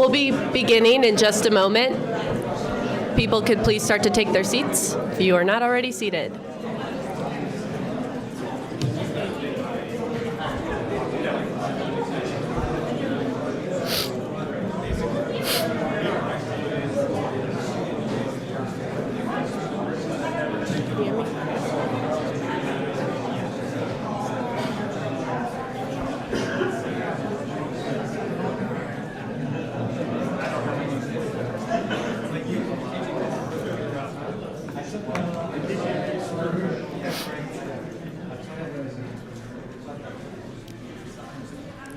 We'll be beginning in just a moment. People could please start to take their seats if you are not already seated.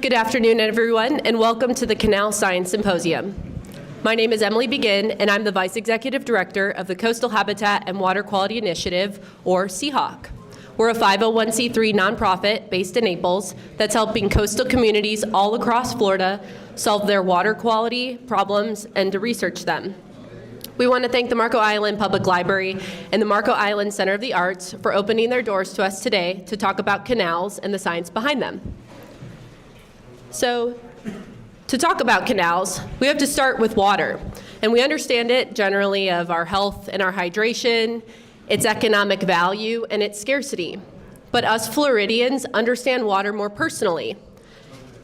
Good afternoon, everyone, and welcome to the Canal Science Symposium. My name is Emily Begin, and I'm the Vice Executive Director of the Coastal Habitat and Water Quality Initiative, or C-HAWQ. We're a 501c3 nonprofit based in Naples that's helping coastal communities all across Florida solve their water quality problems and to research them. We want to thank the Marco Island Public Library and the Marco Island Center of the Arts for opening their doors to us today to talk about canals and the science behind them. So, to talk about canals, we have to start with water. And we understand it generally of our health and our hydration, its economic value, and its scarcity. But us Floridians understand water more personally.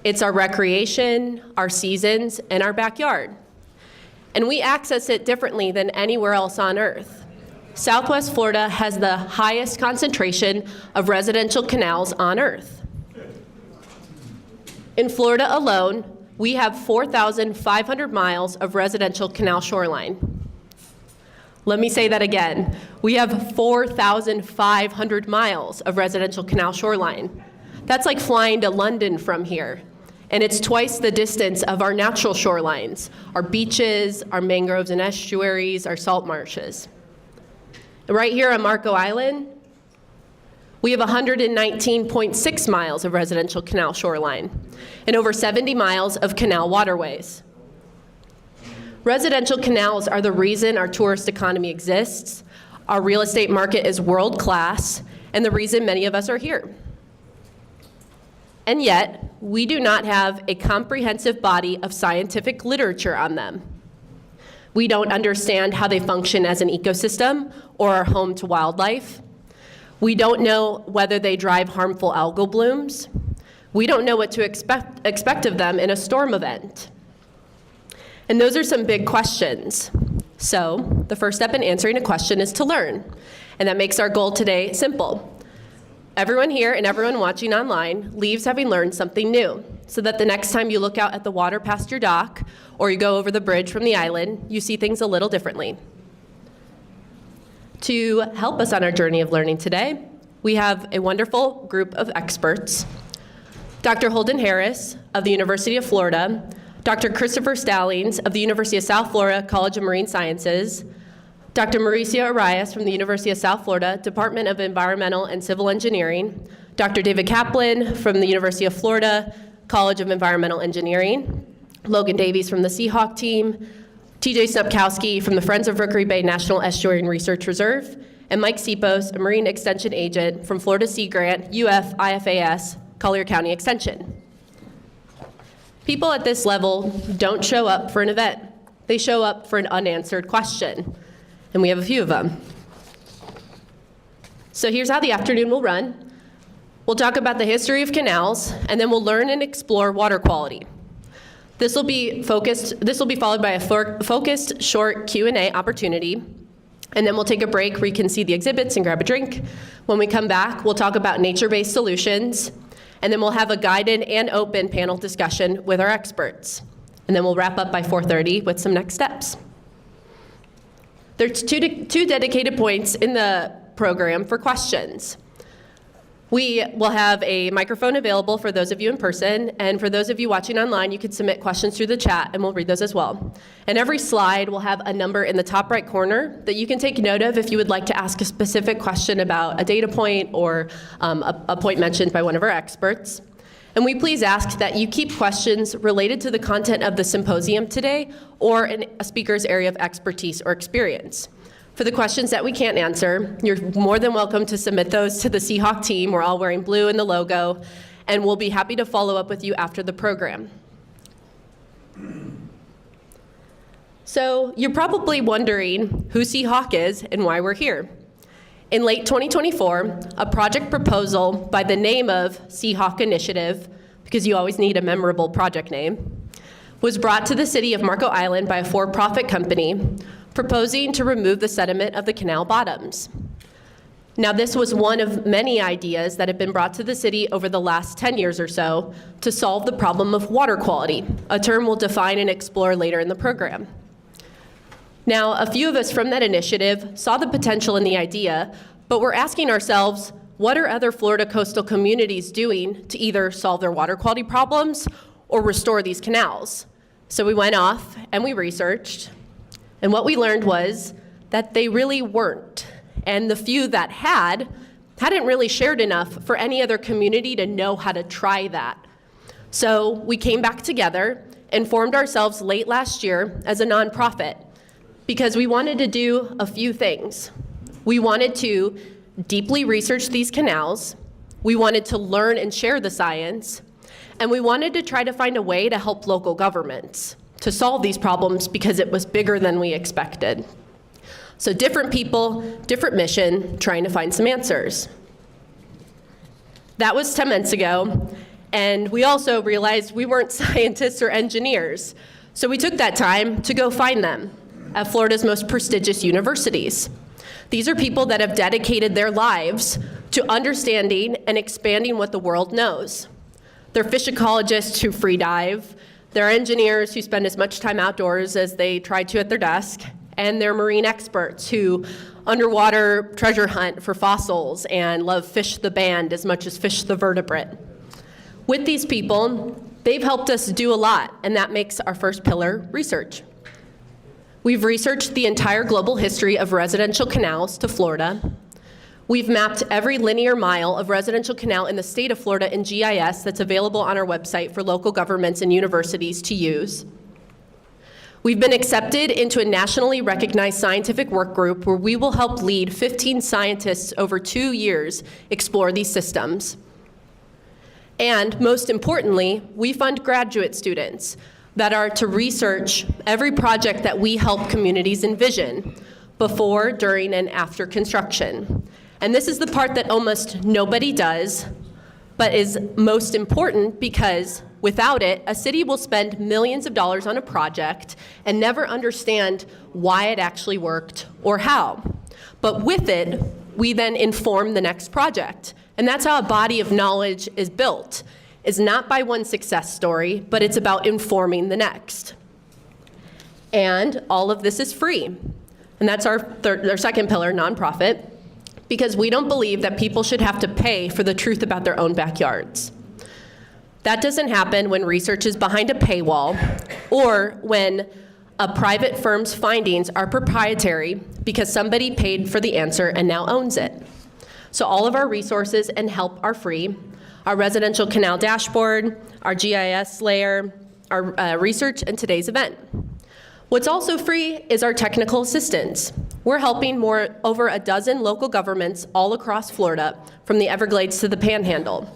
It's our recreation, our seasons, and our backyard. And we access it differently than anywhere else on Earth. Southwest Florida has the highest concentration of residential canals on Earth. In Florida alone, we have 4,500 miles of residential canal shoreline. Let me say that again. We have 4,500 miles of residential canal shoreline. That's like flying to London from here. And it's twice the distance of our natural shorelines, our beaches, our mangroves and estuaries, our salt marshes. Right here on Marco Island, we have 119.6 miles of residential canal shoreline and over 70 miles of canal waterways. Residential canals are the reason our tourist economy exists, our real estate market is world-class, and the reason many of us are here. And yet, we do not have a comprehensive body of scientific literature on them. We don't understand how they function as an ecosystem or are home to wildlife. We don't know whether they drive harmful algal blooms. We don't know what to expect of them in a storm event. And those are some big questions. So the first step in answering a question is to learn. And that makes our goal today simple. Everyone here and everyone watching online leaves having learned something new, so that the next time you look out at the water past your dock or you go over the bridge from the island, you see things a little differently. To help us on our journey of learning today, we have a wonderful group of experts. Dr. Holden Harris of the University of Florida, Dr. Christopher Stallings of the University of South Florida College of Marine Sciences, Dr. Mauricio Arias from the University of South Florida Department of Environmental and Civil Engineering, Dr. David Kaplan from the University of Florida College of Environmental Engineering, Logan Davies from the C-HAWQ team, TJ Snupkowski from the Friends of Rookery Bay National Estuarine Research Reserve, and Mike Sipos, a Marine Extension Agent from Florida Sea Grant, UF IFAS, Collier County Extension. People at this level don't show up for an event. They show up for an unanswered question, and we have a few of them. So here's how the afternoon will run. We'll talk about the history of canals, and then we'll learn and explore water quality. This will be followed by a focused short Q&A opportunity, and then we'll take a break where you can see the exhibits and grab a drink. When we come back, we'll talk about nature-based solutions, and then we'll have a guided and open panel discussion with our experts. And then we'll wrap up by 4:30 with some next steps. There's two dedicated points in the program for questions. We will have a microphone available for those of you in person, and for those of you watching online, you can submit questions through the chat, and we'll read those as well. And every slide will have a number in the top right corner that you can take note of if you would like to ask a specific question about a data point or a point mentioned by one of our experts. And we please ask that you keep questions related to the content of the symposium today or in a speaker's area of expertise or experience. For the questions that we can't answer, you're more than welcome to submit those to the C-HAWQ team. We're all wearing blue in the logo, and we'll be happy to follow up with you after the program. So you're probably wondering who C-HAWQ is and why we're here. In late 2024, a project proposal by the name of C-HAWQ Initiative, because you always need a memorable project name, was brought to the city of Marco Island by a for-profit company proposing to remove the sediment of the canal bottoms. Now, this was one of many ideas that have been brought to the city over the last 10 years or so to solve the problem of water quality, a term we'll define and explore later in the program. Now, a few of us from that initiative saw the potential in the idea, but we're asking ourselves, what are other Florida coastal communities doing to either solve their water quality problems or restore these canals? So we went off and we researched, and what we learned was that they really weren't. And the few that hadn't really shared enough for any other community to know how to try that. So we came back together and formed ourselves late last year as a nonprofit because we wanted to do a few things. We wanted to deeply research these canals, we wanted to learn and share the science, and we wanted to try to find a way to help local governments to solve these problems because it was bigger than we expected. So different people, different mission, trying to find some answers. That was 10 months ago, and we also realized we weren't scientists or engineers. So we took that time to go find them at Florida's most prestigious universities. These are people that have dedicated their lives to understanding and expanding what the world knows. They're fish ecologists who free dive, they're engineers who spend as much time outdoors as they try to at their desk, and they're marine experts who underwater treasure hunt for fossils and love Fish the Band as much as Fish the Vertebrate. With these people, they've helped us do a lot, and that makes our first pillar research. We've researched the entire global history of residential canals to Florida. We've mapped every linear mile of residential canal in the state of Florida in GIS that's available on our website for local governments and universities to use. We've been accepted into a nationally recognized scientific work group where we will help lead 15 scientists over 2 years explore these systems. And most importantly, we fund graduate students that are to research every project that we help communities envision before, during, and after construction. And this is the part that almost nobody does, but is most important because without it, a city will spend millions of dollars on a project and never understand why it actually worked or how. But with it, we then inform the next project. And that's how a body of knowledge is built. It's not by one success story, but it's about informing the next. And all of this is free. And that's our second pillar, nonprofit, because we don't believe that people should have to pay for the truth about their own backyards. That doesn't happen when research is behind a paywall or when a private firm's findings are proprietary because somebody paid for the answer and now owns it. So all of our resources and help are free. Our residential canal dashboard, our GIS layer, our research, and today's event. What's also free is our technical assistance. We're helping over a dozen local governments all across Florida, from the Everglades to the Panhandle.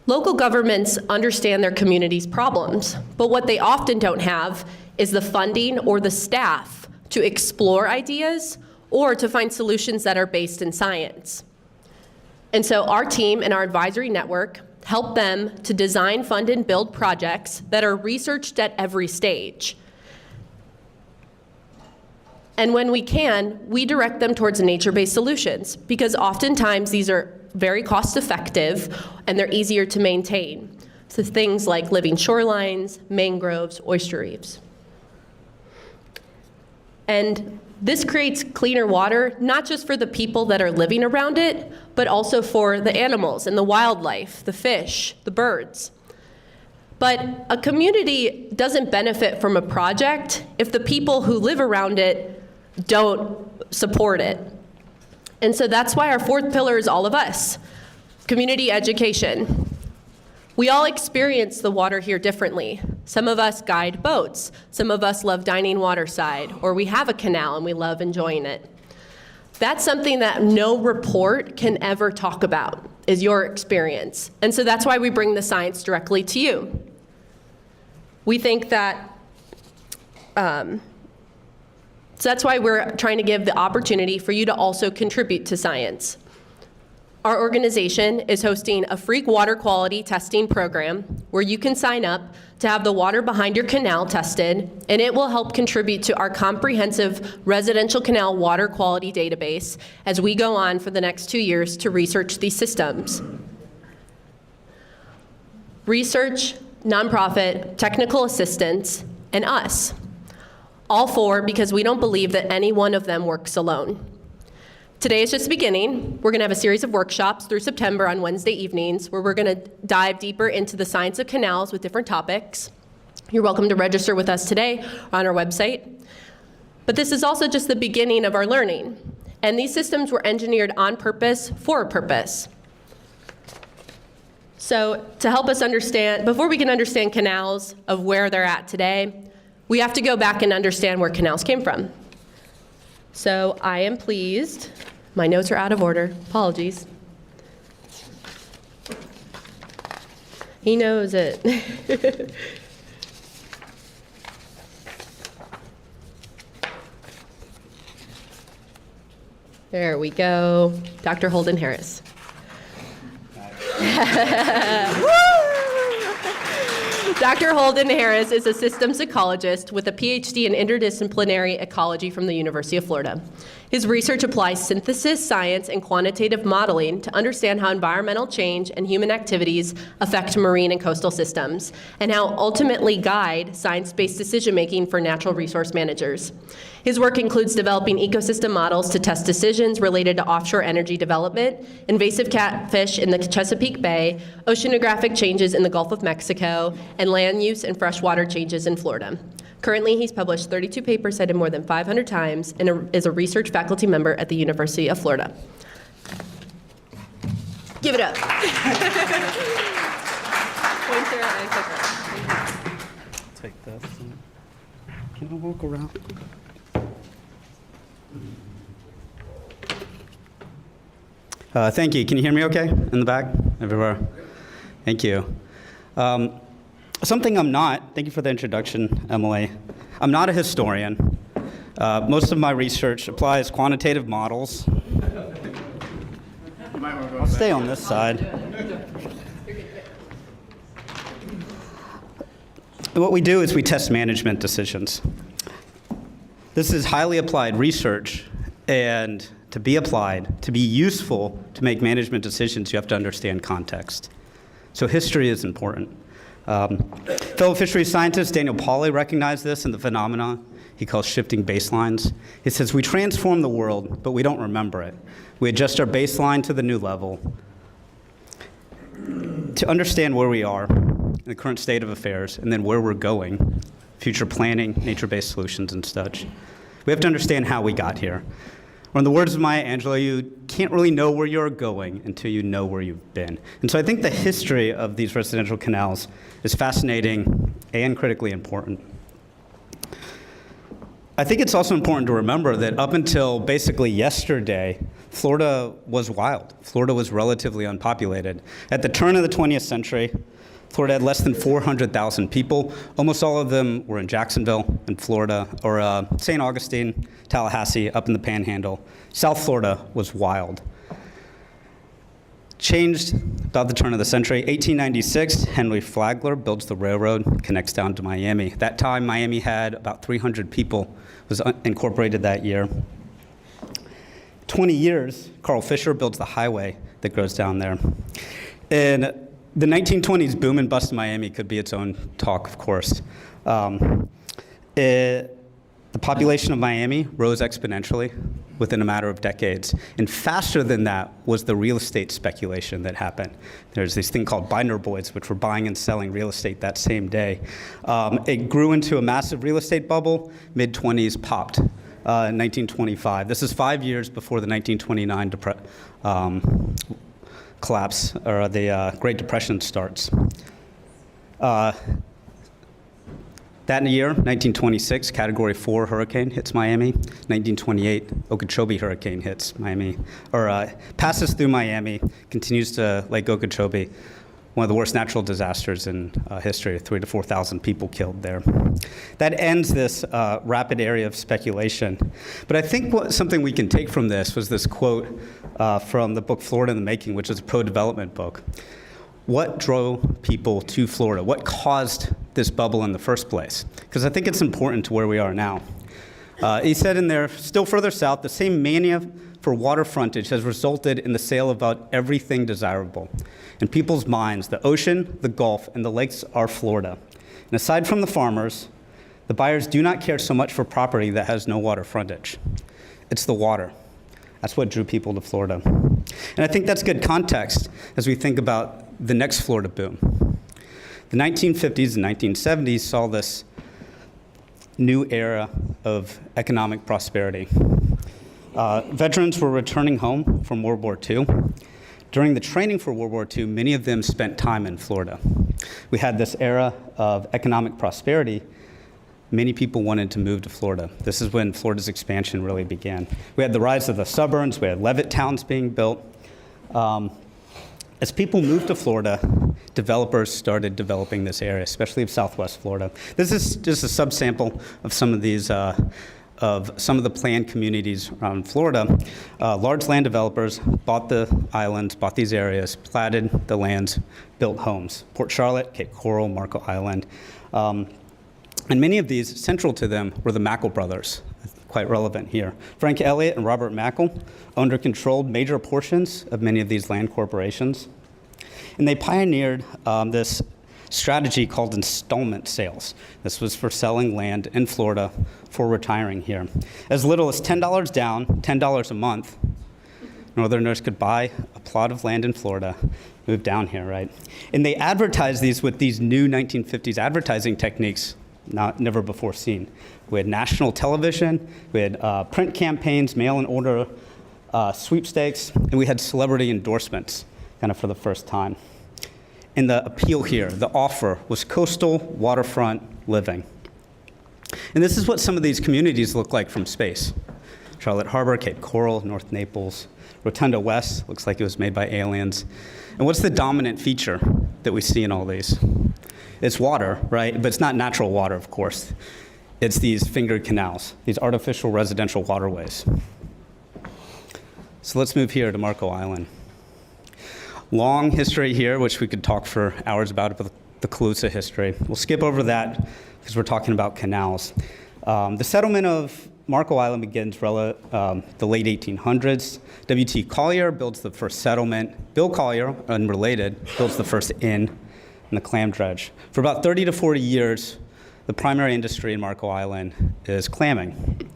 Local governments understand their community's problems, but what they often don't have is the funding or the staff to explore ideas or to find solutions that are based in science. And so our team and our advisory network help them to design, fund, and build projects that are researched at every stage. And when we can, we direct them towards nature-based solutions because oftentimes these are very cost-effective and they're easier to maintain. So things like living shorelines, mangroves, oyster reefs. And this creates cleaner water, not just for the people that are living around it, but also for the animals and the wildlife, the fish, the birds. But a community doesn't benefit from a project if the people who live around it don't support it. And so that's why our fourth pillar is all of us, community education. We all experience the water here differently. Some of us guide boats. Some of us love dining waterside, or we have a canal and we love enjoying it. That's something that no report can ever talk about. is your experience. And so that's why we bring the science directly to you. We think that, so that's why we're trying to give the opportunity for you to also contribute to science. Our organization is hosting a free water quality testing program where you can sign up to have the water behind your canal tested, and it will help contribute to our comprehensive residential canal water quality database as we go on for the next 2 years to research these systems. Research, nonprofit, technical assistance, and us. All four because we don't believe that any one of them works alone. Today is just the beginning. We're going to have a series of workshops through September on Wednesday evenings where we're going to dive deeper into the science of canals with different topics. You're welcome to register with us today on our website. But this is also just the beginning of our learning. And these systems were engineered on purpose for a purpose. So to help us understand, before we can understand canals of where they're at today, we have to go back and understand where canals came from. So I am pleased. My notes are out of order. Apologies. He knows it. There we go. Dr. Holden Harris. Dr. Holden Harris is a systems ecologist with a PhD in interdisciplinary ecology from the University of Florida. His research applies synthesis, science, and quantitative modeling to understand how environmental change and human activities affect marine and coastal systems, and how ultimately guide science-based decision-making for natural resource managers. His work includes developing ecosystem models to test decisions related to offshore energy development, invasive catfish in the Chesapeake Bay, oceanographic changes in the Gulf of Mexico, and land use and freshwater changes in Florida. Currently, he's published 32 papers cited more than 500 times and is a research faculty member at the University of Florida. Give it up. Pointer and clicker. Take this. Can I walk around? Thank you. Can you hear me okay in the back? Everywhere? Thank you. Something I'm not, thank you for the introduction, Emily. I'm not a historian. Most of my research applies quantitative models. I'll stay on this side. What we do is we test management decisions. This is highly applied research, and to be applied, to be useful to make management decisions, you have to understand context. So history is important. Fellow fisheries scientist Daniel Pauly recognized this in the phenomena he calls shifting baselines. He says, we transform the world, but we don't remember it. We adjust our baseline to the new level. To understand where we are in the current state of affairs and then where we're going, future planning, nature-based solutions and such, we have to understand how we got here. Or in the words of Maya Angelou, you can't really know where you're going until you know where you've been. And so I think the history of these residential canals is fascinating and critically important. I think it's also important to remember that up until basically yesterday, Florida was wild. Florida was relatively unpopulated. At the turn of the 20th century, Florida had less than 400,000 people. Almost all of them were in Jacksonville, in Florida, or St. Augustine, Tallahassee, up in the Panhandle. South Florida was wild. Changed about the turn of the century. 1896, Henry Flagler builds the railroad, connects down to Miami. That time, Miami had about 300 people, was incorporated that year. 20 years, Carl Fisher builds the highway that goes down there. In the 1920s, boom and bust in Miami could be its own talk, of course. The population of Miami rose exponentially within a matter of decades. And faster than that was the real estate speculation that happened. There's this thing called binder boys, which were buying and selling real estate that same day. It grew into a massive real estate bubble. Mid-20s popped in 1925. This is 5 years before the 1929 collapse, or the Great Depression starts. That That year, 1926, Category 4 hurricane hits Miami. 1928, Okeechobee hurricane hits Miami, or passes through Miami, continues to Lake Okeechobee. One of the worst natural disasters in history, 3,000 to 4,000 people killed there. That ends this rapid area of speculation. But I think something we can take from this was this quote from the book Florida in the Making, which is a pro-development book. What drove people to Florida? What caused this bubble in the first place? Because I think it's important to where we are now. He said in there, still further south, the same mania for water frontage has resulted in the sale of about everything desirable. In people's minds, the ocean, the Gulf, and the lakes are Florida. And aside from the farmers, the buyers do not care so much for property that has no water frontage. It's the water. That's what drew people to Florida. And I think that's good context as we think about the next Florida boom. The 1950s and 1970s saw this new era of economic prosperity. Veterans were returning home from World War II. During the training for World War II, many of them spent time in Florida. We had this era of economic prosperity. Many people wanted to move to Florida. This is when Florida's expansion really began. We had the rise of the suburbs. We had Levitt towns being built. As people moved to Florida, developers started developing this area, especially of Southwest Florida. This is just a subsample of some of these, of some of the planned communities around Florida. Large land developers bought the islands, bought these areas, platted the lands, built homes. Port Charlotte, Cape Coral, Marco Island. And many of these, central to them, were the Mackle brothers, quite relevant here. Frank Elliott and Robert Mackle owned or controlled major portions of many of these land corporations. And they pioneered this strategy called installment sales. This was for selling land in Florida for retiring here. As little as $10 down, $10 a month, Northerners could buy a plot of land in Florida, move down here, right? And they advertised these with these new 1950s advertising techniques never before seen. We had national television, we had print campaigns, mail-in-order sweepstakes, and we had celebrity endorsements kind of for the first time. And the appeal here, the offer, was coastal waterfront living. And this is what some of these communities look like from space. Charlotte Harbor, Cape Coral, North Naples, Rotunda West, looks like it was made by aliens. And what's the dominant feature that we see in all these? It's water, right? But it's not natural water, of course. It's these fingered canals, these artificial residential waterways. So let's move here to Marco Island. Long history here, which we could talk for hours about, the Calusa history. We'll skip over that because we're talking about canals. The settlement of Marco Island begins the late 1800s. W.T. Collier builds the first settlement. Bill Collier, unrelated, builds the first inn and the clam dredge. For about 30 to 40 years, the primary industry in Marco Island is clamming.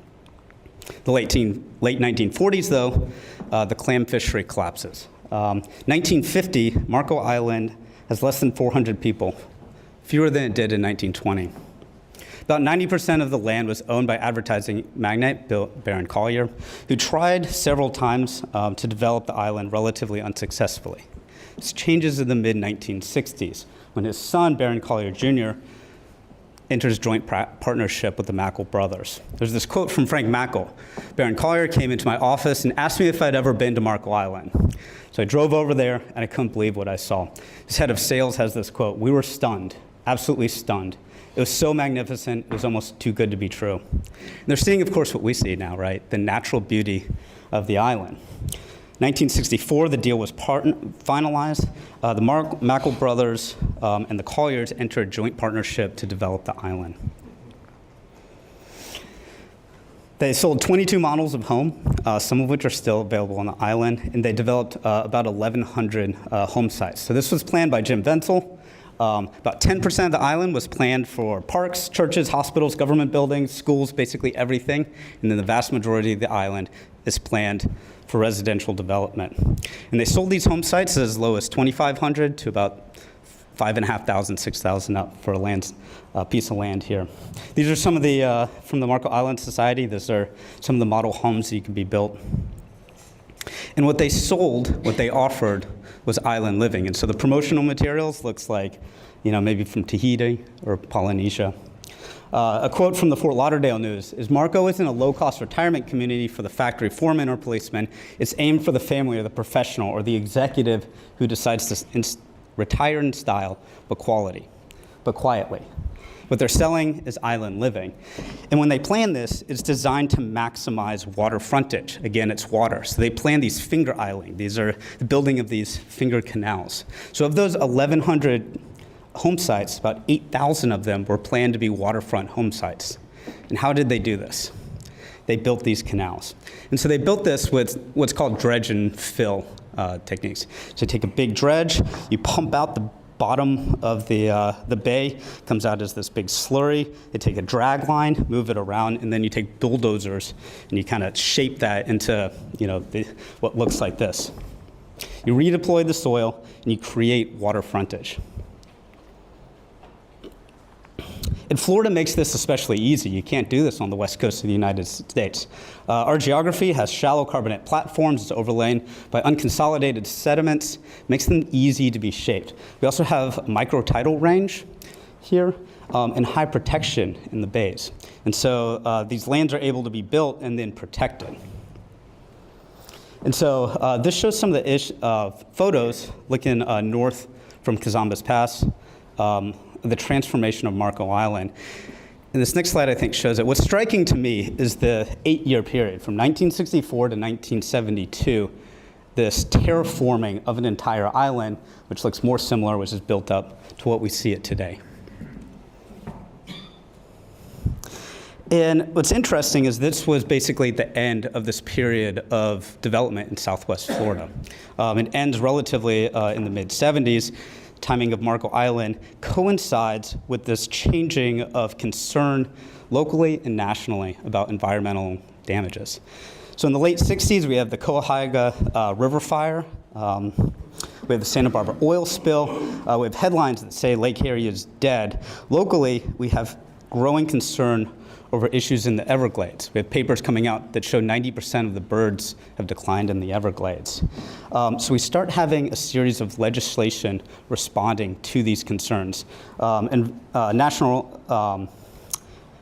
The late 1940s, though, the clam fishery collapses. 1950, Marco Island has less than 400 people, fewer than it did in 1920. About 90% of the land was owned by advertising magnate Baron Collier, who tried several times to develop the island relatively unsuccessfully. This changes in the mid-1960s when his son, Baron Collier Jr., enters joint partnership with the Mackle brothers. There's this quote from Frank Mackle. Baron Collier came into my office and asked me if I'd ever been to Marco Island. So I drove over there, and I couldn't believe what I saw. His head of sales has this quote: "We were stunned, absolutely stunned. It was so magnificent, it was almost too good to be true." And they're seeing, of course, what we see now, right? The natural beauty of the island. 1964, the deal was finalized. The Mackle brothers and the Colliers entered a joint partnership to develop the island. They sold 22 models of home, some of which are still available on the island, and they developed about 1,100 home sites. So this was planned by Jim Wenzel. About 10% of the island was planned for parks, churches, hospitals, government buildings, schools, basically everything. And then the vast majority of the island is planned for residential development. And they sold these home sites as low as $2,500 to about $5,500, $6,000 up for a piece of land here. These are some of the, from the Marco Island Society, these are some of the model homes that can be built. And what they sold, what they offered, was island living. And so the promotional materials looks like, maybe from Tahiti or Polynesia. A quote from the Fort Lauderdale News is, "Marco isn't a low-cost retirement community for the factory foreman or policeman. It's aimed for the family or the professional or the executive who decides to retire in style, but quietly. What they're selling is island living. And when they plan this, it's designed to maximize water frontage. Again, it's water. So they plan these finger isling. These are the building of these finger canals. So of those 1,100 home sites, about 8,000 of them were planned to be waterfront home sites. And how did they do this? They built these canals. And so they built this with what's called dredge and fill techniques. So you take a big dredge, you pump out the bottom of the bay, comes out as this big slurry. They take a drag line, move it around, and then you take bulldozers and you kind of shape that into what looks like this. You redeploy the soil and you create water frontage. And Florida makes this especially easy. You can't do this on the west coast of the United States. Our geography has shallow carbonate platforms. It's overlain by unconsolidated sediments, makes them easy to be shaped. We also have microtidal range here and high protection in the bays. And so these lands are able to be built and then protected. And so this shows some of the photos looking north from Cazambas Pass, the transformation of Marco Island. And this next slide, I think, shows it. What's striking to me is the 8-year period from 1964 to 1972, this terraforming of an entire island, which looks more similar, which is built up to what we see it today. And what's interesting is this was basically the end of this period of development in Southwest Florida. It ends relatively in the mid-70s. Timing of Marco Island coincides with this changing of concern locally and nationally about environmental damages. So in the late 60s, we have the C-HAWQ river fire. We have the Santa Barbara oil spill. We have headlines that say Lake Erie is dead. Locally, we have growing concern over issues in the Everglades. We have papers coming out that show 90% of the birds have declined in the Everglades. So we start having a series of legislation responding to these concerns. At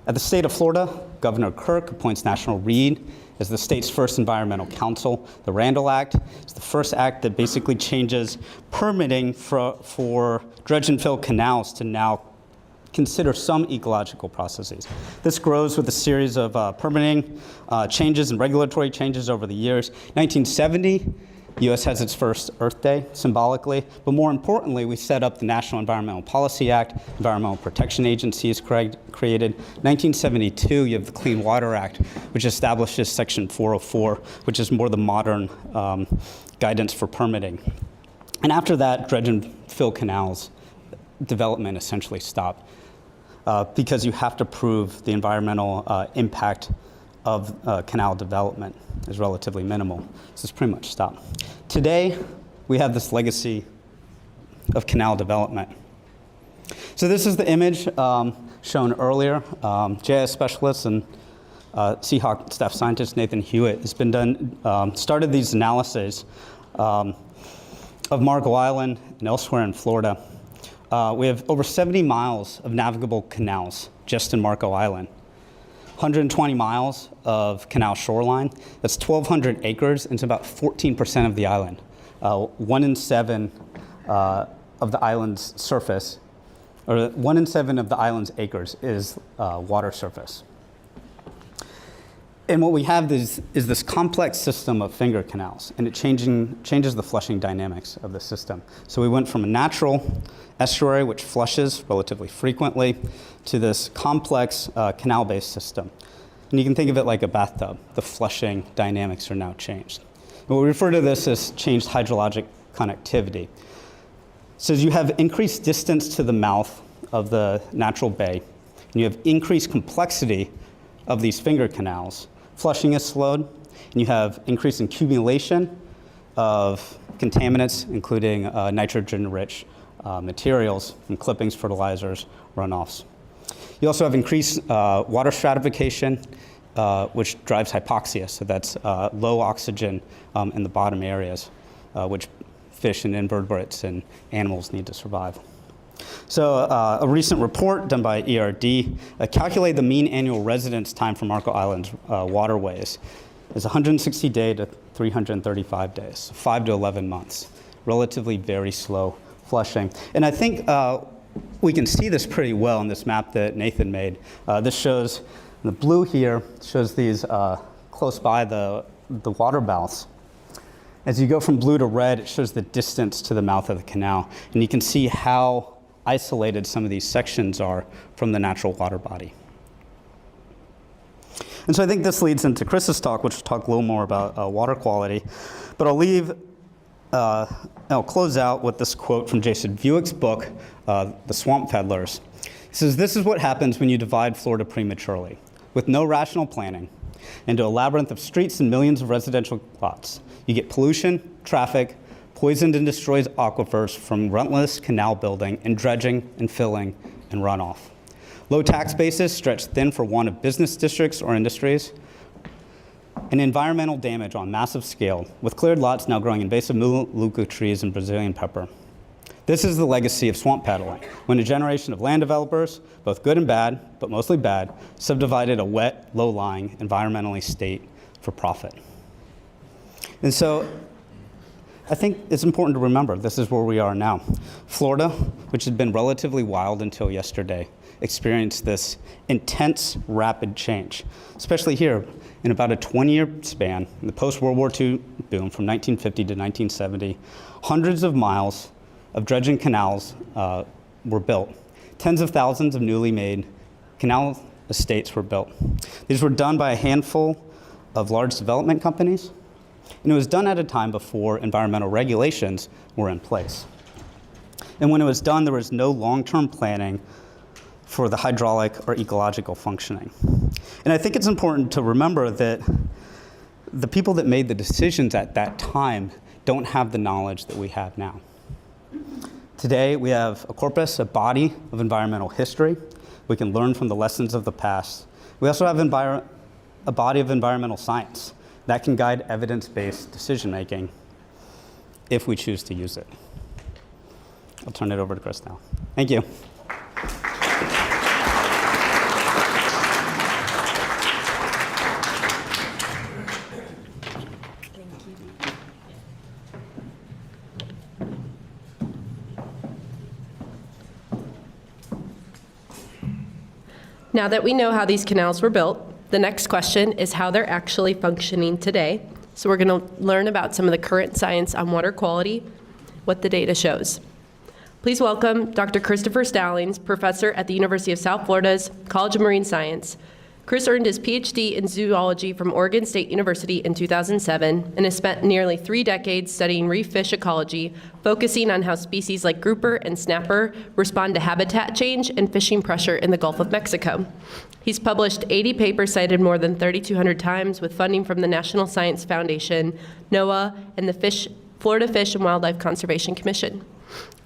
the state of Florida, Governor Kirk appoints National Reed as the state's first environmental counsel. The Randall Act is the first act that basically changes permitting for dredge and fill canals to now consider some ecological processes. This grows with a series of permitting changes and regulatory changes over the years. 1970, the U.S. has its first Earth Day, symbolically, but more importantly, we set up the National Environmental Policy Act, Environmental Protection Agency is created. 1972, you have the Clean Water Act, which establishes Section 404, which is more the modern guidance for permitting. And after that, dredge and fill canals development essentially stopped. Because you have to prove the environmental impact of canal development is relatively minimal. So it's pretty much stopped. Today, we have this legacy of canal development. So this is the image shown earlier. JIS specialist and C-HAWQ staff scientist Nathan Hewitt has been started these analyses of Marco Island and elsewhere in Florida. We have over 70 miles of navigable canals just in Marco Island. 120 miles of canal shoreline. That's 1,200 acres, and it's about 14% of the island. 1 in 7 of the island's surface, or 1 in 7 of the island's acres is water surface. And what we have is this complex system of finger canals, and it changes the flushing dynamics of the system. So we went from a natural estuary, which flushes relatively frequently, to this complex canal-based system. And you can think of it like a bathtub. The flushing dynamics are now changed. And we refer to this as changed hydrologic connectivity. So as you have increased distance to the mouth of the natural bay, and you have increased complexity of these finger canals, flushing is slowed, and you have increased accumulation of contaminants, including nitrogen-rich materials from clippings, fertilizers, runoffs. You also have increased water stratification, which drives hypoxia, so that's low oxygen in the bottom areas, which fish and invertebrates and animals need to survive. So a recent report done by ERD calculated the mean annual residence time for Marco Island's waterways is 160 days to 335 days, 5 to 11 months, relatively very slow flushing. And I think we can see this pretty well in this map that Nathan made. This shows, the blue here shows these close by the water mouths. As you go from blue to red, it shows the distance to the mouth of the canal. And you can see how isolated some of these sections are from the natural water body. And so I think this leads into Chris's talk, which will talk a little more about water quality. But I'll close out with this quote from Jason Buick's book, The Swamp Peddlers. He says, "This is what happens when you divide Florida prematurely, with no rational planning, into a labyrinth of streets and millions of residential lots. You get pollution, traffic, poisoned and destroys aquifers from relentless canal building and dredging and filling and runoff. Low tax bases stretched thin for want of business districts or industries, and environmental damage on massive scale, with cleared lots now growing invasive Melaleuca trees and Brazilian pepper. This is the legacy of swamp paddling, when a generation of land developers, both good and bad, but mostly bad, subdivided a wet, low-lying, environmentally state for profit." And so I think it's important to remember this is where we are now. Florida, which had been relatively wild until yesterday, experienced this intense, rapid change, especially here in about a 20-year span, in the post-World War II boom from 1950 to 1970. Hundreds of miles of dredging canals were built. Tens of thousands of newly made canal estates were built. These were done by a handful of large development companies, and it was done at a time before environmental regulations were in place. And when it was done, there was no long-term planning for the hydraulic or ecological functioning. And I think it's important to remember that the people that made the decisions at that time don't have the knowledge that we have now. Today, we have a corpus, a body of environmental history. We can learn from the lessons of the past. We also have a body of environmental science that can guide evidence-based decision-making if we choose to use it. I'll turn it over to Chris now. Thank you. Now that we know how these canals were built, the next question is how they're actually functioning today. So we're going to learn about some of the current science on water quality, what the data shows. Please welcome Dr. Christopher Stallings, professor at the University of South Florida's College of Marine Science. Chris earned his PhD in zoology from Oregon State University in 2007 and has spent nearly 3 decades studying reef fish ecology, focusing on how species like grouper and snapper respond to habitat change and fishing pressure in the Gulf of Mexico. He's published 80 papers cited more than 3,200 times with funding from the National Science Foundation, NOAA, and the Florida Fish and Wildlife Conservation Commission.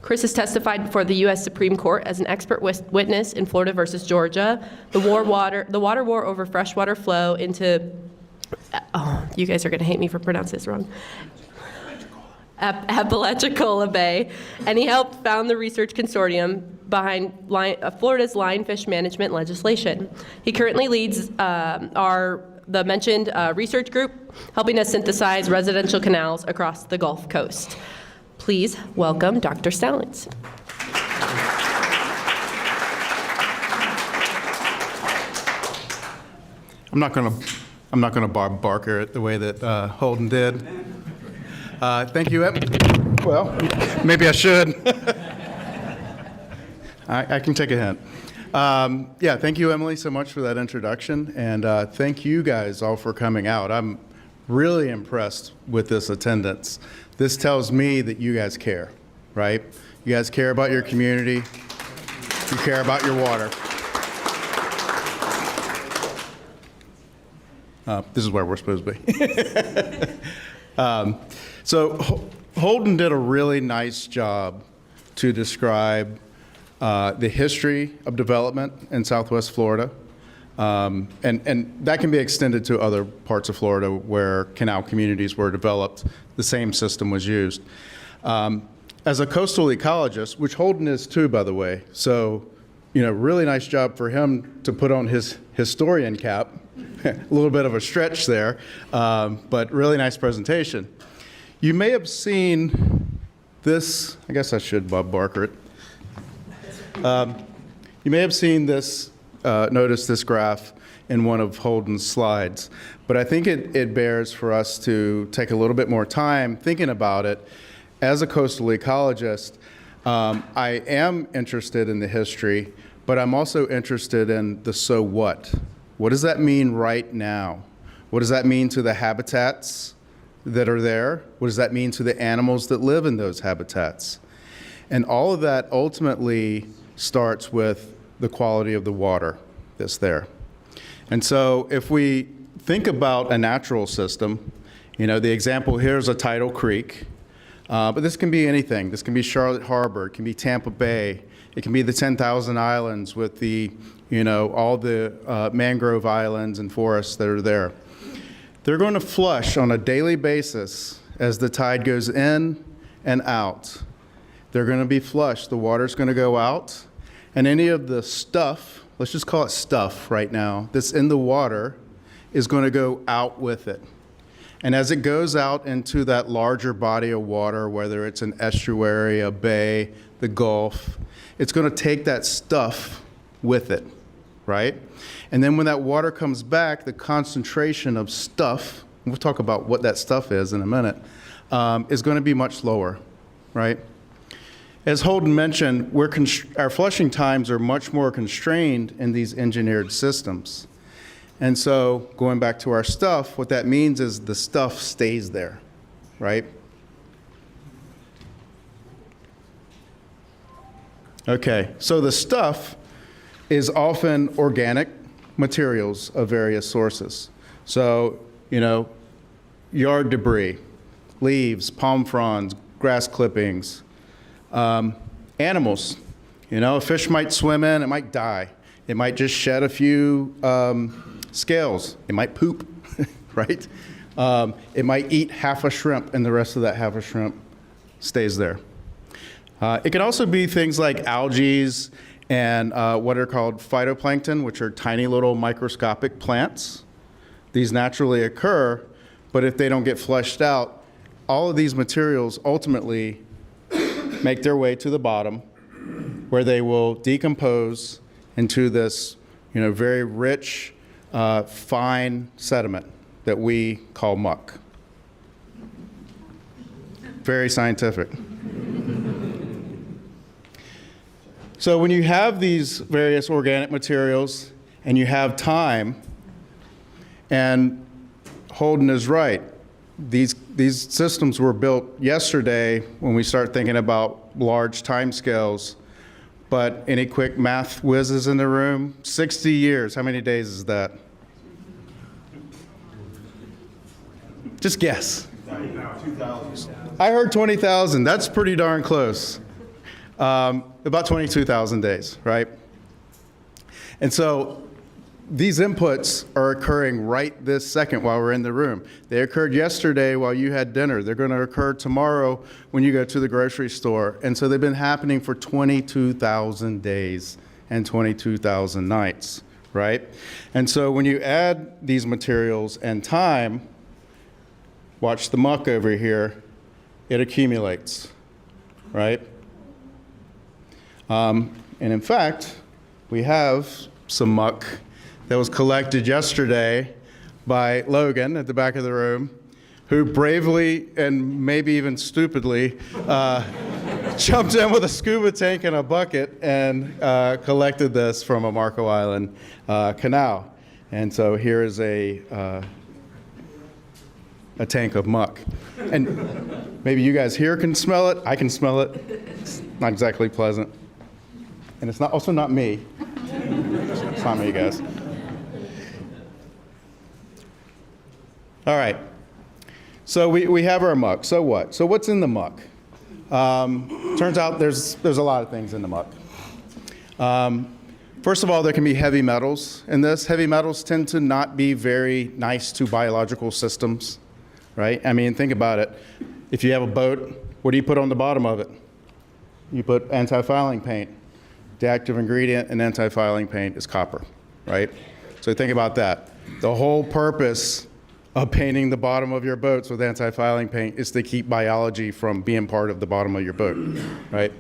Chris has testified before the U.S. Supreme Court as an expert witness in Florida versus Georgia, the water war over freshwater flow into, oh, you guys are going to hate me for pronouncing this wrong, Apalachicola Bay, and he helped found the research consortium behind Florida's lionfish management legislation. He currently leads the mentioned research group, helping us synthesize residential canals across the Gulf Coast. Please welcome Dr. Stallings. I'm not going to bark here the way that Holden did. Thank you, well, maybe I should. I can take a hint. Yeah, thank you, Emily, so much for that introduction, and thank you guys all for coming out. I'm really impressed with this attendance. This tells me that you guys care, right? You guys care about your community. You care about your water. This is where we're supposed to be. So Holden did a really nice job to describe the history of development in Southwest Florida. And that can be extended to other parts of Florida where canal communities were developed. The same system was used. as a coastal ecologist, which Holden is too, by the way, so, really nice job for him to put on his historian cap. A little bit of a stretch there, but really nice presentation. You may have seen this, I guess I should Bob Barker it. You may have seen this, noticed this graph in one of Holden's slides, but I think it bears for us to take a little bit more time thinking about it. As a coastal ecologist, I am interested in the history, but I'm also interested in the so what. What does that mean right now? What does that mean to the habitats that are there? What does that mean to the animals that live in those habitats? And all of that ultimately starts with the quality of the water that's there. And so if we think about a natural system, the example here is a tidal creek, but this can be anything. This can be Charlotte Harbor, it can be Tampa Bay, it can be the 10,000 islands with the, all the mangrove islands and forests that are there. They're going to flush on a daily basis as the tide goes in and out. They're going to be flushed. The water's going to go out, and any of the stuff, let's just call it stuff right now, that's in the water is going to go out with it. And as it goes out into that larger body of water, whether it's an estuary, a bay, the Gulf, it's going to take that stuff with it, right? And then when that water comes back, the concentration of stuff, we'll talk about what that stuff is in a minute, is going to be much lower, right? As Holden mentioned, our flushing times are much more constrained in these engineered systems. And so going back to our stuff, what that means is the stuff stays there, right? Okay, so the stuff is often organic materials of various sources. So, yard debris, leaves, palm fronds, grass clippings, animals. A fish might swim in, it might die. It might just shed a few scales. It might poop, right? It might eat half a shrimp, and the rest of that half a shrimp stays there. It can also be things like algae and what are called phytoplankton, which are tiny little microscopic plants. These naturally occur, but if they don't get flushed out, all of these materials ultimately make their way to the bottom, where they will decompose into this, very rich, fine sediment that we call muck. Very scientific. So when you have these various organic materials and you have time, and Holden is right, these systems were built yesterday when we start thinking about large timescales. But any quick math whizzes in the room? 60 years, how many days is that? Just guess. 20,000. I heard 20,000, that's pretty darn close. About 22,000 days, right? And so these inputs are occurring right this second while we're in the room. They occurred yesterday while you had dinner. They're going to occur tomorrow when you go to the grocery store. And so they've been happening for 22,000 days and 22,000 nights, right? And so when you add these materials and time, watch the muck over here, it accumulates, right? And in fact, we have some muck that was collected yesterday by Logan at the back of the room, who bravely and maybe even stupidly jumped in with a scuba tank and a bucket and collected this from a Marco Island canal. And so here is a tank of muck. And maybe you guys here can smell it. I can smell it. It's not exactly pleasant. And it's also not me. It's not me, guys. All right. So we have our muck. So what? So what's in the muck? Turns out there's a lot of things in the muck. First of all, there can be heavy metals in this. Heavy metals tend to not be very nice to biological systems, right? I mean, think about it. If you have a boat, what do you put on the bottom of it? you put anti-fouling paint. The active ingredient in anti-fouling paint is copper, right? So think about that. The whole purpose of painting the bottom of your boats with anti-fouling paint is to keep biology from being part of the bottom of your boat, right?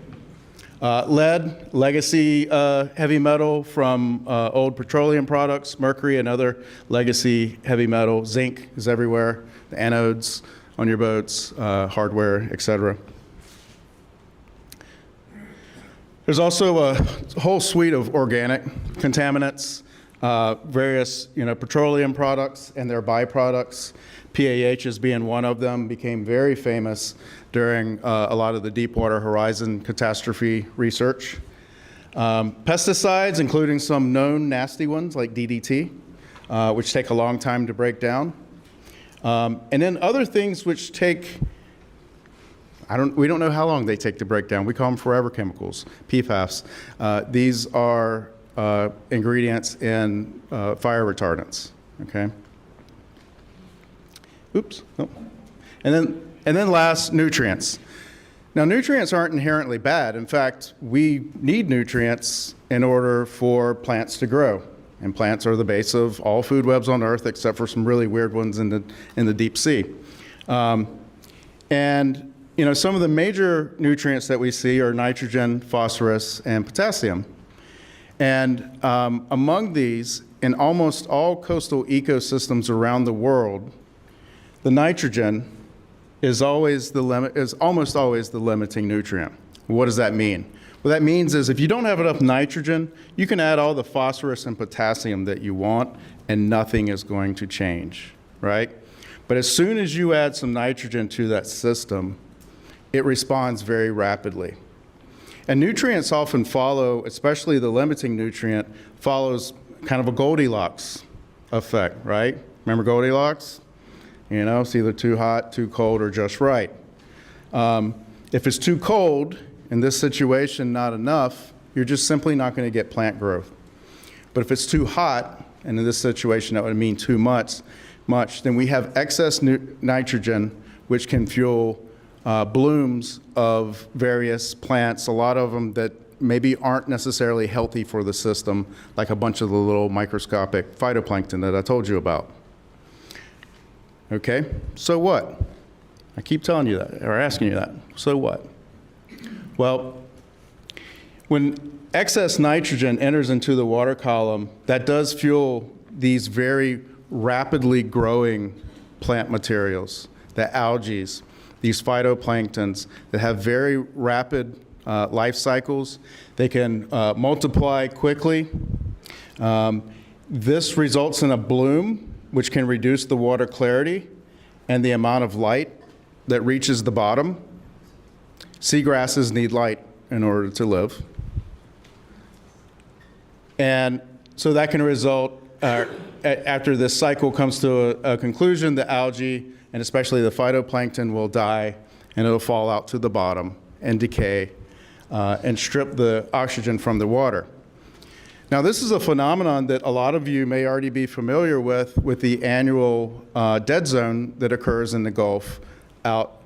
Lead, legacy heavy metal from old petroleum products, mercury, and other legacy heavy metal. Zinc is everywhere, the anodes on your boats, hardware, et cetera. There's also a whole suite of organic contaminants, various petroleum products and their byproducts. PAH as being one of them became very famous during a lot of the Deepwater Horizon catastrophe research. Pesticides, including some known nasty ones like DDT, which take a long time to break down. And then other things which take, we don't know how long they take to break down. We call them forever chemicals, PFAS. These are ingredients in fire retardants, okay? Oops, nope. And then last, nutrients. Now, nutrients aren't inherently bad. In fact, we need nutrients in order for plants to grow. And plants are the base of all food webs on Earth, except for some really weird ones in the deep sea. And some of the major nutrients that we see are nitrogen, phosphorus, and potassium. And among these, in almost all coastal ecosystems around the world, the nitrogen is almost always the limiting nutrient. What does that mean? What that means is if you don't have enough nitrogen, you can add all the phosphorus and potassium that you want, and nothing is going to change, right? But as soon as you add some nitrogen to that system, it responds very rapidly. And nutrients often follow, especially the limiting nutrient, follows kind of a Goldilocks effect, right? Remember Goldilocks? It's either too hot, too cold, or just right. If it's too cold, in this situation, not enough, you're just simply not going to get plant growth. But if it's too hot, and in this situation that would mean too much, then we have excess nitrogen, which can fuel blooms of various plants, a lot of them that maybe aren't necessarily healthy for the system, like a bunch of the little microscopic phytoplankton that I told you about. Okay, so what? I keep telling you that, or asking you that. So what? Well, when excess nitrogen enters into the water column, that does fuel these very rapidly growing plant materials, the algae, these phytoplanktons that have very rapid life cycles. They can multiply quickly. This results in a bloom, which can reduce the water clarity and the amount of light that reaches the bottom. Seagrasses need light in order to live. And so that can result, after this cycle comes to a conclusion, the algae, and especially the phytoplankton, will die, and it'll fall out to the bottom and decay and strip the oxygen from the water. Now, this is a phenomenon that a lot of you may already be familiar with the annual dead zone that occurs in the Gulf out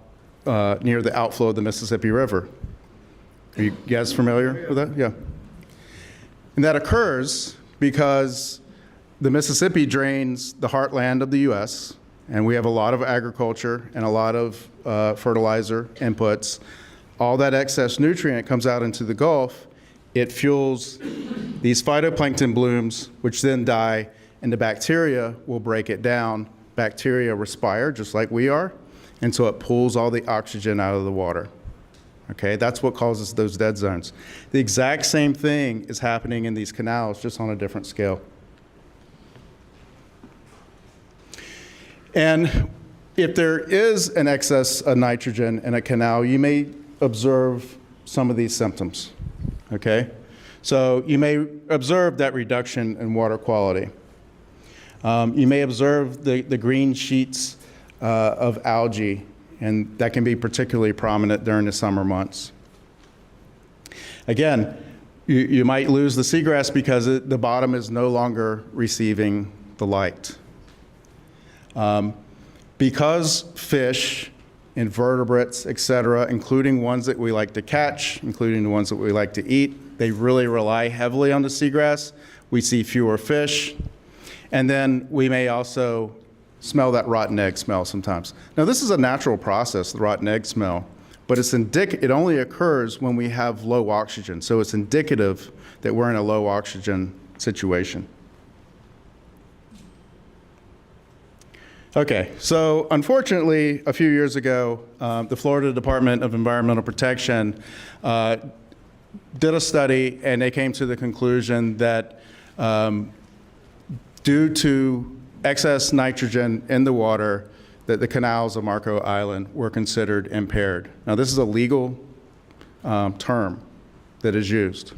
near the outflow of the Mississippi River. Are you guys familiar with that? Yeah. And that occurs because the Mississippi drains the heartland of the U.S., and we have a lot of agriculture and a lot of fertilizer inputs. All that excess nutrient comes out into the Gulf. It fuels these phytoplankton blooms, which then die, and the bacteria will break it down. Bacteria respire, just like we are, and so it pulls all the oxygen out of the water. Okay, that's what causes those dead zones. The exact same thing is happening in these canals, just on a different scale. And if there is an excess of nitrogen in a canal, you may observe some of these symptoms. Okay, so you may observe that reduction in water quality. You may observe the green sheets of algae, and that can be particularly prominent during the summer months. Again, you might lose the seagrass because the bottom is no longer receiving the light. Because fish invertebrates, et cetera, including ones that we like to catch, including the ones that we like to eat. They really rely heavily on the seagrass. We see fewer fish. And then we may also smell that rotten egg smell sometimes. Now, this is a natural process, the rotten egg smell, but it only occurs when we have low oxygen. So it's indicative that we're in a low oxygen situation. Okay, so unfortunately, a few years ago, the Florida Department of Environmental Protection did a study, and they came to the conclusion that due to excess nitrogen in the water, that the canals of Marco Island were considered impaired. Now, this is a legal term that is used.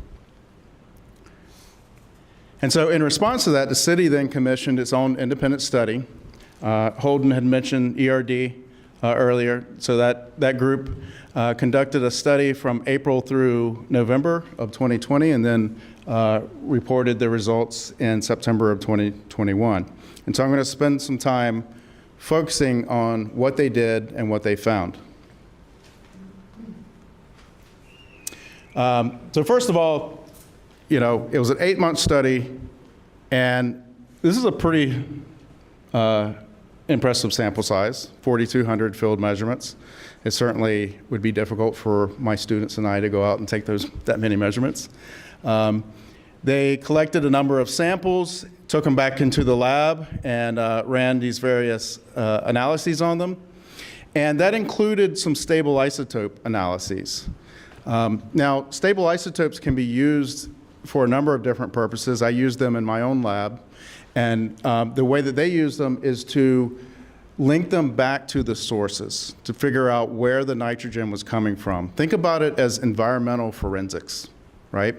And so in response to that, the city then commissioned its own independent study. Holden had mentioned ERD earlier, so that group conducted a study from April through November of 2020, and then reported the results in September of 2021. And so I'm going to spend some time focusing on what they did and what they found. So first of all, it was an 8-month study, and this is a pretty impressive sample size, 4,200 field measurements. It certainly would be difficult for my students and I to go out and take that many measurements. They collected a number of samples, took them back into the lab, and ran these various analyses on them. And that included some stable isotope analyses. Now, stable isotopes can be used for a number of different purposes. I use them in my own lab. And the way that they use them is to link them back to the sources, to figure out where the nitrogen was coming from. Think about it as environmental forensics, right?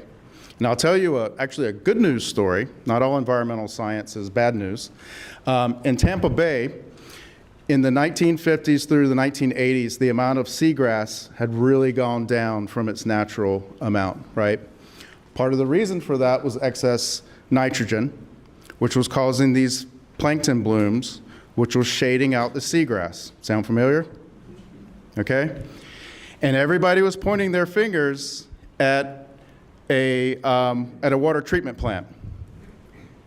And I'll tell you actually a good news story. Not all environmental science is bad news. In Tampa Bay, in the 1950s through the 1980s, the amount of seagrass had really gone down from its natural amount, right? Part of the reason for that was excess nitrogen, which was causing these plankton blooms, which was shading out the seagrass. Sound familiar? Okay? And everybody was pointing their fingers at a water treatment plant.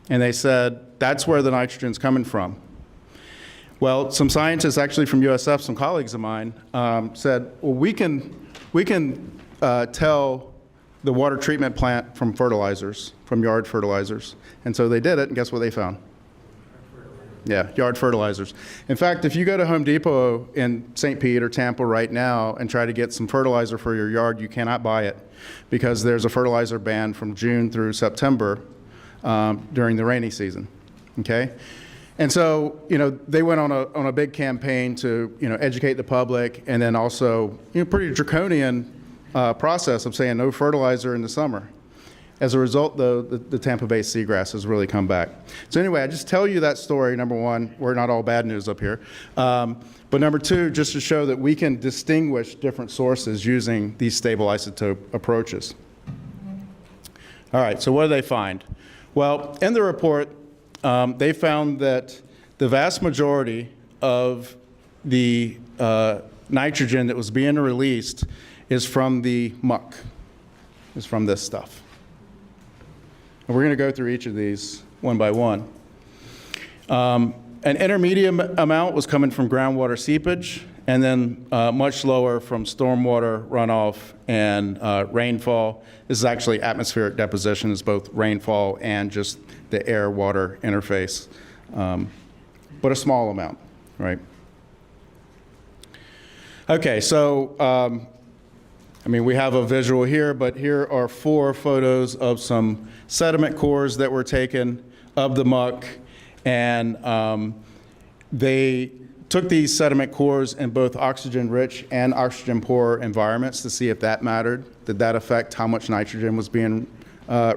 And they said, that's where the nitrogen's coming from. Well, some scientists actually from USF, some colleagues of mine, said, well, we can tell the water treatment plant from fertilizers, from yard fertilizers. And so they did it, and guess what they found? Yeah, yard fertilizers. In fact, if you go to Home Depot in St. Pete or Tampa right now and try to get some fertilizer for your yard, you cannot buy it because there's a fertilizer ban from June through September during the rainy season, okay? And so, they went on a big campaign to, educate the public, and then also, pretty draconian process of saying no fertilizer in the summer. As a result, though, the Tampa Bay seagrass has really come back. So anyway, I just tell you that story, number one, we're not all bad news up here. But number two, just to show that we can distinguish different sources using these stable isotope approaches. All right, so what do they find? Well, in the report, they found that the vast majority of the nitrogen that was being released is from the muck, is from this stuff. And we're going to go through each of these one by one. An intermediate amount was coming from groundwater seepage, and then much lower from stormwater runoff and rainfall. This is actually atmospheric deposition, is both rainfall and just the air-water interface, but a small amount, right? Okay, so we have a visual here, but here are 4 photos of some sediment cores that were taken of the muck, and they took these sediment cores in both oxygen-rich and oxygen-poor environments to see if that mattered. Did that affect how much nitrogen was being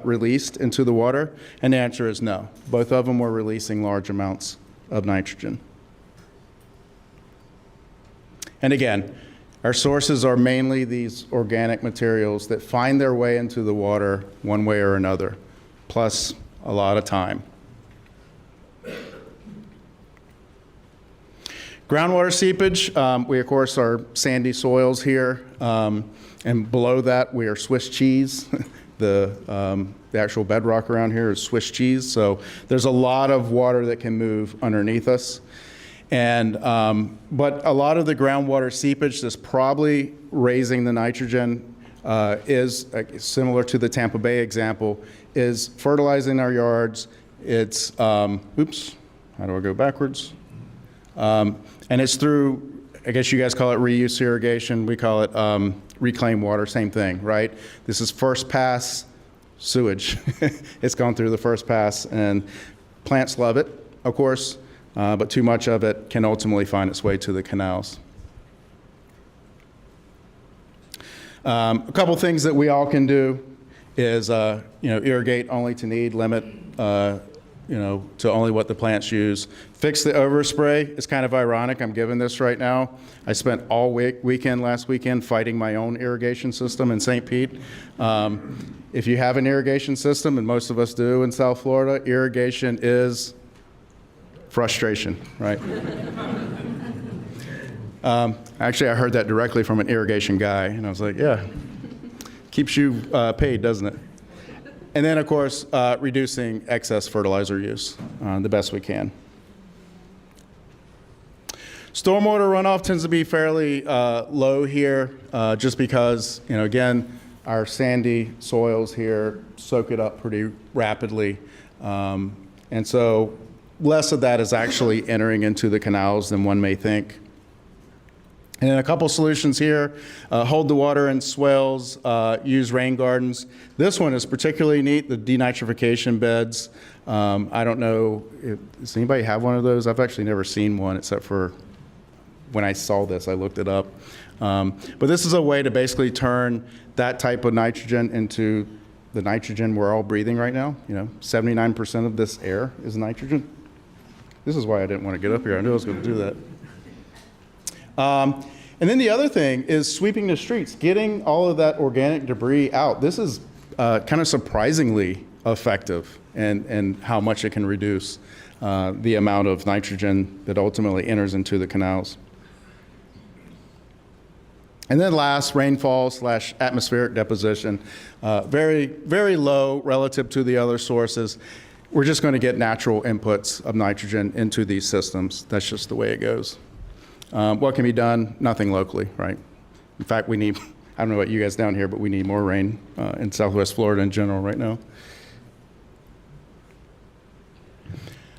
released into the water? And the answer is no. Both of them were releasing large amounts of nitrogen. And again, our sources are mainly these organic materials that find their way into the water one way or another, plus a lot of time. Groundwater seepage, we of course are sandy soils here, and below that we are Swiss cheese. The actual bedrock around here is Swiss cheese, so there's a lot of water that can move underneath us. And, but a lot of the groundwater seepage that's probably raising the nitrogen is similar to the Tampa Bay example, is fertilizing our yards. It's, oops, how do I go backwards? And it's through, I guess you guys call it reuse irrigation, we call it reclaimed water, same thing, right? This is first pass sewage. It's gone through the first pass, and plants love it, of course, but too much of it can ultimately find its way to the canals. A couple things that we all can do is, irrigate only to need, limit, to only what the plants use. Fix the overspray. It's kind of ironic. I'm giving this right now. I spent all weekend last weekend fighting my own irrigation system in St. Pete. If you have an irrigation system, and most of us do in South Florida, irrigation is frustration, right? Actually, I heard that directly from an irrigation guy, and I was like, yeah, keeps you paid, doesn't it? And then, of course, reducing excess fertilizer use the best we can. Stormwater runoff tends to be fairly low here, just because, again, our sandy soils here soak it up pretty rapidly. And so less of that is actually entering into the canals than one may think. And then a couple solutions here, hold the water in swales, use rain gardens. This one is particularly neat, the denitrification beds. I don't know, does anybody have one of those? I've actually never seen one except for when I saw this, I looked it up. But this is a way to basically turn that type of nitrogen into the nitrogen we're all breathing right now. 79% of this air is nitrogen. This is why I didn't want to get up here. I knew I was going to do that. And then the other thing is sweeping the streets, getting all of that organic debris out. This is kind of surprisingly effective in how much it can reduce the amount of nitrogen that ultimately enters into the canals. And then last, rainfall/atmospheric deposition, very, very low relative to the other sources. We're just going to get natural inputs of nitrogen into these systems. That's just the way it goes. What can be done? Nothing locally, right? In fact, we need, I don't know about you guys down here, but we need more rain in Southwest Florida in general right now.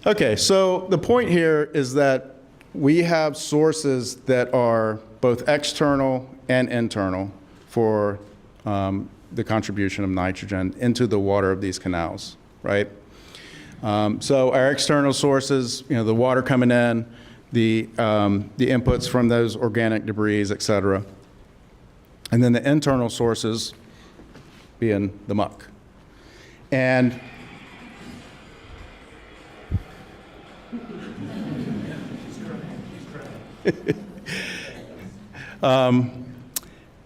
Okay, so the point here is that we have sources that are both external and internal for the contribution of nitrogen into the water of these canals, right? So our external sources, the water coming in, the inputs from those organic debris, et cetera. And then the internal sources being the muck. And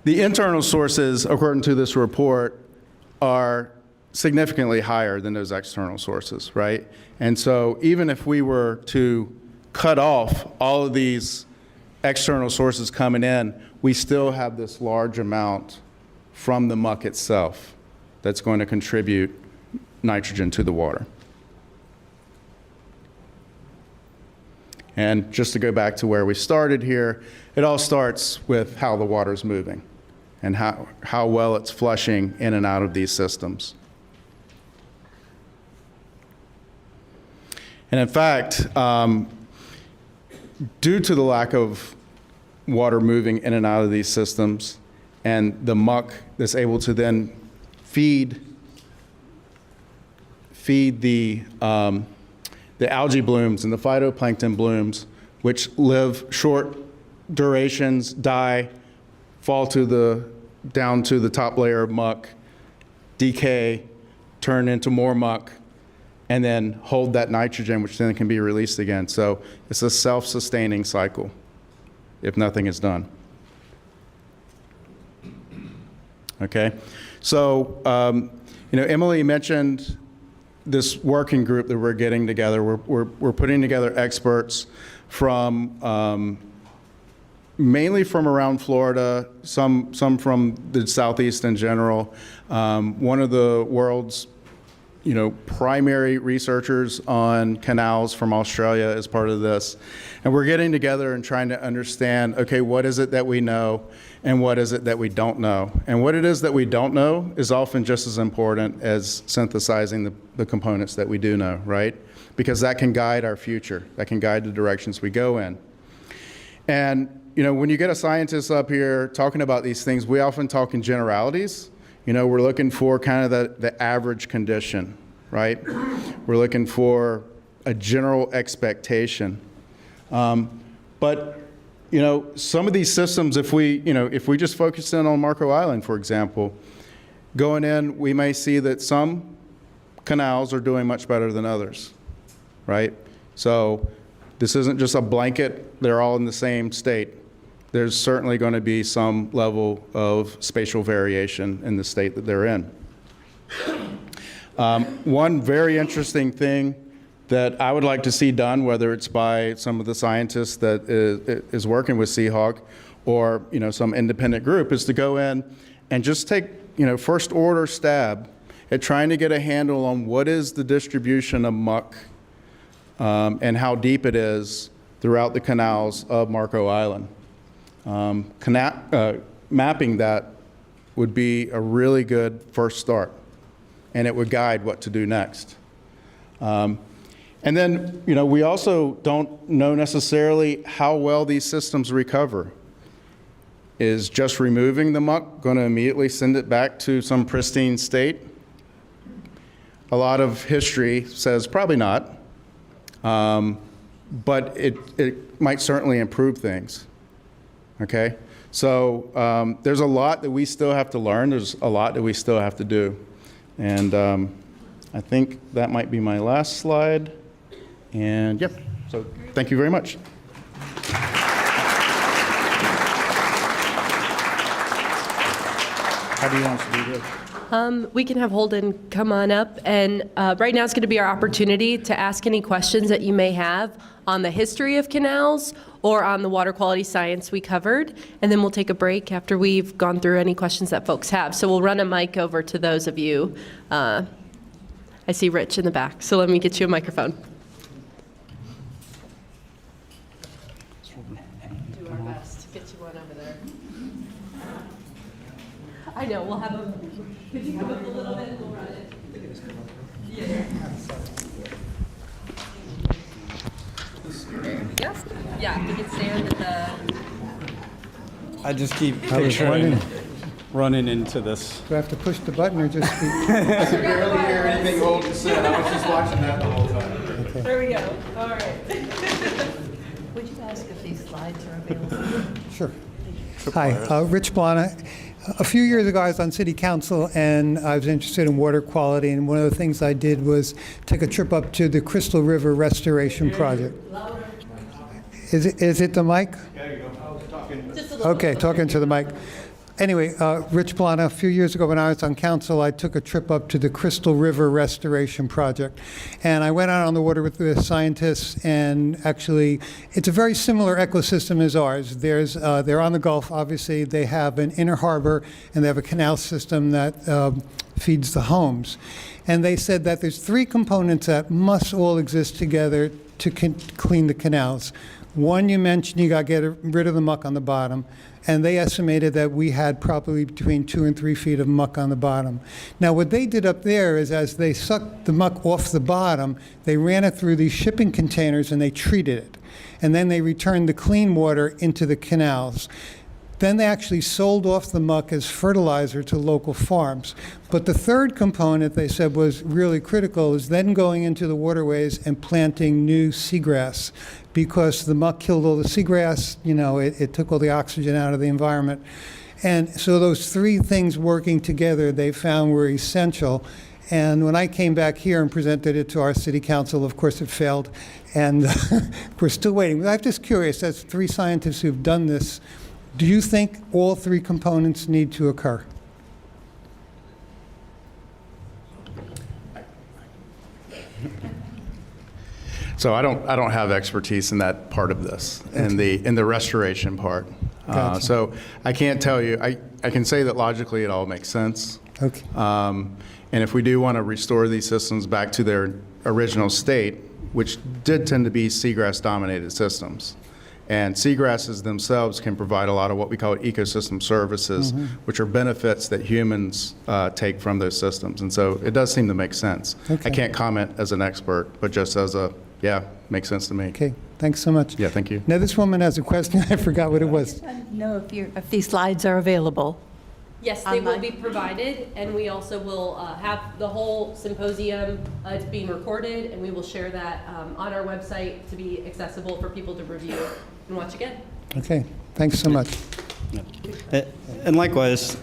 the internal sources, according to this report, are significantly higher than those external sources, right? And so even if we were to cut off all of these external sources coming in, we still have this large amount from the muck itself that's going to contribute nitrogen to the water. And just to go back to where we started here, it all starts with how the water's moving and how well it's flushing in and out of these systems. And in fact, due to the lack of water moving in and out of these systems and the muck that's able to then feed the algae blooms and the phytoplankton blooms, which live short durations, die, fall down to the top layer of muck, decay, turn into more muck, and then hold that nitrogen, which then can be released again. So it's a self-sustaining cycle if nothing is done. Okay, so Emily mentioned this working group that we're getting together. We're putting together experts from mainly from around Florida, some from the Southeast in general. One of the world's primary researchers on canals from Australia is part of this. And we're getting together and trying to understand, okay, what is it that we know and what is it that we don't know? And what it is that we don't know is often just as important as synthesizing the components that we do know, right? Because that can guide our future. That can guide the directions we go in. And, when you get a scientist up here talking about these things, we often talk in generalities. We're looking for kind of the average condition, right? We're looking for a general expectation. But some of these systems, if we just focus in on Marco Island, for example, going in, we may see that some canals are doing much better than others, right? So this isn't just a blanket, they're all in the same state. There's certainly going to be some level of spatial variation in the state that they're in. One very interesting thing that I would like to see done, whether it's by some of the scientists that is working with C-HAWQ or some independent group, is to go in and just take first order stab at trying to get a handle on what is the distribution of muck and how deep it is throughout the canals of Marco Island. Mapping that would be a really good first start, and it would guide what to do next. And then, we also don't know necessarily how well these systems recover. Is just removing the muck going to immediately send it back to some pristine state? A lot of history says probably not, but it might certainly improve things. Okay, so there's a lot that we still have to learn. There's a lot that we still have to do. And I think that might be my last slide. And yep, so thank you very much. How do you want us to do this? We can have Holden come on up, and right now is going to be our opportunity to ask any questions that you may have on the history of canals or on the water quality science we covered, and then we'll take a break after we've gone through any questions that folks have. So we'll run a mic over to those of you. I see Rich in the back, so let me get you a microphone. Do our best to get you one over there. I know, we'll have a, could you come up a little bit and we'll run it? Yeah. There we go. Yeah, you can stand at the... I just keep I was picturing wondering, running into this. do I have to push the button or just speak? I could barely hear anything Holden said. I was just watching that the whole time. There we go. All right. Would you ask if these slides are available? Sure. Hi, Rich Blana. A few years ago, I was on City Council, and I was interested in water quality, and one of the things I did was take a trip up to the Crystal River Restoration Project. Is it the mic? Okay, talking to the mic. Anyway, Rich Blana, a few years ago when I was on council, I took a trip up to the Crystal River Restoration Project. And I went out on the water with the scientists, and actually, it's a very similar ecosystem as ours. They're on the Gulf, obviously. They have an inner harbor, and they have a canal system that feeds the homes. And they said that there's three components that must all exist together to clean the canals. One, you mentioned you got to get rid of the muck on the bottom, and they estimated that we had probably between 2 and 3 feet of muck on the bottom. Now, what they did up there is as they sucked the muck off the bottom, they ran it through these shipping containers and they treated it. And then they returned the clean water into the canals. Then they actually sold off the muck as fertilizer to local farms. But the third component, they said, was really critical, is then going into the waterways and planting new seagrass, because the muck killed all the seagrass, it took all the oxygen out of the environment. And so those three things working together, they found were essential. And when I came back here and presented it to our city council, of course it failed, and we're still waiting. But I'm just curious, as three scientists who've done this, do you think all three components need to occur? So So I don't have expertise in that part of this, in the restoration part. Gotcha. So I can't tell you. I can say that logically it all makes sense. Okay. And if we do want to restore these systems back to their original state, which did tend to be seagrass-dominated systems, and seagrasses themselves can provide a lot of what we call ecosystem services, which are benefits that humans take from those systems. And so it does seem to make sense. Okay. I can't comment as an expert, but just as a, yeah, makes sense to me. Okay, thanks so much. Yeah, thank you. Now, this woman has a question. I forgot what it was. know if these slides are available. Yes, they will Online. be provided, and we also will have the whole symposium. It's being recorded, and we will share that on our website to be accessible for people to review and watch again. Okay, thanks so much. And likewise,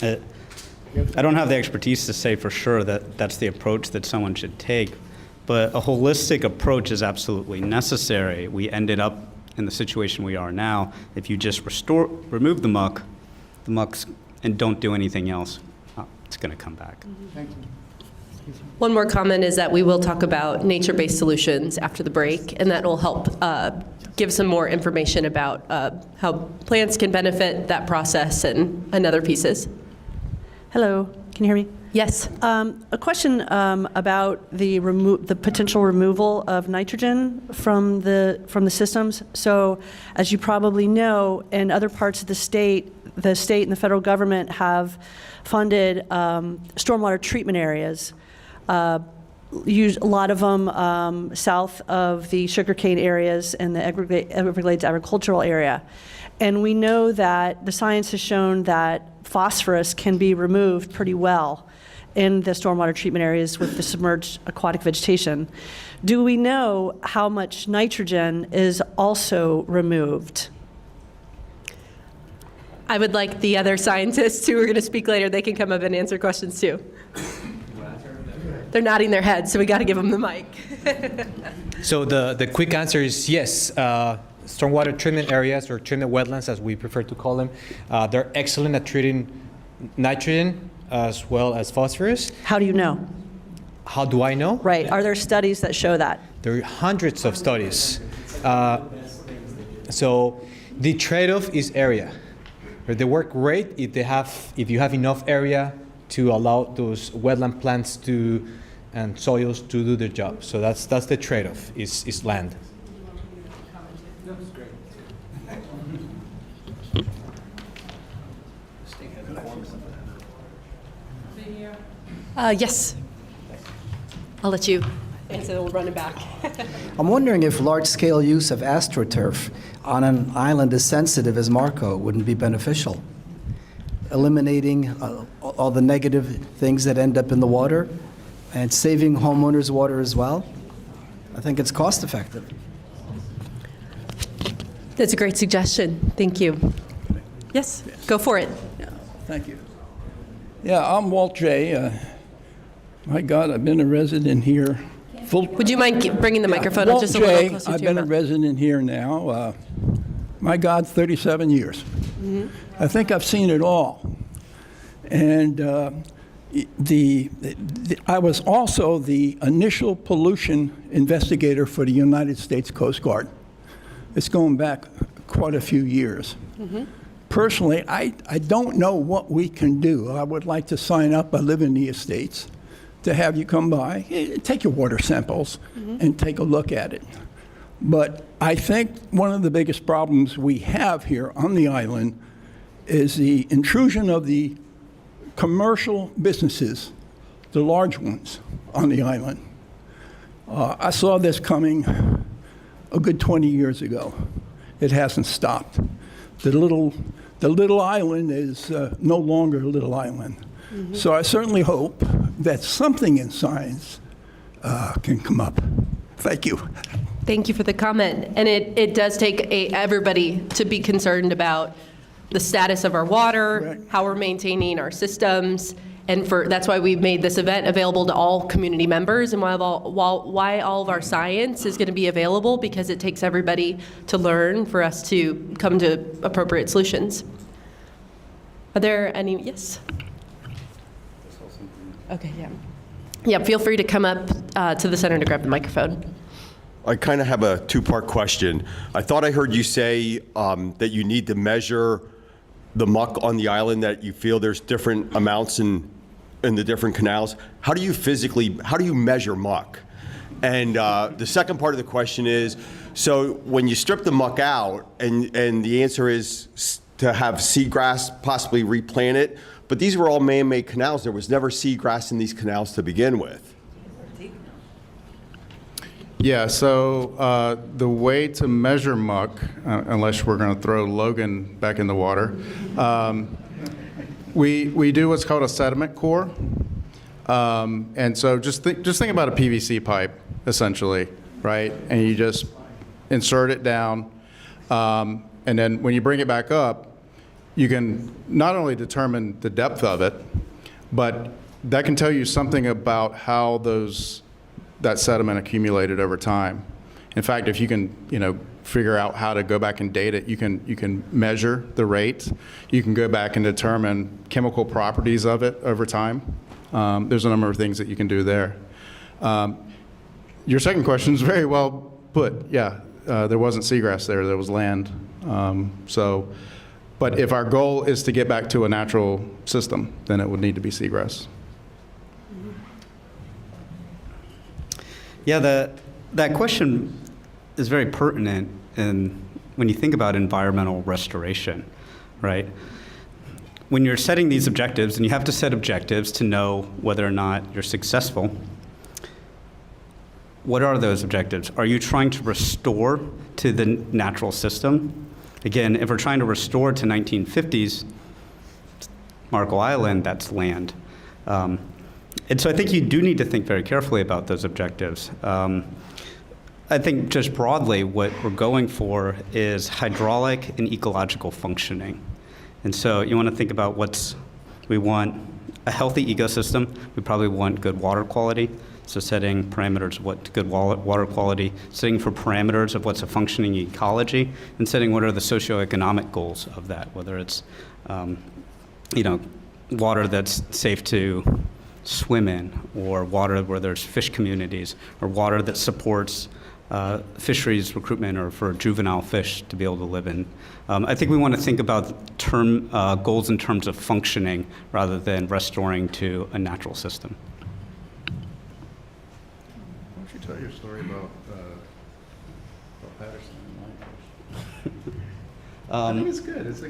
I don't have the expertise to say for sure that that's the approach that someone should take, but a holistic approach is absolutely necessary. We ended up in the situation we are now. If you just remove the muck's, and don't do anything else, it's going to come back. Thank you. One more comment is that we will talk about nature-based solutions after the break, and that will help give some more information about how plants can benefit that process and other pieces. Hello, can you hear me? Yes. A question about the potential removal of nitrogen from the systems. So, as you probably know, in other parts of the state and the federal government have funded stormwater treatment areas. A lot of them south of the sugarcane areas and the Everglades agricultural area. And we know that the science has shown that phosphorus can be removed pretty well in the stormwater treatment areas with the submerged aquatic vegetation. Do we know how much nitrogen is also removed? I would like the other scientists who are going to speak later, they can come up and answer questions too. They're nodding their heads, so we got to give them the mic. So the quick answer is yes. Stormwater treatment areas, or treatment wetlands as we prefer to call them, they're excellent at treating nitrogen as well as phosphorus. How do you know? How do I know? Right, are there studies that show that? There are hundreds of studies. So the trade-off is area. They work great if you have enough area to allow those wetland plants and soils to do their job. So that's the trade-off is land. Yes. I'll let you answer, then we'll run it back. I'm wondering if large-scale use of astroturf on an island as sensitive as Marco wouldn't be beneficial. Eliminating all the negative things that end up in the water and saving homeowners water as well. I think it's cost-effective. That's a great suggestion. Thank you. Yes, go for it. Thank you. Yeah, I'm Walt J. My God, I've been a resident here. Would you mind bringing the microphone up Walt just a little J. closer to I've your been a mouth? resident here now. My God, 37 years. I think I've seen it all. And I was also the initial pollution investigator for the United States Coast Guard. It's going back quite a few years. Personally, I don't know what we can do. I would like to sign up. I live in the estates, to have you come by, take your water samples, and take a look at it. But I think one of the biggest problems we have here on the island is the intrusion of the commercial businesses, the large ones on the island. I saw this coming a good 20 years ago. It hasn't stopped. The little island is no longer a little island. So I certainly hope that something in science can come up. Thank you. Thank you for the comment. And it does take everybody to be concerned about the status of our water, Correct. how we're maintaining our systems, and that's why we've made this event available to all community members, and why all of our science is going to be available, because it takes everybody to learn for us to come to appropriate solutions. Are there any? Yes. Okay. Yeah. Yeah. Feel free to come up to the center to grab the microphone. I kind of have a two-part question. I thought I heard you say that you need to measure the muck on the island, that you feel there's different amounts in the different canals. How do you measure muck? And the second part of the question is, so when you strip the muck out, and the answer is to have seagrass possibly replant it, but these were all man-made canals. There was never seagrass in these canals to begin with. Yeah, so the way to measure muck, unless we're going to throw Logan back in the water, we do what's called a sediment core. And so just think about a PVC pipe, essentially, right? And you just insert it down, and then when you bring it back up, you can not only determine the depth of it, but that can tell you something about how that sediment accumulated over time. In fact, if you can, figure out how to go back and date it, you can measure the rate. You can go back and determine chemical properties of it over time. There's a number of things that you can do there. Your second question is very well put. Yeah, there wasn't seagrass there. There was land. But if our goal is to get back to a natural system, then it would need to be seagrass. Yeah, that question is very pertinent when you think about environmental restoration, right? When you're setting these objectives, and you have to set objectives to know whether or not you're successful, what are those objectives? Are you trying to restore to the natural system? Again, if we're trying to restore to 1950s Marco Island, that's land. And so I think you do need to think very carefully about those objectives. I think just broadly, what we're going for is hydraulic and ecological functioning. And so you want to think about we want a healthy ecosystem. We probably want good water quality. So setting parameters of what good water quality, setting for parameters of what's a functioning ecology, and setting what are the socioeconomic goals of that, whether it's water that's safe to swim in, or water where there's fish communities, or water that supports fisheries recruitment or for juvenile fish to be able to live in. I think we want to think about goals in terms of functioning rather than restoring to a natural system. Why don't you tell your story about Patterson and Lionfish? I think it's good. It's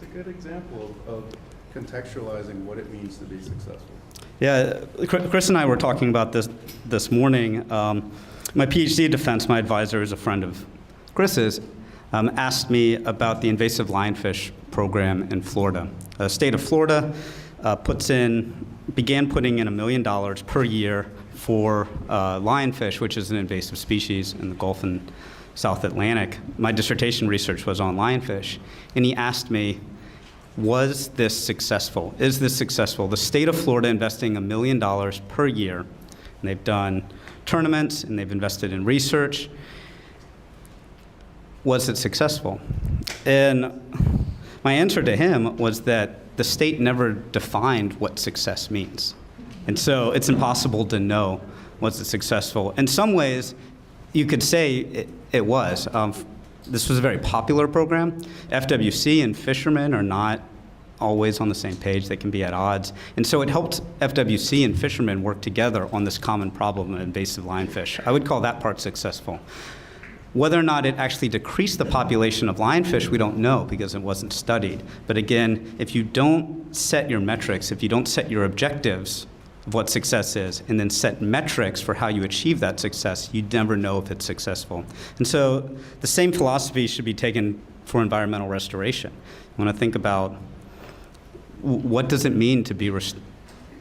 a good example of contextualizing what it means to be successful. Yeah, Chris and I were talking about this morning. My PhD defense, my advisor is a friend of Chris's, asked me about the invasive lionfish program in Florida. The state of Florida began putting in $1 million per year for lionfish, which is an invasive species in the Gulf and South Atlantic. My dissertation research was on lionfish, and he asked me, was this successful? Is this successful? The state of Florida investing $1 million per year, and they've done tournaments and they've invested in research. Was it successful? And my answer to him was that the state never defined what success means. And so it's impossible to know was it successful. In some ways, you could say it was. This was a very popular program. FWC and fishermen are not always on the same page. They can be at odds. And so it helped FWC and fishermen work together on this common problem of invasive lionfish. I would call that part successful. Whether or not it actually decreased the population of lionfish, we don't know because it wasn't studied. But again, if you don't set your metrics, if you don't set your objectives of what success is, and then set metrics for how you achieve that success, you never know if it's successful. And so the same philosophy should be taken for environmental restoration. You want to think about what does it mean to be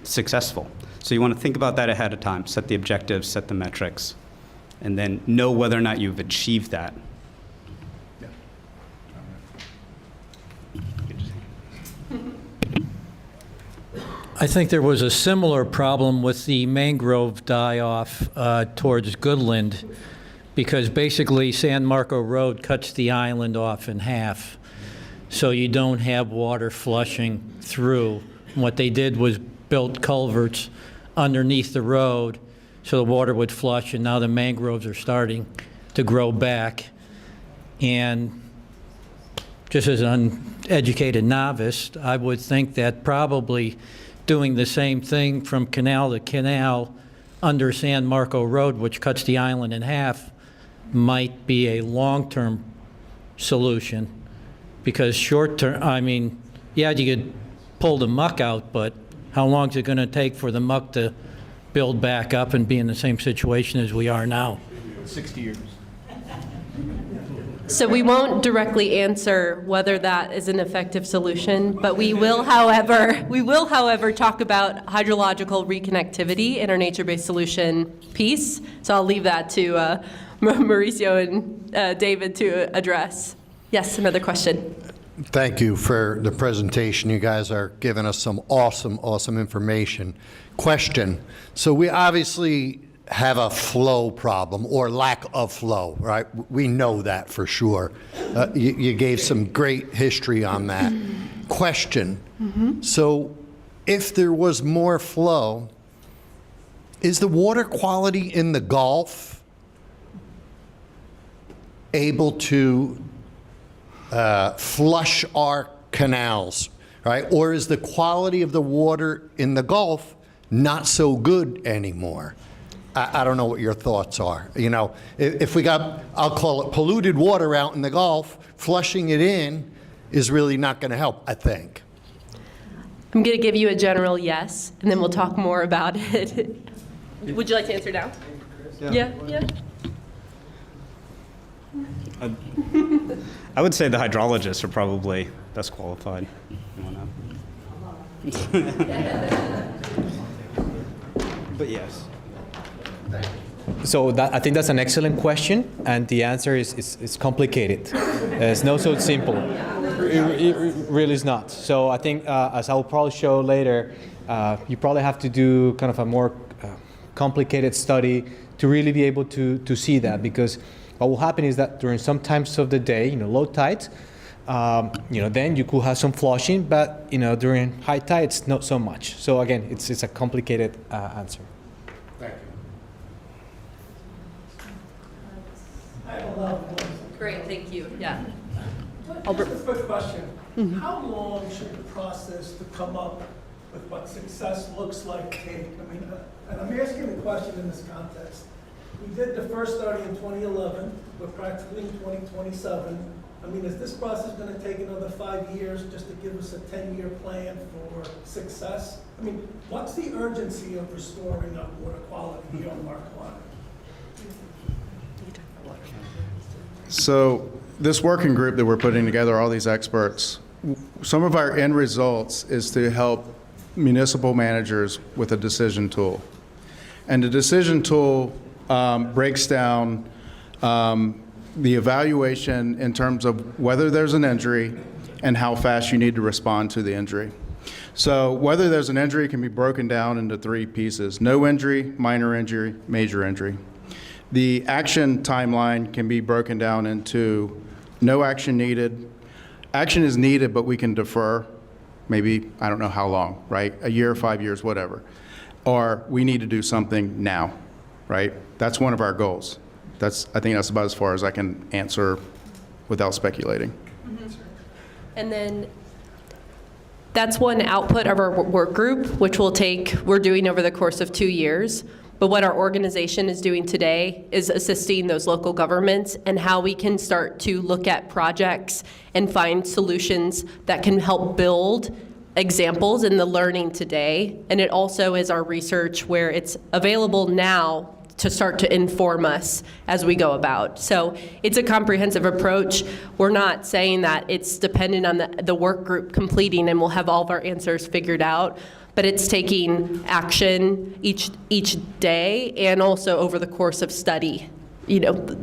successful? So you want to think about that ahead of time, set the objectives, set the metrics, and then know whether or not you've achieved that. I think there was a similar problem with the mangrove die-off towards Goodland, because basically San Marco Road cuts the island off in half, so you don't have water flushing through. And what they did was built culverts underneath the road so the water would flush, and now the mangroves are starting to grow back. And just as an uneducated novice, I would think that probably doing the same thing from canal to canal under San Marco Road, which cuts the island in half, might be a long-term solution. Because short-term, I mean, yeah, you could pull the muck out, but how long is it going to take for the muck to build back up and be in the same situation as we are now? 60 years. So we won't directly answer whether that is an effective solution, but we will, however, talk about hydrological reconnectivity in our nature-based solution piece. So I'll leave that to Mauricio and David to address. Yes, another question. Thank you for the presentation. You guys are giving us some awesome information. Question. So we obviously have a flow problem or lack of flow, right? We know that for sure. You gave some great history on that. Question. So if there was more flow, is the water quality in the Gulf able to flush our canals, right? Or is the quality of the water in the Gulf not so good anymore? I don't know what your thoughts are. You know, if we got, I'll call it polluted water out in the Gulf, flushing it in is really not going to help, I think. I'm going to give you a general yes, and then we'll talk more about it. Would you like to answer now? Yeah. I would say the hydrologists are probably best qualified. But yes. So I think that's an excellent question, and the answer is complicated. It's not so simple. It really is not. So I think, as I'll probably show later, you probably have to do kind of a more complicated study to really be able to see that, because what will happen is that during some times of the day, low tides, then you could have some flushing, but during high tides, not so much. So again, it's a complicated answer. Thank you. Great, thank you. Yeah. Just a quick question. How long should the process to come up with what success looks like take? I mean, and I'm asking the question in this context. We did the first study in 2011. We're practically in 2027. I mean, is this process going to take another 5 years just to give us a 10-year plan for success? I mean, what's the urgency of restoring our water quality here on Marco Island? So this working group that we're putting together, all these experts, some of our end results is to help municipal managers with a decision tool. And the decision tool breaks down the evaluation in terms of whether there's an injury and how fast you need to respond to the injury. So whether there's an injury can be broken down into 3 pieces: no injury, minor injury, major injury. The action timeline can be broken down into no action needed. Action is needed, but we can defer, maybe, I don't know how long, right? A year, 5 years, whatever. Or we need to do something now, right? That's one of our goals. I think that's about as far as I can answer without speculating. And then that's one output of our work group, which we're doing over the course of 2 years. But what our organization is doing today is assisting those local governments and how we can start to look at projects and find solutions that can help build examples in the learning today. And it also is our research where it's available now to start to inform us as we go about. So it's a comprehensive approach. We're not saying that it's dependent on the work group completing and we'll have all of our answers figured out, but it's taking action each day and also over the course of study.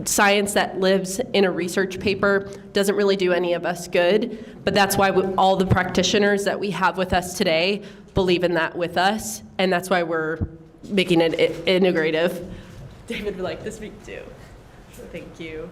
Science that lives in a research paper doesn't really do any of us good, but that's why all the practitioners that we have with us today believe in that with us, and that's why we're making it integrative. David would like to speak too. Thank you.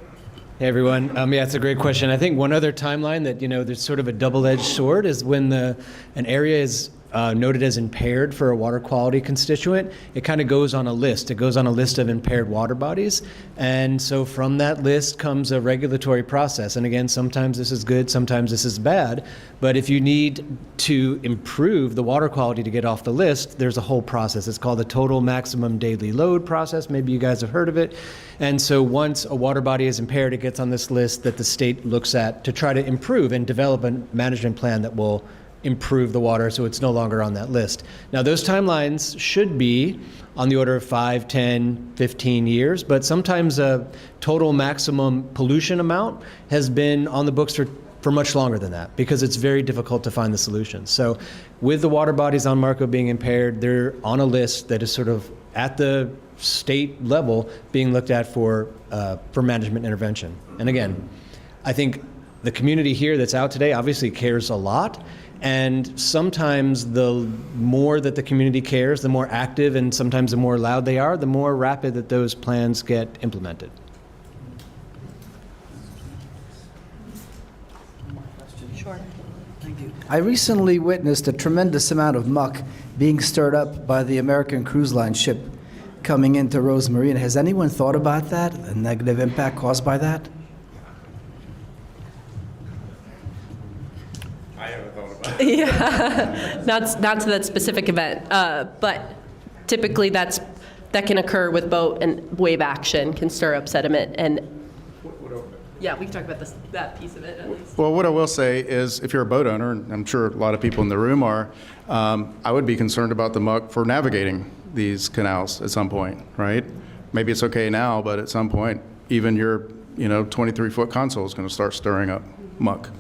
Hey everyone, yeah, it's a great question. I think one other timeline that, there's sort of a double-edged sword is when an area is noted as impaired for a water quality constituent, it kind of goes on a list. It goes on a list of impaired water bodies. And so from that list comes a regulatory process. And again, sometimes this is good, sometimes this is bad. But if you need to improve the water quality to get off the list, there's a whole process. It's called the total maximum daily load process. Maybe you guys have heard of it. And so once a water body is impaired, it gets on this list that the state looks at to try to improve and develop a management plan that will improve the water so it's no longer on that list. Now, those timelines should be on the order of 5, 10, 15 years, but sometimes a total maximum pollution amount has been on the books for much longer than that because it's very difficult to find the solution. So with the water bodies on Marco being impaired, they're on a list that is sort of at the state level being looked at for management intervention. And again, I think the community here that's out today obviously cares a lot. And sometimes the more that the community cares, the more active and sometimes the more loud they are, the more rapid that those plans get implemented. Sure. I recently witnessed a tremendous amount of muck being stirred up by the American Cruise Line ship coming into Rose Marina. Has anyone thought about that, the negative impact caused by that? Yeah, not to that specific event, but typically that can occur with boat and wave action, can stir up sediment, and yeah, we can talk about that piece of it at least. Well, what I will say is, if you're a boat owner, and I'm sure a lot of people in the room are, I would be concerned about the muck for navigating these canals at some point, right? Maybe it's okay now, but at some point, even your 23-foot console is going to start stirring up muck.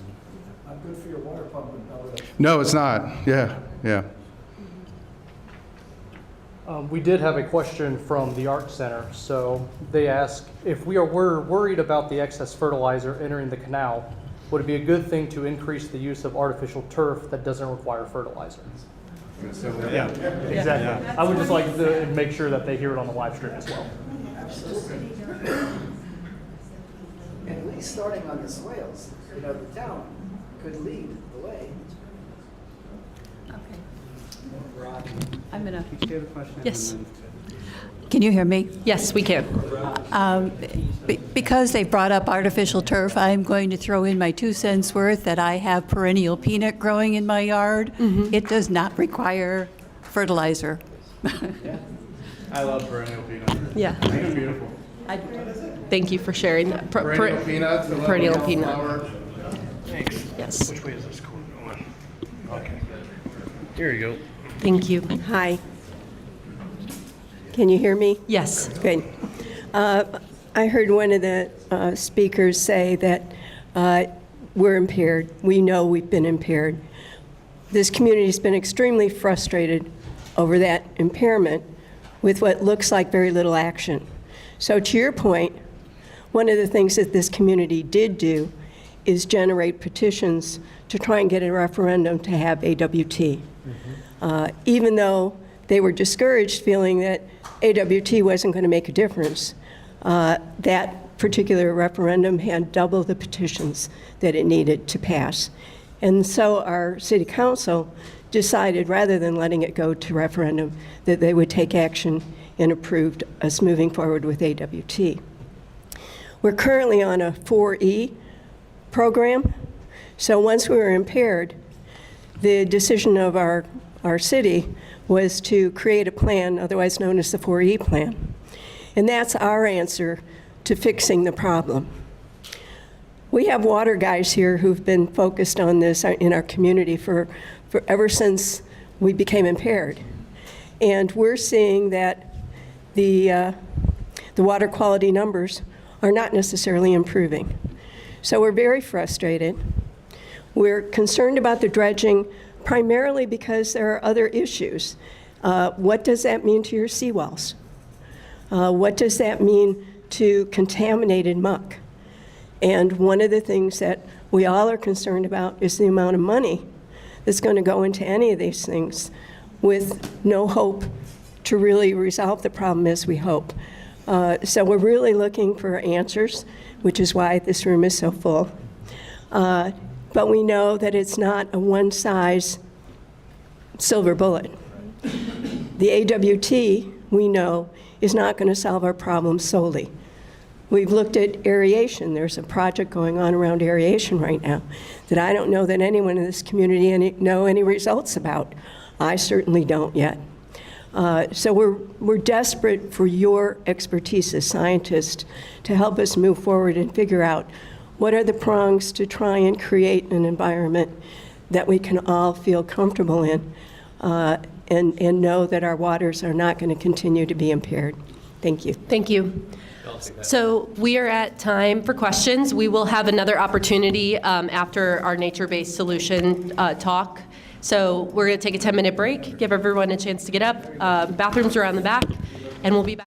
No, it's not. Yeah. We did have a question from the Art Center. So they ask, if we're worried about the excess fertilizer entering the canal, would it be a good thing to increase the use of artificial turf that doesn't require fertilizer? Yeah, exactly. I would just like to make sure that they hear it on the live stream as well. At least starting on the swales, the town could lead the way. I'm gonna. Yes. Can you hear me? Yes, we can. Because they brought up artificial turf, I'm going to throw in my 2 cents worth that I have perennial peanut growing in my yard. Mm-hmm. It does not require fertilizer. I love perennial peanuts. Yeah. They're beautiful. Thank you for sharing that. Perennial peanuts. Perennial peanut. Flower. Thanks. Yes. Which way is this going? Okay. Here you go. Thank you. Hi. Can you hear me? Yes. Good. I heard one of the speakers say that we're impaired. We know we've been impaired. This community has been extremely frustrated over that impairment with what looks like very little action. So to your point, one of the things that this community did do is generate petitions to try and get a referendum to have AWT. Even though they were discouraged, feeling that AWT wasn't going to make a difference, that particular referendum had double the petitions that it needed to pass. And so our city council decided, rather than letting it go to referendum, that they would take action and approved us moving forward with AWT. We're currently on a 4E program. So once we were impaired, the decision of our city was to create a plan, otherwise known as the 4E plan. And that's our answer to fixing the problem. We have water guys here who've been focused on this in our community for ever since we became impaired. And we're seeing that the water quality numbers are not necessarily improving. So we're very frustrated. We're concerned about the dredging primarily because there are other issues. What does that mean to your seawalls? What does that mean to contaminated muck? And one of the things that we all are concerned about is the amount of money that's going to go into any of these things with no hope to really resolve the problem as we hope. So we're really looking for answers, which is why this room is so full. But we know that it's not a one-size silver bullet. The AWT, we know, is not going to solve our problems solely. We've looked at aeration. There's a project going on around aeration right now that I don't know that anyone in this community know any results about. I certainly don't yet. So we're desperate for your expertise as scientists to help us move forward and figure out what are the prongs to try and create an environment that we can all feel comfortable in and know that our waters are not going to continue to be impaired. Thank you. Thank you. So we are at time for questions. We will have another opportunity after our nature-based solution talk. So we're going to take a 10-minute break, give everyone a chance to get up. Bathrooms are on the back, and we'll be back.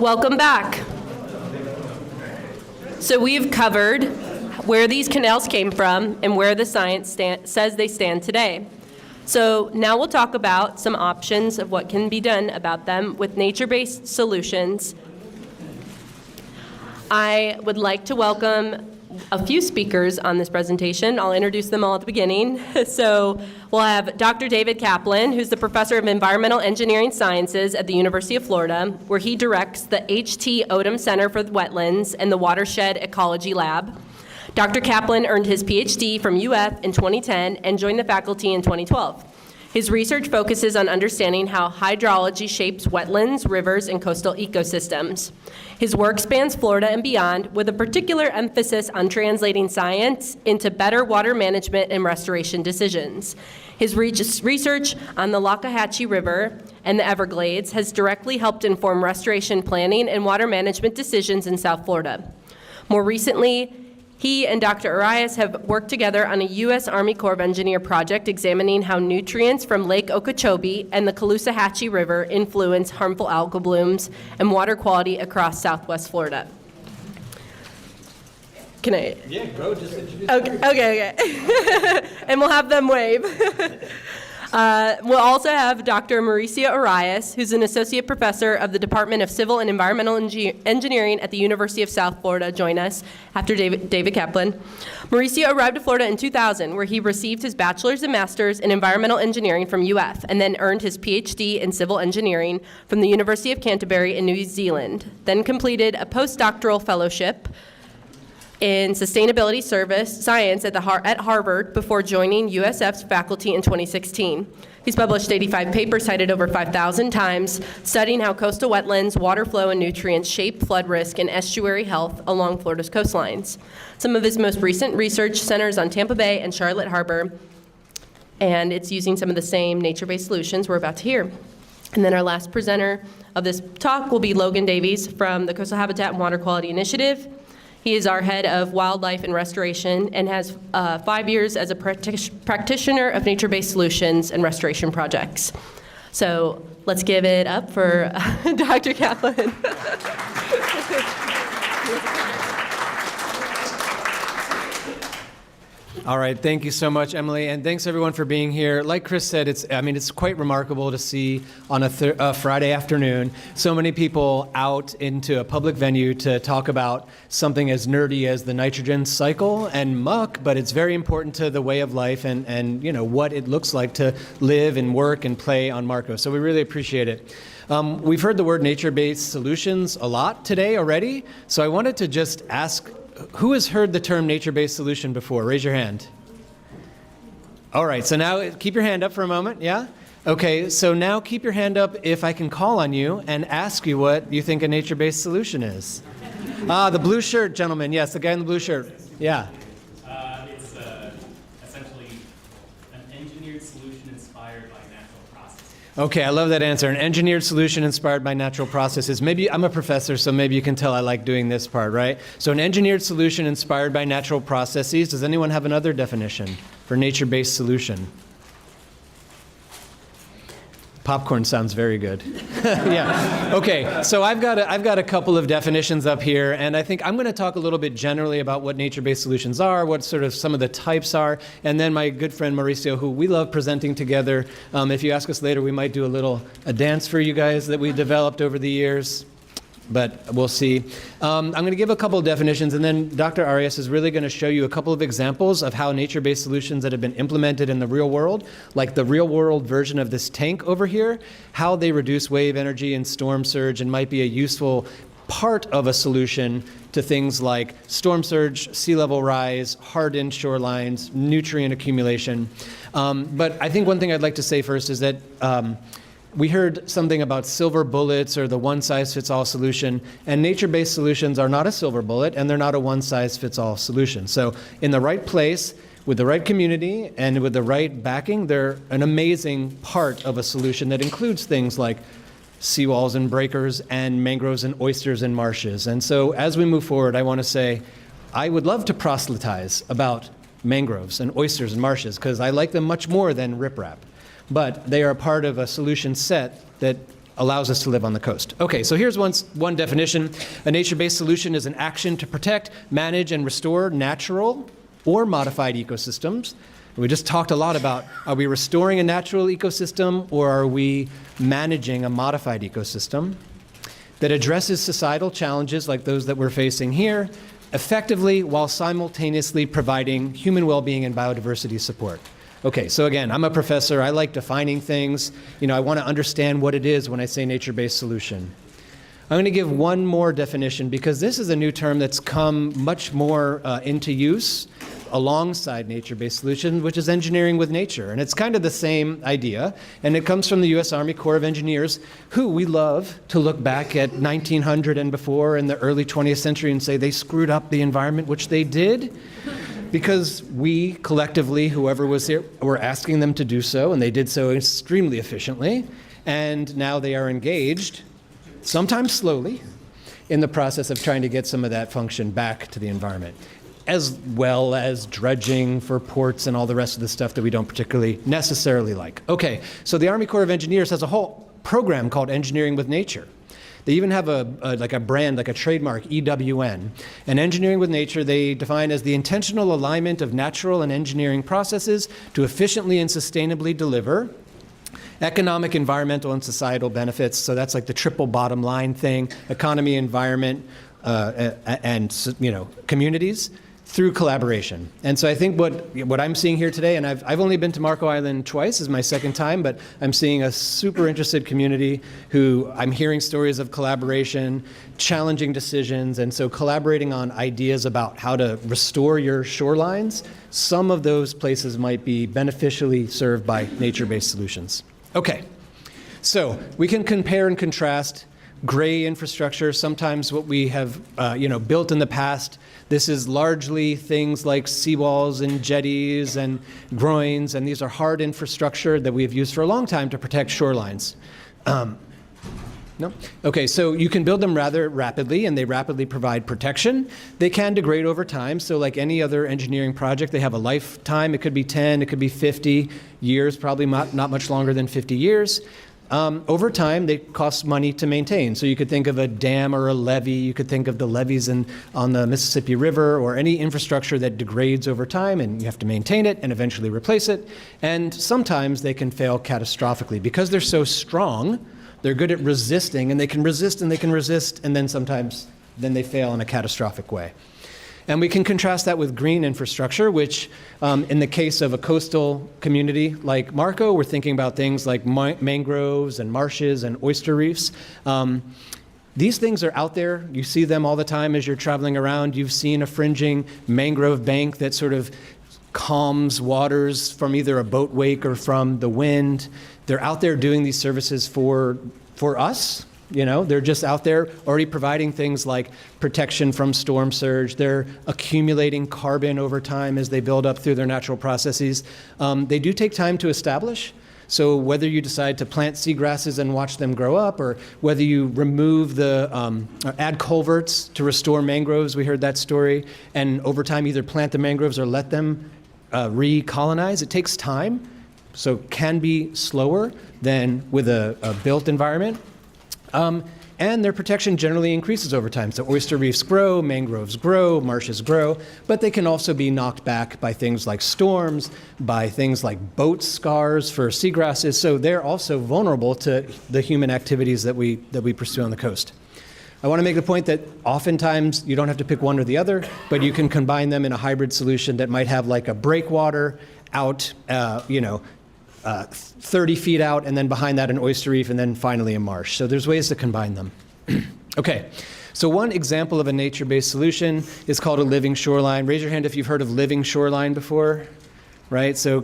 Welcome back. So we've covered where these canals came from and where the science says they stand today. So now we'll talk about some options of what can be done about them with nature-based solutions. I would like to welcome a few speakers on this presentation. I'll introduce them all at the beginning. So we'll have Dr. David Kaplan, who's the professor of environmental engineering sciences at the University of Florida, where he directs the H.T. Odom Center for Wetlands and the Watershed Ecology Lab. Dr. Kaplan earned his PhD from UF in 2010 and joined the faculty in 2012. His research focuses on understanding how hydrology shapes wetlands, rivers, and coastal ecosystems. His work spans Florida and beyond, with a particular emphasis on translating science into better water management and restoration decisions. His research on the Lockahachie River and the Everglades has directly helped inform restoration planning and water management decisions in South Florida. More recently, he and Dr. Arias have worked together on a U.S. Army Corps of Engineer project examining how nutrients from Lake Okeechobee and the Caloosahatchee River influence harmful algal blooms and water quality across Southwest Florida. Can I? Yeah, go, just introduce Okay. And we'll have them wave. We'll also have Dr. Mauricio Arias, who's an associate professor of the Department of Civil and Environmental Engineering at the University of South Florida, join us after David Kaplan. Mauricio arrived to Florida in 2000, where he received his bachelor's and master's in environmental engineering from UF, and then earned his PhD in civil engineering from the University of Canterbury in New Zealand, then completed a postdoctoral fellowship in sustainability science at Harvard before joining USF's faculty in 2016. He's published 85 papers cited over 5,000 times, studying how coastal wetlands, water flow, and nutrients shape flood risk and estuary health along Florida's coastlines. Some of his most recent research centers on Tampa Bay and Charlotte Harbor, and it's using some of the same nature-based solutions we're about to hear. And then our last presenter of this talk will be Logan Davies from the Coastal Habitat and Water Quality Initiative. He is our head of wildlife and restoration and has 5 years as a practitioner of nature-based solutions and restoration projects. So let's give it up for Dr. Kaplan. All right, thank you so much, Emily, and thanks everyone for being here. Like Chris said, it's quite remarkable to see on a Friday afternoon so many people out into a public venue to talk about something as nerdy as the nitrogen cycle and muck, but it's very important to the way of life and what it looks like to live and work and play on Marco. So we really appreciate it. We've heard the word nature-based solutions a lot today already, so I wanted to just ask, who has heard the term nature-based solution before? Raise your hand. All right, so now keep your hand up for a moment, yeah? Okay, so now keep your hand up if I can call on you and ask you what you think a nature-based solution is. The blue shirt gentleman, yes, the guy in the blue shirt, yeah. It's essentially an engineered solution inspired by natural processes. Okay, I love that answer. An engineered solution inspired by natural processes. Maybe I'm a professor, so maybe you can tell I like doing this part, right? So an engineered solution inspired by natural processes. Does anyone have another definition for nature-based solution? Popcorn sounds very good. Yeah. Okay. So I've got a couple of definitions up here, and I think I'm going to talk a little bit generally about what nature-based solutions are, what sort of some of the types are, and then my good friend Mauricio, who we love presenting together. If you ask us later, we might do a dance for you guys that we developed over the years. But we'll see. I'm going to give a couple of definitions, and then Dr. Arias is really going to show you a couple of examples of how nature-based solutions that have been implemented in the real world, like the real-world version of this tank over here, how they reduce wave energy and storm surge and might be a useful part of a solution to things like storm surge, sea level rise, hardened shorelines, nutrient accumulation. But I think one thing I'd like to say first is that we heard something about silver bullets or the one-size-fits-all solution, and nature-based solutions are not a silver bullet, and they're not a one-size-fits-all solution. So in the right place, with the right community, and with the right backing, they're an amazing part of a solution that includes things like seawalls and breakers and mangroves and oysters and marshes. And so as we move forward, I want to say I would love to proselytize about mangroves and oysters and marshes because I like them much more than riprap. But they are a part of a solution set that allows us to live on the coast. Okay, so here's one definition. A nature-based solution is an action to protect, manage, and restore natural or modified ecosystems. We just talked a lot about, are we restoring a natural ecosystem or are we managing a modified ecosystem that addresses societal challenges like those that we're facing here effectively while simultaneously providing human well-being and biodiversity support. Okay, so again, I'm a professor. I like defining things. I want to understand what it is when I say nature-based solution. I'm going to give one more definition because this is a new term that's come much more into use alongside nature-based solutions, which is engineering with nature. And it's kind of the same idea. And it comes from the U.S. Army Corps of Engineers, who we love to look back at 1900 and before in the early 20th century and say they screwed up the environment, which they did. Because we collectively, whoever was here, were asking them to do so, and they did so extremely efficiently. And now they are engaged, sometimes slowly, in the process of trying to get some of that function back to the environment, as well as dredging for ports and all the rest of the stuff that we don't particularly necessarily like. Okay, so the Army Corps of Engineers has a whole program called Engineering with Nature. They even have a brand, like a trademark, EWN. And engineering with nature, they define as the intentional alignment of natural and engineering processes to efficiently and sustainably deliver economic, environmental, and societal benefits. So that's like the triple bottom line thing: economy, environment, and communities through collaboration. And so I think what I'm seeing here today, and I've only been to Marco Island twice, is my second time, but I'm seeing a super interested community who I'm hearing stories of collaboration, challenging decisions, and so collaborating on ideas about how to restore your shorelines. Some of those places might be beneficially served by nature-based solutions. Okay, so we can compare and contrast gray infrastructure, sometimes what we have built in the past. This is largely things like seawalls and jetties and groins, and these are hard infrastructure that we have used for a long time to protect shorelines. No? Okay, so you can build them rather rapidly, and they rapidly provide protection. They can degrade over time, so like any other engineering project, they have a lifetime. It could be 10, it could be 50 years, probably not much longer than 50 years. Over time, they cost money to maintain. So you could think of a dam or a levee. You could think of the levees on the Mississippi River, or any infrastructure that degrades over time, and you have to maintain it and eventually replace it. And sometimes they can fail catastrophically. Because they're so strong, they're good at resisting, and they can resist, and they can resist, and then sometimes they fail in a catastrophic way. And we can contrast that with green infrastructure, which in the case of a coastal community like Marco, we're thinking about things like mangroves and marshes and oyster reefs. These things are out there. You see them all the time as you're traveling around. You've seen a fringing mangrove bank that sort of calms waters from either a boat wake or from the wind. They're out there doing these services for us. They're just out there already providing things like protection from storm surge. They're accumulating carbon over time as they build up through their natural processes. They do take time to establish. So whether you decide to plant seagrasses and watch them grow up, or whether you remove or add culverts to restore mangroves, we heard that story, and over time either plant the mangroves or let them recolonize, it takes time. So it can be slower than with a built environment. And their protection generally increases over time. So oyster reefs grow, mangroves grow, marshes grow, but they can also be knocked back by things like storms, by things like boat scars for seagrasses. So they're also vulnerable to the human activities that we pursue on the coast. I want to make the point that oftentimes you don't have to pick one or the other, but you can combine them in a hybrid solution that might have like a breakwater out, 30 feet out, and then behind that an oyster reef, and then finally a marsh. So there's ways to combine them. Okay, so one example of a nature-based solution is called a living shoreline. Raise your hand if you've heard of living shoreline before. Right, so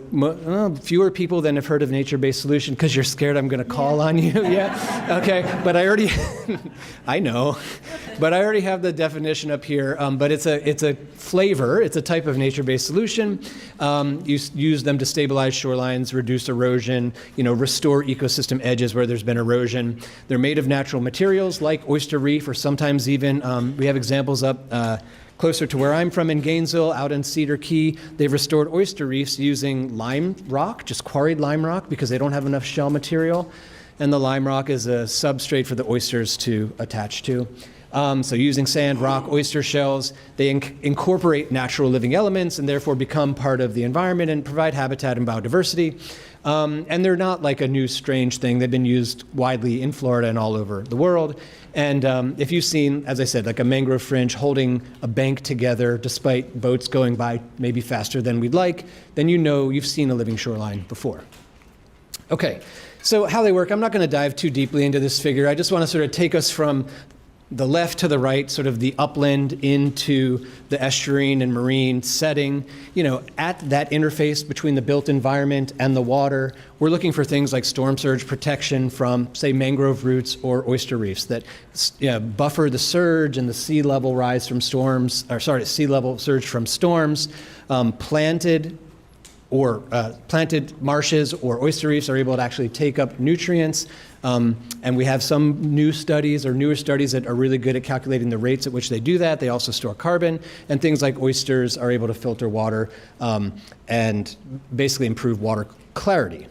fewer people than have heard of nature-based solution because you're scared I'm going to call on you. Yeah, okay, but I already, I know, but I already have the definition up here. But it's a flavor. It's a type of nature-based solution. You use them to stabilize shorelines, reduce erosion, restore ecosystem edges where there's been erosion. They're made of natural materials like oyster reef, or sometimes even we have examples up. Closer to where I'm from in Gainesville, out in Cedar Key, they've restored oyster reefs using lime rock, just quarried lime rock, because they don't have enough shell material. and the lime rock is a substrate for the oysters to attach to. So using sand, rock, oyster shells, they incorporate natural living elements and therefore become part of the environment and provide habitat and biodiversity. And they're not like a new strange thing. They've been used widely in Florida and all over the world. And if you've seen, as I said, like a mangrove fringe holding a bank together despite boats going by maybe faster than we'd like, then you know you've seen a living shoreline before. Okay, so how they work, I'm not going to dive too deeply into this figure. I just want to sort of take us from the left to the right, sort of the upland into the estuarine and marine setting. You know, at that interface between the built environment and the water, we're looking for things like storm surge protection from, say, mangrove roots or oyster reefs that buffer the surge and the sea level rise from storms, or sorry, sea level surge from storms. Planted marshes or oyster reefs are able to actually take up nutrients. And we have some new studies or newer studies that are really good at calculating the rates at which they do that. They also store carbon, and things like oysters are able to filter water and basically improve water clarity.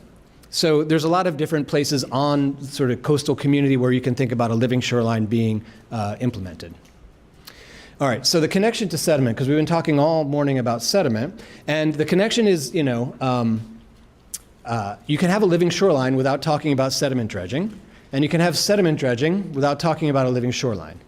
So there's a lot of different places on sort of coastal community where you can think about a living shoreline being implemented. All right, so the connection to sediment, because we've been talking all morning about sediment, and the connection is, you can have a living shoreline without talking about sediment dredging, and you can have sediment dredging without talking about a living shoreline.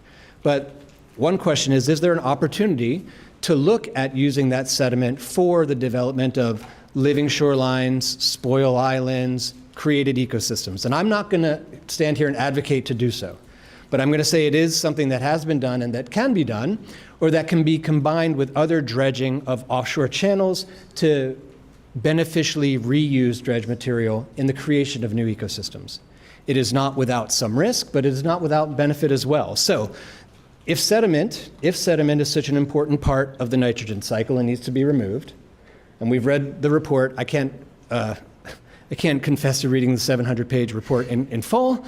But one question is there an opportunity to look at using that sediment for the development of living shorelines, spoil islands, created ecosystems? And I'm not going to stand here and advocate to do so. But I'm going to say it is something that has been done and that can be done, or that can be combined with other dredging of offshore channels to beneficially reuse dredge material in the creation of new ecosystems. It is not without some risk, but it is not without benefit as well. So if sediment is such an important part of the nitrogen cycle and needs to be removed, and we've read the report, I can't confess to reading the 700-page report in full,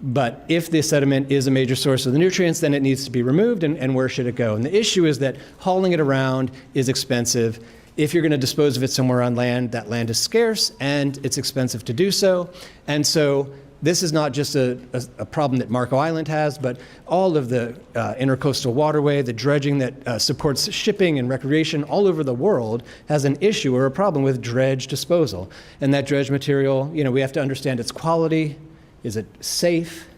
but if the sediment is a major source of the nutrients, then it needs to be removed, and where should it go? And the issue is that hauling it around is expensive. If you're going to dispose of it somewhere on land, that land is scarce, and it's expensive to do so. And so this is not just a problem that Marco Island has, but all of the intercoastal waterway, the dredging that supports shipping and recreation all over the world has an issue or a problem with dredge disposal. And that dredge material, we have to understand its quality. Is it safe?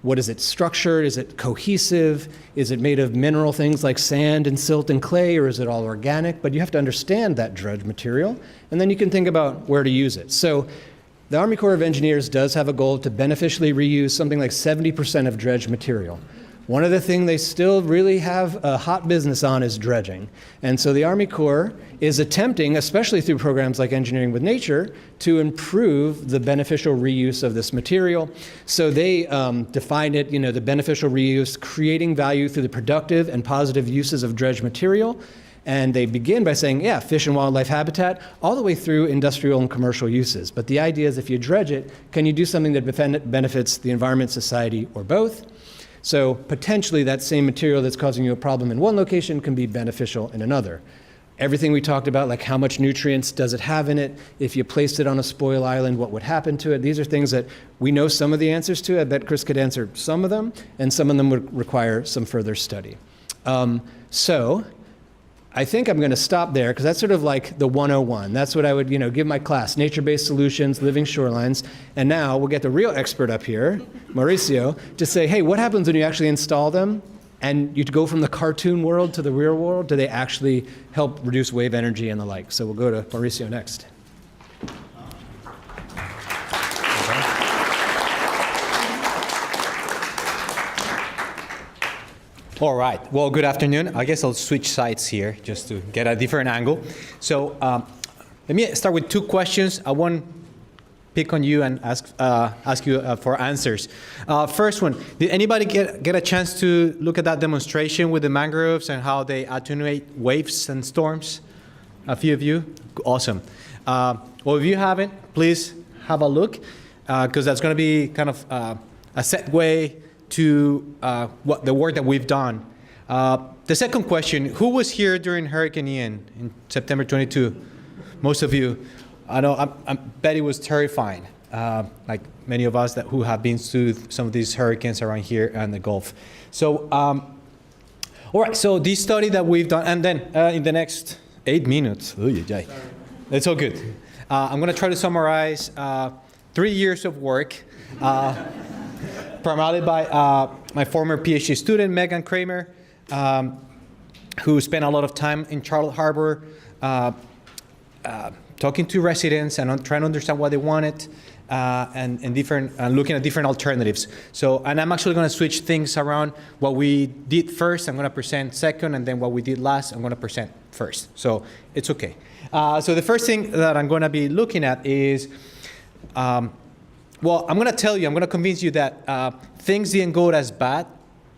What is it structured? Is it cohesive? Is it made of mineral things like sand and silt and clay, or is it all organic? But you have to understand that dredge material, and then you can think about where to use it. So the Army Corps of Engineers does have a goal to beneficially reuse something like 70% of dredge material. One of the things they still really have a hot business on is dredging. And so the Army Corps is attempting, especially through programs like Engineering with Nature, to improve the beneficial reuse of this material. So they define it, the beneficial reuse, creating value through the productive and positive uses of dredge material. And they begin by saying, fish and wildlife habitat, all the way through industrial and commercial uses. But the idea is if you dredge it, can you do something that benefits the environment, society, or both? So potentially that same material that's causing you a problem in one location can be beneficial in another. Everything we talked about, like how much nutrients does it have in it? If you placed it on a spoil island, what would happen to it? These are things that we know some of the answers to. I bet Chris could answer some of them, and some of them would require some further study. So I think I'm going to stop there because that's sort of like the 101. That's what I would, give my class, nature-based solutions, living shorelines. And now we'll get the real expert up here, Mauricio, to say, hey, what happens when you actually install them and you go from the cartoon world to the real world? Do they actually help reduce wave energy and the like? So we'll go to Mauricio next. All right. Well, good afternoon. I guess I'll switch sides here just to get a different angle. So let me start with two questions. I won't pick on you and ask you for answers. First one, did anybody get a chance to look at that demonstration with the mangroves and how they attenuate waves and storms? A few of you? Awesome. Well, if you haven't, please have a look because that's going to be kind of a segue to what the work that we've done. The second question, who was here during Hurricane Ian in September 22? Most of you. I know, I bet it was terrifying. like many of us who have been through some of these hurricanes around here in the Gulf. So, all right, so this study that we've done, and then in the next 8 minutes, it's all good. I'm going to try to summarize 3 years of work, primarily by my former PhD student, Megan Kramer, who spent a lot of time in Charlotte Harbor talking to residents and trying to understand what they wanted and looking at different alternatives. So, and I'm actually going to switch things around. What we did first, I'm going to present second, and then what we did last, I'm going to present first. So it's okay. So the first thing that I'm going to be looking at is, well, I'm going to tell you, I'm going to convince you that things didn't go as bad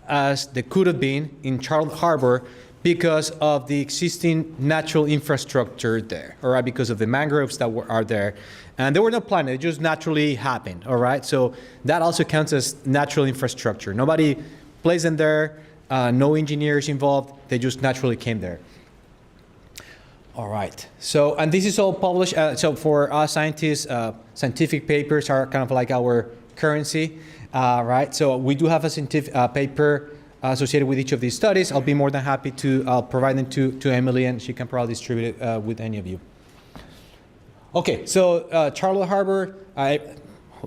as they could have been in Charlotte Harbor because of the existing natural infrastructure there, all right, because of the mangroves that are there. And they were not planned, it just naturally happened, all right? So that also counts as natural infrastructure. Nobody placed them there, no engineers involved, they just naturally came there. All right, so, and this is all published, so for us scientists, scientific papers are kind of like our currency, right? So we do have a scientific paper associated with each of these studies. I'll be more than happy to provide them to Emily, and she can probably distribute it with any of you. Okay, so Charlotte Harbor, I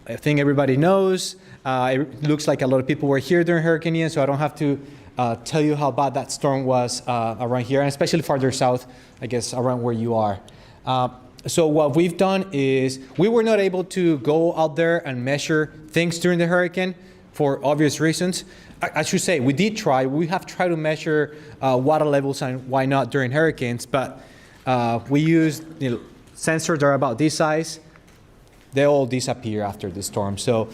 think everybody knows. It looks like a lot of people were here during Hurricane Ian, so I don't have to tell you how bad that storm was around here, and especially farther south, I guess, around where you are. So what we've done is we were not able to go out there and measure things during the hurricane for obvious reasons. I should say, we did try. We have tried to measure water levels and why not during hurricanes, but we used sensors that are about this size. They all disappear after the storm. So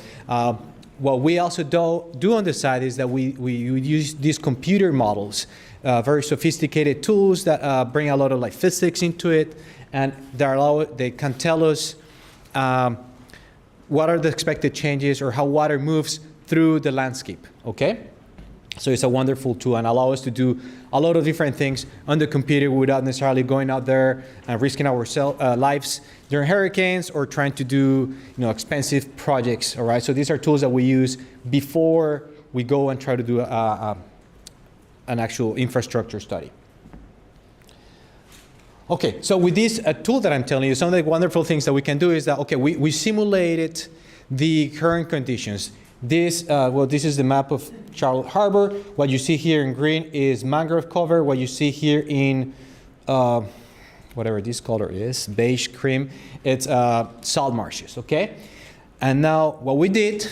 what we also do on the side is that we use these computer models, very sophisticated tools that bring a lot of physics into it, and they can tell us what are the expected changes or how water moves through the landscape, okay? So it's a wonderful tool and allow us to do a lot of different things on the computer without necessarily going out there and risking our lives during hurricanes or trying to do expensive projects, all right? So these are tools that we use before we go and try to do an actual infrastructure study. Okay, so with this tool that I'm telling you, some of the wonderful things that we can do is that, okay, we simulated the current conditions. This is the map of Charlotte Harbor. What you see here in green is mangrove cover. What you see here in whatever this color is, beige cream, it's salt marshes, okay? And now what we did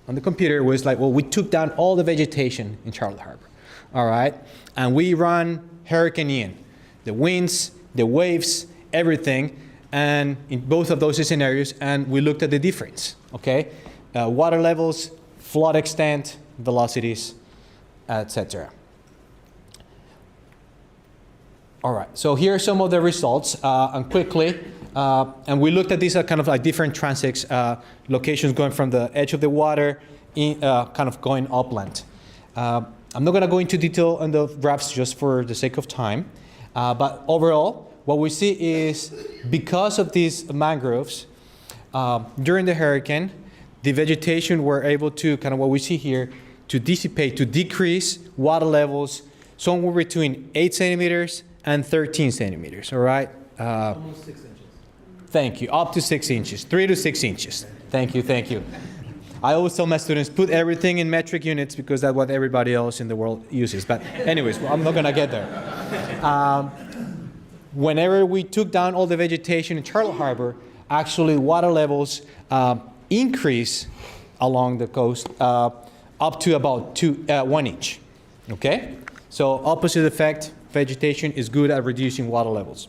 on the computer was we took down all the vegetation in Charlotte Harbor, all right? And we ran Hurricane Ian, the winds, the waves, everything, and in both of those scenarios, and we looked at the difference, okay? Water levels, flood extent, velocities, etc. All right, so here are some of the results, and quickly, and we looked at these kind of different transects, locations going from the edge of the water, kind of going upland. I'm not going to go into detail on the graphs just for the sake of time, but overall, what we see is because of these mangroves, during the hurricane, the vegetation were able to, kind of what we see here, to dissipate, to decrease water levels somewhere between 8 centimeters and 13 centimeters, all right? Almost 6 inches. Thank you, up to 6 inches, 3 to 6 inches. Thank you, thank you. I always tell my students, put everything in metric units because that's what everybody else in the world uses. But anyways, I'm not gonna get there. Whenever we took down all the vegetation in Charlotte Harbor, actually water levels increase along the coast up to about 1 inch, okay? So opposite effect, vegetation is good at reducing water levels.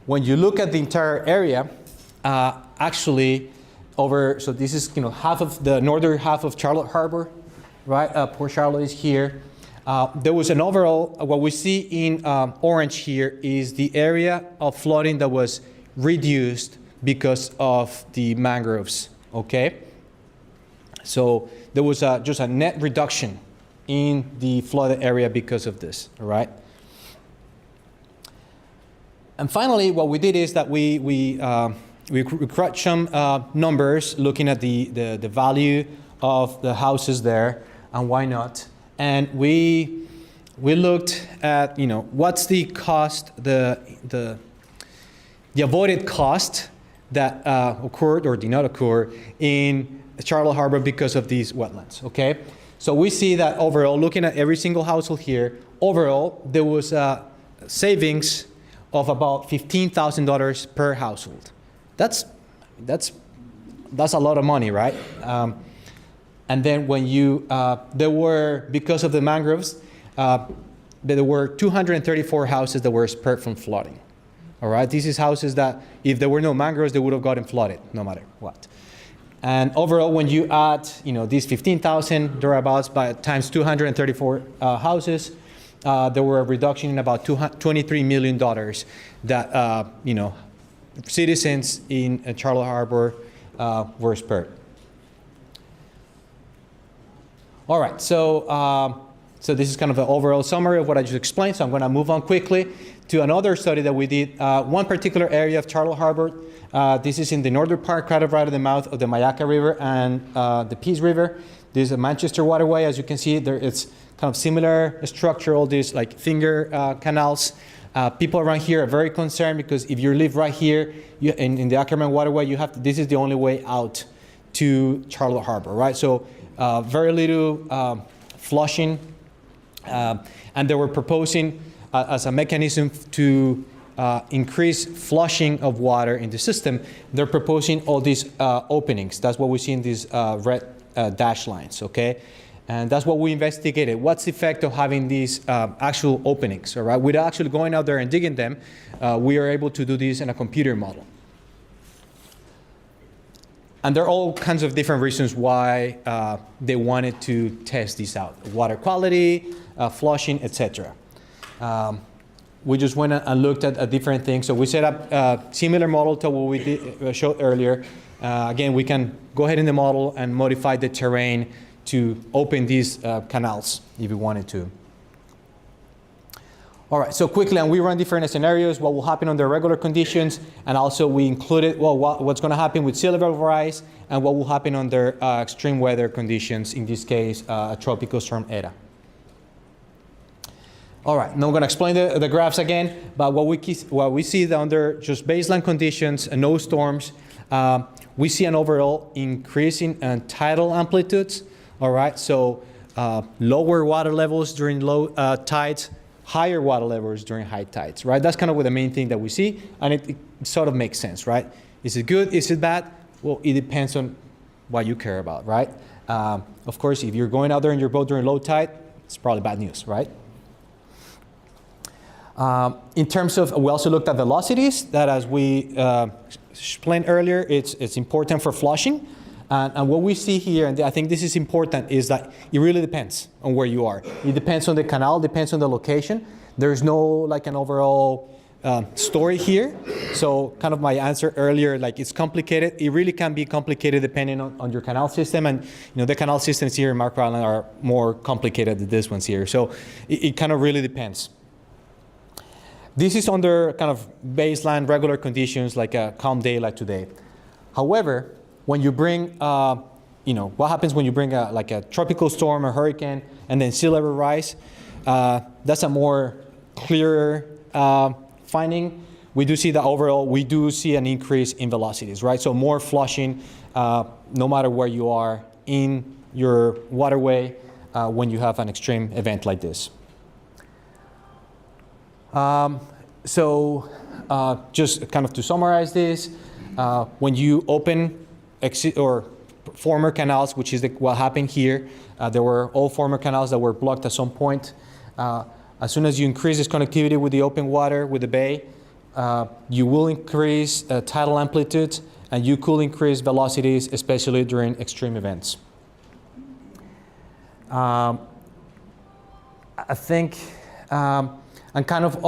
When you look at the entire area, actually so this is half of the northern half of Charlotte Harbor, right? Port Charlotte is here. There was an overall, what we see in orange here is the area of flooding that was reduced because of the mangroves, okay? So there was just a net reduction in the flooded area because of this, all right? And finally, what we did is that we crunched some numbers looking at the value of the houses there and why not. And we looked at, what's the cost, the avoided cost that occurred or did not occur in Charlotte Harbor because of these wetlands, okay? So we see that overall, looking at every single household here, overall, there was savings of about $15,000 per household. That's a lot of money, right? And then when there were, because of the mangroves, there were 234 houses that were spared from flooding. All right, this is houses that if there were no mangroves, they would have gotten flooded no matter what. And overall, when you add, these 15,000 thereabouts by times 234 houses, there were a reduction in about $23 million that, citizens in Charlotte Harbor were spared. All right, so this is kind of an overall summary of what I just explained, so I'm going to move on quickly to another study that we did. One particular area of Charlotte Harbor, this is in the northern part, right at the mouth of the Mayaca River and the Peace River. This is a Manchester waterway. As you can see, it's kind of similar structure, all these like finger canals. People around here are very concerned because if you live right here in the Ackerman waterway, this is the only way out to Charlotte Harbor, right? So very little flushing, and they were proposing as a mechanism to increase flushing of water in the system. They're proposing all these openings. That's what we see in these red dash lines, okay? And that's what we investigated. What's the effect of having these actual openings, all right? Without actually going out there and digging them, we are able to do this in a computer model. And there are all kinds of different reasons why they wanted to test this out. Water quality, flushing, etc. We just went and looked at different things. So we set up a similar model to what we showed earlier. Again, we can go ahead in the model and modify the terrain to open these canals if we wanted to. All right, so quickly, and we run different scenarios, what will happen under regular conditions, and also we included, what's going to happen with sea level rise, and what will happen under extreme weather conditions, in this case, a tropical storm Eta. All right, now I'm going to explain the graphs again, but what we see that under just baseline conditions and no storms, we see an overall increase in tidal amplitudes. All right, so lower water levels during low tides, higher water levels during high tides, right? That's kind of what the main thing that we see, and it sort of makes sense, right? Is it good? Is it bad? Well, it depends on what you care about, right? Of course, if you're going out there in your boat during low tide, it's probably bad news, right? In terms of, we also looked at velocities, that as we explained earlier, it's important for flushing. And what we see here, and I think this is important, is that it really depends on where you are. It depends on the canal, depends on the location. There's no like an overall story here. So kind of my answer earlier, like it's complicated. It really can be complicated depending on your canal system. And the canal systems here in Marco Island are more complicated than this ones here. So it kind of really depends. This is under kind of baseline regular conditions like a calm day like today. However, when you bring, what happens when you bring like a tropical storm or hurricane and then sea level rise, that's a more clearer finding. We do see that overall, we do see an increase in velocities, right? So more flushing, no matter where you are in your waterway when you have an extreme event like this. Just kind of to summarize this, when you open or former canals, which is what happened here, there were all former canals that were blocked at some point. As soon as you increase this connectivity with the open water, with the bay, you will increase tidal amplitude, and you could increase velocities, especially during extreme events. I think, and kind of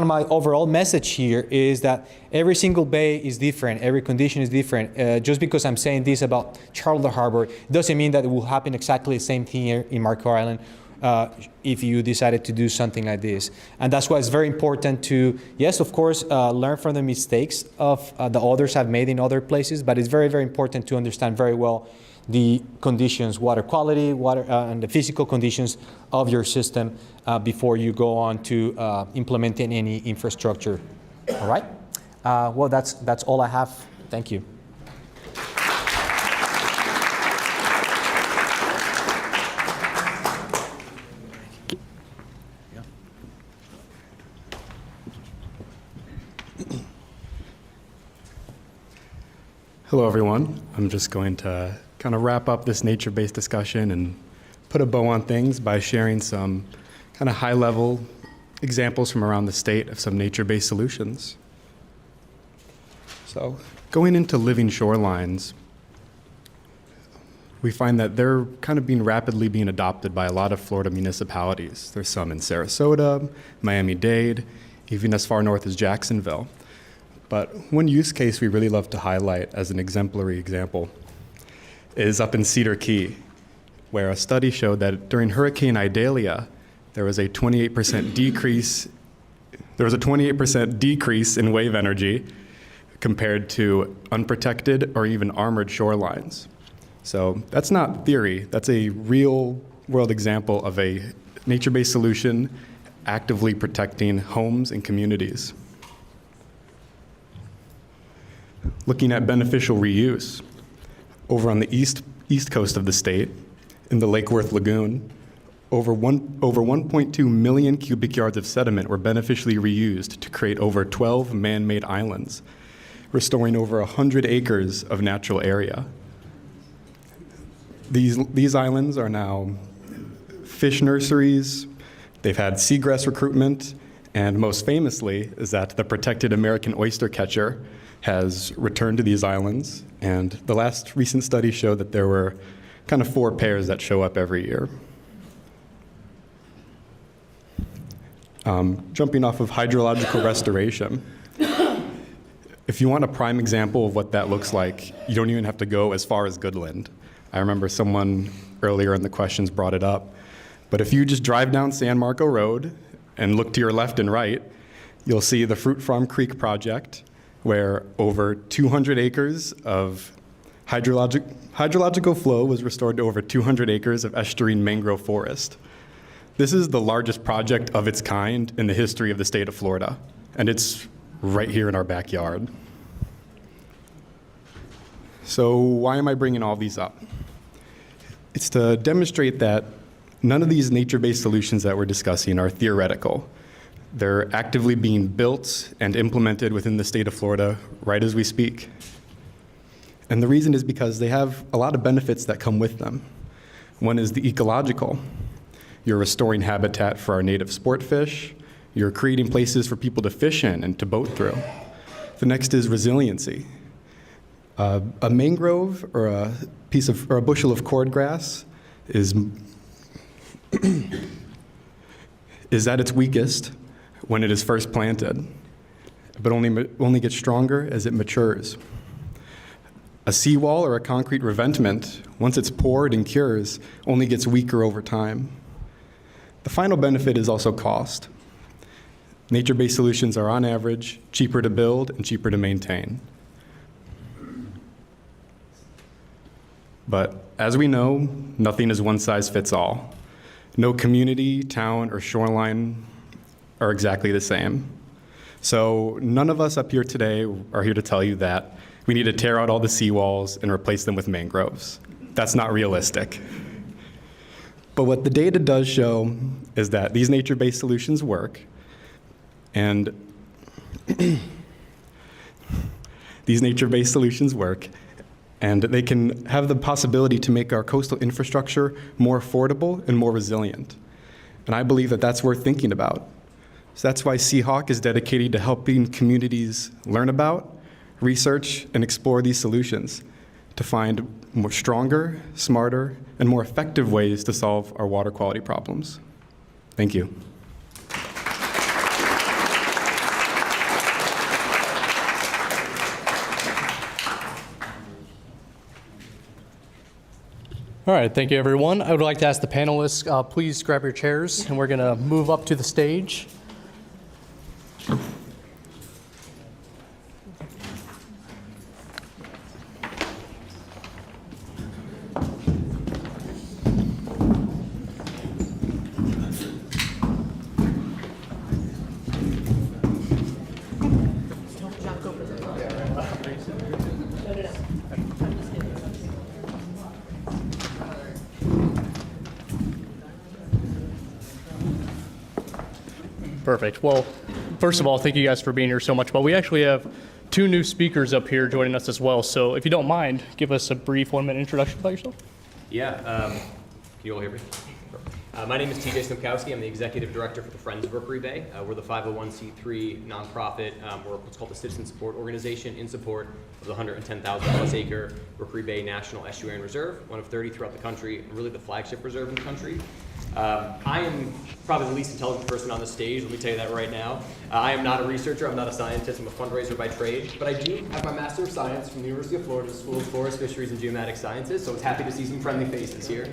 my overall message here is that every single bay is different, every condition is different. Just because I'm saying this about Charlotte Harbor, it doesn't mean that it will happen exactly the same thing here in Marco Island if you decided to do something like this. And that's why it's very important to, yes, of course, learn from the mistakes of the others have made in other places, but it's very, very important to understand very well the conditions, water quality, and the physical conditions of your system before you go on to implementing any infrastructure. All right? Well, that's all I have. Thank you. Hello, everyone. I'm just going to kind of wrap up this nature-based discussion and put a bow on things by sharing some kind of high-level examples from around the state of some nature-based solutions. So, going into living shorelines, we find that they're kind of rapidly being adopted by a lot of Florida municipalities. There's some in Sarasota, Miami-Dade, even as far north as Jacksonville. But one use case we really love to highlight as an exemplary example is up in Cedar Key, where a study showed that during Hurricane Idalia, there was a 28% decrease in wave energy compared to unprotected or even armored shorelines. So that's not theory, that's a real world example of a nature-based solution actively protecting homes and communities. Looking at beneficial reuse, over on the east coast of the state, in the Lake Worth Lagoon, over 1.2 million cubic yards of sediment were beneficially reused to create over 12 man-made islands, restoring over 100 acres of natural area. These islands are now fish nurseries, they've had seagrass recruitment, and most famously is that the protected American oyster catcher has returned to these islands, and the last recent study showed that there were kind of 4 pairs that show up every year. Jumping off of hydrological restoration, if you want a prime example of what that looks like, you don't even have to go as far as Goodland. I remember someone earlier in the questions brought it up, but if you just drive down San Marco Road and look to your left and right, you'll see the Fruit Farm Creek project, where over 200 acres of hydrological flow was restored to over 200 acres of estuarine mangrove forest. This is the largest project of its kind in the history of the state of Florida, and it's right here in our backyard. So why am I bringing all these up? It's to demonstrate that none of these nature-based solutions that we're discussing are theoretical. They're actively being built and implemented within the state of Florida right as we speak. And the reason is because they have a lot of benefits that come with them. One is the ecological. You're restoring habitat for our native sport fish. You're creating places for people to fish in and to boat through. The next is resiliency. A mangrove or a bushel of cordgrass is at its weakest when it is first planted, but only gets stronger as it matures. A seawall or a concrete revetment, once it's poured and cures, only gets weaker over time. The final benefit is also cost. Nature-based solutions are on average cheaper to build and cheaper to maintain. But as we know, nothing is one size fits all. No community, town, or shoreline are exactly the same. So none of us up here today are here to tell you that we need to tear out all the seawalls and replace them with mangroves. That's not realistic. But what the data does show is that these nature-based solutions work, and these nature-based solutions work, and they can have the possibility to make our coastal infrastructure more affordable and more resilient. And I believe that that's worth thinking about. So that's why C-HAWQ is dedicated to helping communities learn about, research, and explore these solutions to find more stronger, smarter, and more effective ways to solve our water quality problems. Thank you. All right, thank you, everyone. I would like to ask the panelists, please grab your chairs, and we're going to move up to the stage. Perfect. Well, first of all, thank you guys for being here so much. But we actually have two new speakers up here joining us as well. So if you don't mind, give us a brief 1-minute introduction about yourself. Yeah. Can you all hear me? My name is C-HAWQ. I'm the executive director for the Friends of Rookery Bay. We're the 501c3 nonprofit. We're what's called the citizen support organization in support of the 110,000 plus acre Rookery Bay National Estuary and Reserve, one of 30 throughout the country, and really the flagship reserve in the country. I am probably the least intelligent person on the stage, let me tell you that right now. I am not a researcher, I'm not a scientist, I'm a fundraiser by trade, but I do have my Master of Science from the University of Florida School of Forest, Fisheries, and Geomatic Sciences, so it's happy to see some friendly faces here.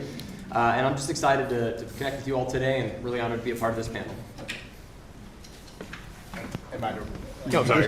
And I'm just excited to connect with you all today and really honored to be a part of this panel. Oh, sorry.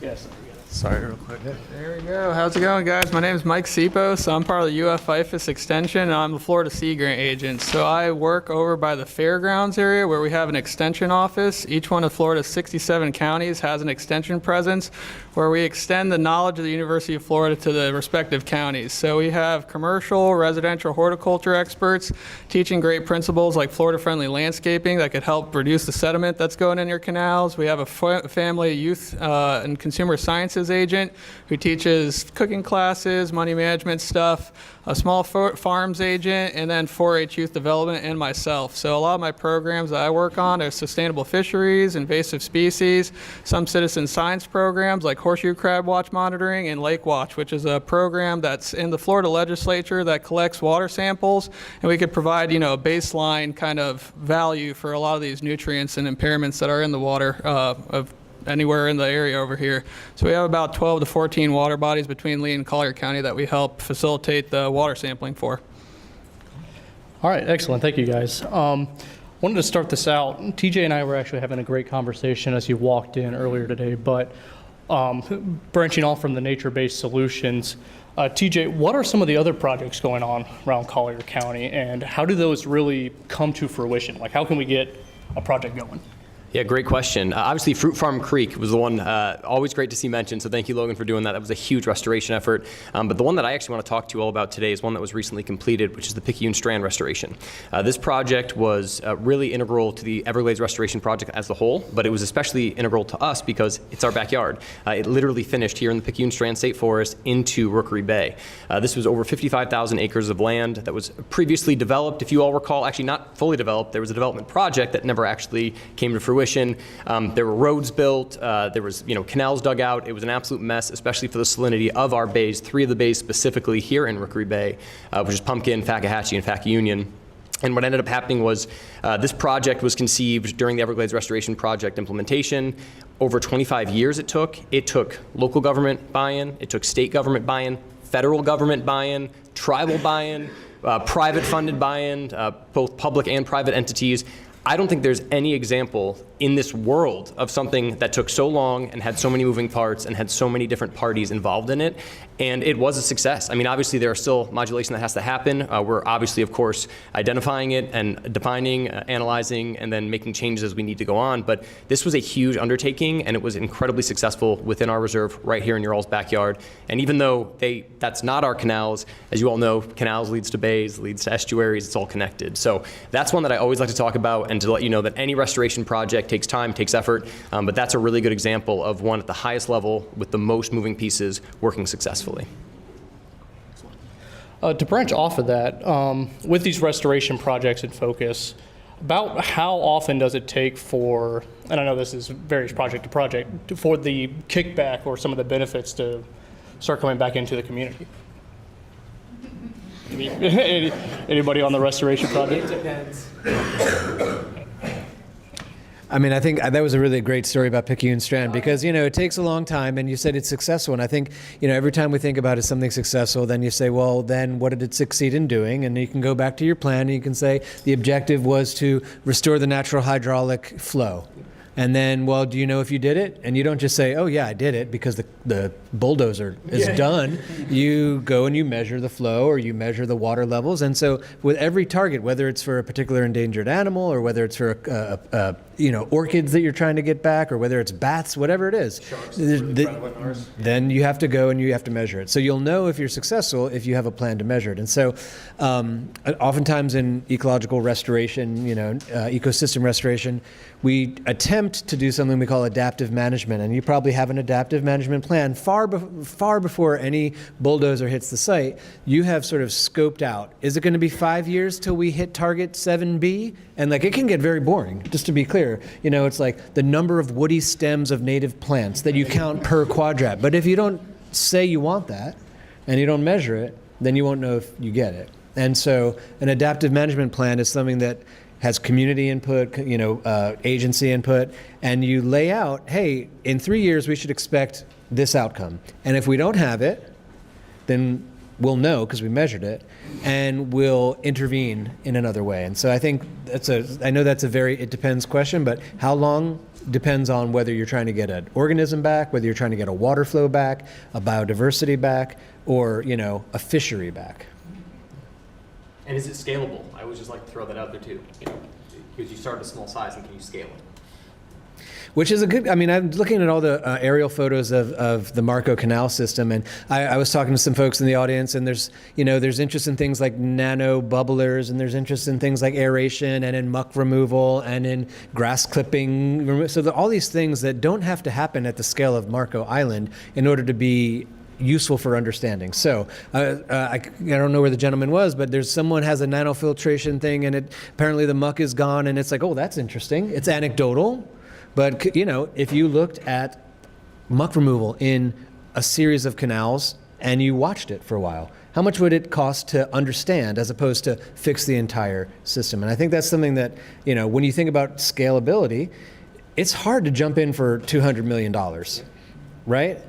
Yes. Sorry, real quick. There we go. How's it going, guys? My name is Mike Sipos. I'm part of the UF-IFAS Extension, and I'm the Florida Sea Grant agent. So I work over by the fairgrounds area where we have an extension office. Each one of Florida's 67 counties has an extension presence where we extend the knowledge of the University of Florida to the respective counties. So we have commercial, residential, horticulture experts teaching great principles like Florida-friendly landscaping that could help reduce the sediment that's going in your canals. We have a family, youth, and consumer sciences agent who teaches cooking classes, money management stuff, a small farms agent, and then 4-H youth development, and myself. So a lot of my programs that I work on are sustainable fisheries, invasive species, some citizen science programs like horseshoe crab watch monitoring, and Lake Watch, which is a program that's in the Florida legislature that collects water samples, and we could provide, a baseline kind of value for a lot of these nutrients and impairments that are in the water of anywhere in the area over here. So we have about 12 to 14 water bodies between Lee and Collier County that we help facilitate the water sampling for. All right, excellent. Thank you, guys. Wanted to start this out. TJ and I were actually having a great conversation as you walked in earlier today, but branching off from the nature-based solutions, TJ, what are some of the other projects going on around Collier County, and how do those really come to fruition? Like, how can we get a project going? Yeah, great question. Obviously, Fruit Farm Creek was the one always great to see mentioned, so thank you, Logan, for doing that. That was a huge restoration effort. But the one that I actually want to talk to you all about today is one that was recently completed, which is the Picayune Strand restoration. This project was really integral to the Everglades restoration project as a whole, but it was especially integral to us because it's our backyard. It literally finished here in the Picayune Strand State Forest into Rookery Bay. This was over 55,000 acres of land that was previously developed. If you all recall, actually not fully developed, there was a development project that never actually came to fruition. There were roads built, there was canals dug out. It was an absolute mess, especially for the salinity of our bays, 3 of the bays specifically here in Rookery Bay, which is Pumpkin, Fakahatchee, and Faka-Union. And what ended up happening was this project was conceived during the Everglades Restoration Project implementation. Over 25 years it took. It took local government buy-in, it took state government buy-in, federal government buy-in, tribal buy-in, private funded buy-in, both public and private entities. I don't think there's any example in this world of something that took so long and had so many moving parts and had so many different parties involved in it. And it was a success. I mean, obviously there are still modulation that has to happen. We're obviously, of course, identifying it and defining, analyzing, and then making changes as we need to go on. But this was a huge undertaking, and it was incredibly successful within our reserve right here in your all's backyard. And even though that's not our canals, as you all know, canals leads to bays, leads to estuaries, it's all connected. So that's one that I always like to talk about, and to let you know that any restoration project takes time, takes effort, but that's a really good example of one at the highest level with the most moving pieces working successfully. To branch off of that, with these restoration projects in focus, about how often does it take for, and I know this is varies project to project, for the kickback or some of the benefits to start coming back into the community? Anybody on the restoration project? It depends. I mean, I think that was a really great story about Picayune Strand because, it takes a long time and you said it's successful. And I think, every time we think about it, something successful, then you say, well, then what did it succeed in doing? And you can go back to your plan and you can say the objective was to restore the natural hydraulic flow. And then, well, do you know if you did it? And you don't just say, oh, yeah, I did it because the bulldozer is done. You go and you measure the flow or you measure the water levels. And so with every target, whether it's for a particular endangered animal or whether it's for, orchids that you're trying to get back or whether it's bats, whatever it is, then you have to go and you have to measure it. So you'll know if you're successful if you have a plan to measure it. And so oftentimes in ecological restoration, ecosystem restoration, we attempt to do something we call adaptive management, and you probably have an adaptive management plan far before any bulldozer hits the site. You have sort of scoped out, is it going to be 5 years till we hit target 7B? And it can get very boring, just to be clear. It's like the number of woody stems of native plants that you count per quadrat. But if you don't say you want that, and you don't measure it, then you won't know if you get it. And so an adaptive management plan is something that has community input, agency input, and you lay out, hey, in 3 years we should expect this outcome. And if we don't have it, then we'll know because we measured it, and we'll intervene in another way. And so I think I know that's a very it depends question, but how long depends on whether you're trying to get an organism back, whether you're trying to get a water flow back, a biodiversity back, or a fishery back. And is it scalable? I would just like to throw that out there too. Because you start at a small size and can you scale it? Which is I'm looking at all the aerial photos of the Marco Canal system, and I was talking to some folks in the audience, and there's interest in things like nano bubblers, and there's interest in things like aeration, and in muck removal, and in grass clipping. So all these things that don't have to happen at the scale of Marco Island in order to be useful for understanding. So I don't know where the gentleman was, but someone has a nanofiltration thing, and apparently the muck is gone, and it's like, oh, that's interesting. It's anecdotal, but if you looked at muck removal in a series of canals and you watched it for a while, how much would it cost to understand as opposed to fix the entire system? And I think that's something that when you think about scalability, it's hard to jump in for $200 million, right?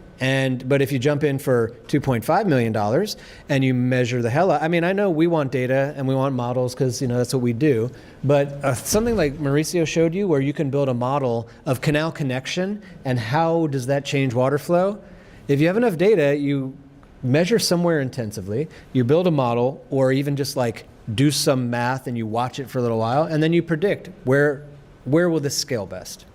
But if you jump in for $2.5 million and you measure the hell out, I know we want data and we want models because that's what we do. But something like Mauricio showed you, where you can build a model of canal connection and how does that change water flow. If you have enough data, you measure somewhere intensively, you build a model, or even just do some math and you watch it for a little while, and then you predict where will this scale best.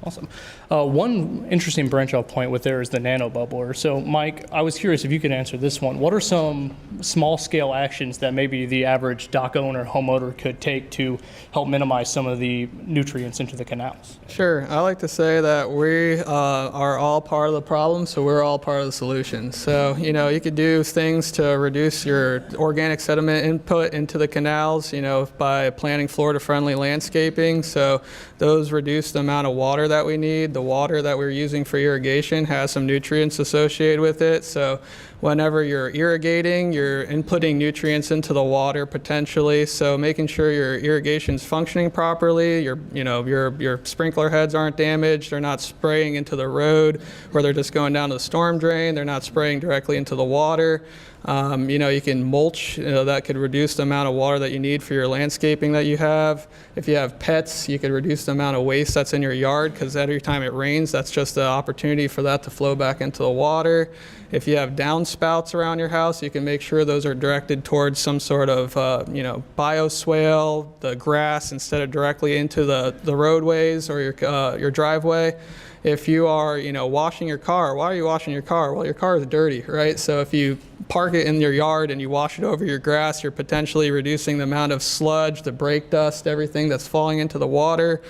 Awesome. One interesting branch I'll point with there is the nano bubbler. So, Mike, I was curious if you could answer this one. What are some small-scale actions that maybe the average dock owner, homeowner could take to help minimize some of the nutrients into the canals? Sure. I like to say that we are all part of the problem, so we're all part of the solution. So, you could do things to reduce your organic sediment input into the canals, by planting Florida-friendly landscaping. So those reduce the amount of water that we need. The water that we're using for irrigation has some nutrients associated with it. So whenever you're irrigating, you're inputting nutrients into the water potentially. So making sure your irrigation's functioning properly, your sprinkler heads aren't damaged, they're not spraying into the road where they're just going down to the storm drain, they're not spraying directly into the water. You can mulch, that could reduce the amount of water that you need for your landscaping that you have. If you have pets, you could reduce the amount of waste that's in your yard, because every time it rains, that's just an opportunity for that to flow back into the water. If you have downspouts around your house, you can make sure those are directed towards some sort of, bioswale, the grass, instead of directly into the roadways or your driveway. If you are, washing your car, why are you washing your car? Well, your car is dirty, right? So if you park it in your yard and you wash it over your grass, you're potentially reducing the amount of sludge, the brake dust, everything that's falling into the water.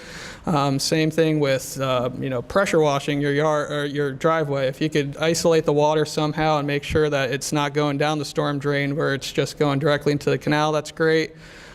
Same thing with, pressure washing your yard or your driveway. If you could isolate the water somehow and make sure that it's not going down the storm drain where it's just going directly into the canal, that's great.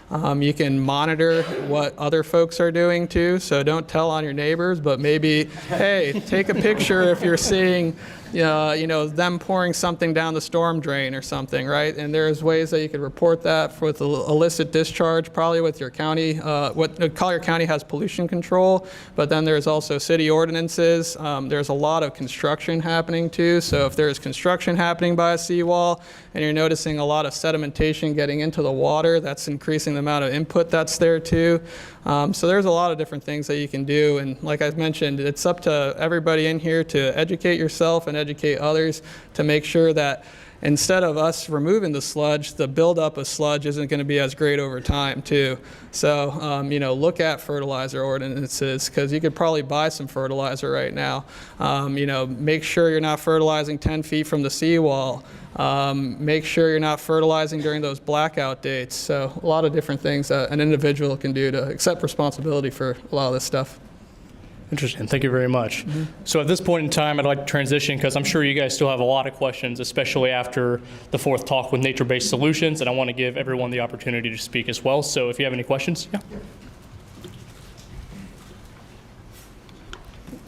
You can monitor what other folks are doing too, so don't tell on your neighbors, but maybe, hey, take a picture if you're seeing them pouring something down the storm drain or something, right? And there's ways that you could report that with illicit discharge, probably with your county. Collier County has pollution control, but then there's also city ordinances. There's a lot of construction happening too. So if there's construction happening by a seawall and you're noticing a lot of sedimentation getting into the water, that's increasing the amount of input that's there too. So there's a lot of different things that you can do. And like I mentioned, it's up to everybody in here to educate yourself and educate others to make sure that instead of us removing the sludge, the buildup of sludge isn't going to be as great over time too. So, look at fertilizer ordinances, because you could probably buy some fertilizer right now. Make sure you're not fertilizing 10 feet from the seawall. Make sure you're not fertilizing during those blackout dates. So a lot of different things that an individual can do to accept responsibility for a lot of this stuff. Interesting. Thank you very much. So at this point in time, I'd like to transition because I'm sure you guys still have a lot of questions, especially after the fourth talk with nature-based solutions, and I want to give everyone the opportunity to speak as well. So if you have any questions, yeah.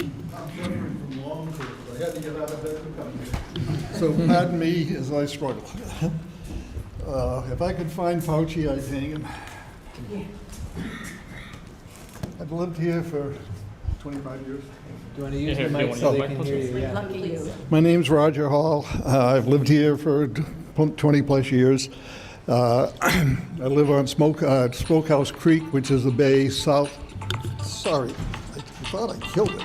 I'm suffering from lung cancer. I had to get out of bed to come here. So pardon me as I struggle. If I could find Fauci, I'd hang him. I've lived here for 25 years. Do you want to use the mic so they can hear you? Yeah. Lucky you. My name's Roger Hall. I've lived here for 20 plus years. I live on Smokehouse Creek, which is a bay south. Sorry, I thought I killed it.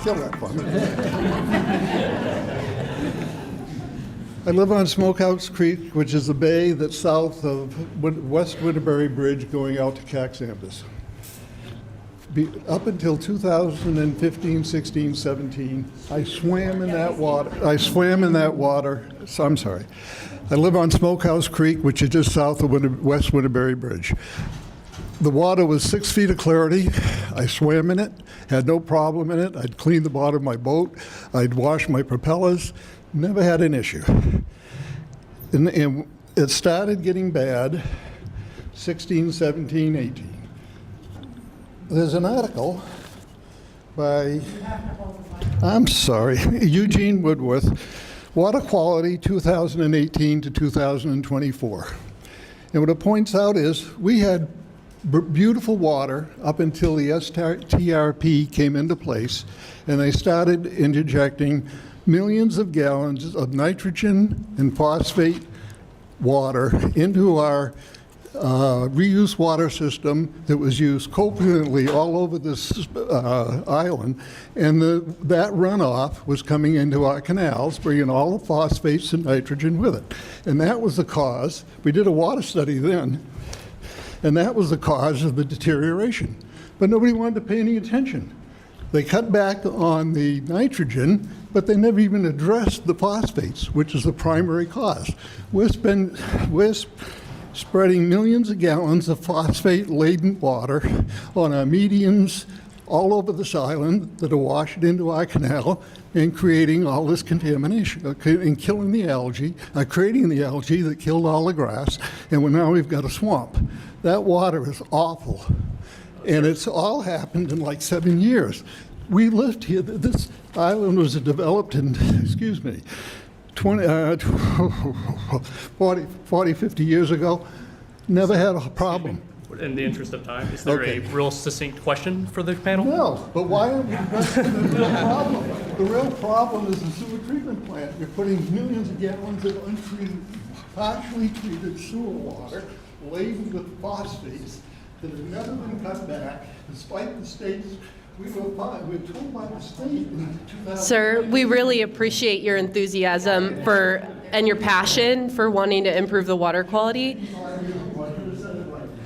Kill that for me. I live on Smokehouse Creek, which is a bay that's south of West Winterberry Bridge going out to Caxambas. Up until 2015, 16, 17, I swam in that water. So I'm sorry. I live on Smokehouse Creek, which is just south of West Winterberry Bridge. The water was 6 feet of clarity. I swam in it, had no problem in it. I'd clean the bottom of my boat. I'd wash my propellers. Never had an issue. And it started getting bad 16, 17, 18. There's an article by, I'm sorry, Eugene Woodworth, Water Quality 2018 to 2024. And what it points out is we had beautiful water up until the STRP came into place, and they started interjecting millions of gallons of nitrogen and phosphate water into our reuse water system that was used copiantly all over this island, and that runoff was coming into our canals, bringing all the phosphates and nitrogen with it. And that was the cause. We did a water study then, and that was the cause of the deterioration. But nobody wanted to pay any attention. They cut back on the nitrogen, but they never even addressed the phosphates, which is the primary cause. We're spreading millions of gallons of phosphate-laden water on our medians all over this island that are washing into our canal and creating all this contamination and killing the algae, creating the algae that killed all the grass, and now we've got a swamp. That water is awful, and it's all happened in like 7 years. We lived here. This island was developed in, 40, 50 years ago. Never had a problem. In the interest of time, is there a real succinct question for the panel? No, but why aren't we addressing the real problem? The real problem is the sewer treatment plant. You're putting millions of gallons of untreated, partially treated sewer water laden with phosphates that have never been cut back, despite the state's. We were told by the state in 2000. Sir, we really appreciate your enthusiasm and your passion for wanting to improve the water quality.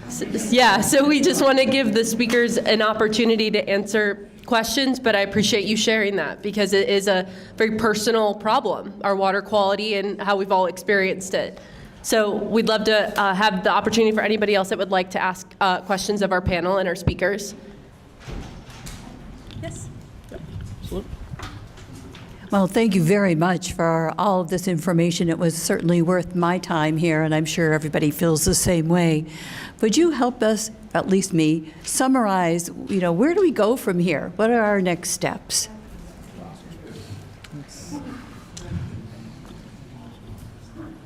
So we just want to give the speakers an opportunity to answer questions, but I appreciate you sharing that because it is a very personal problem, our water quality and how we've all experienced it. So we'd love to have the opportunity for anybody else that would like to ask questions of our panel and our speakers. Yes. Well, thank you very much for all of this information. It was certainly worth my time here, and I'm sure everybody feels the same way. Would you help us, at least me, summarize, where do we go from here? What are our next steps?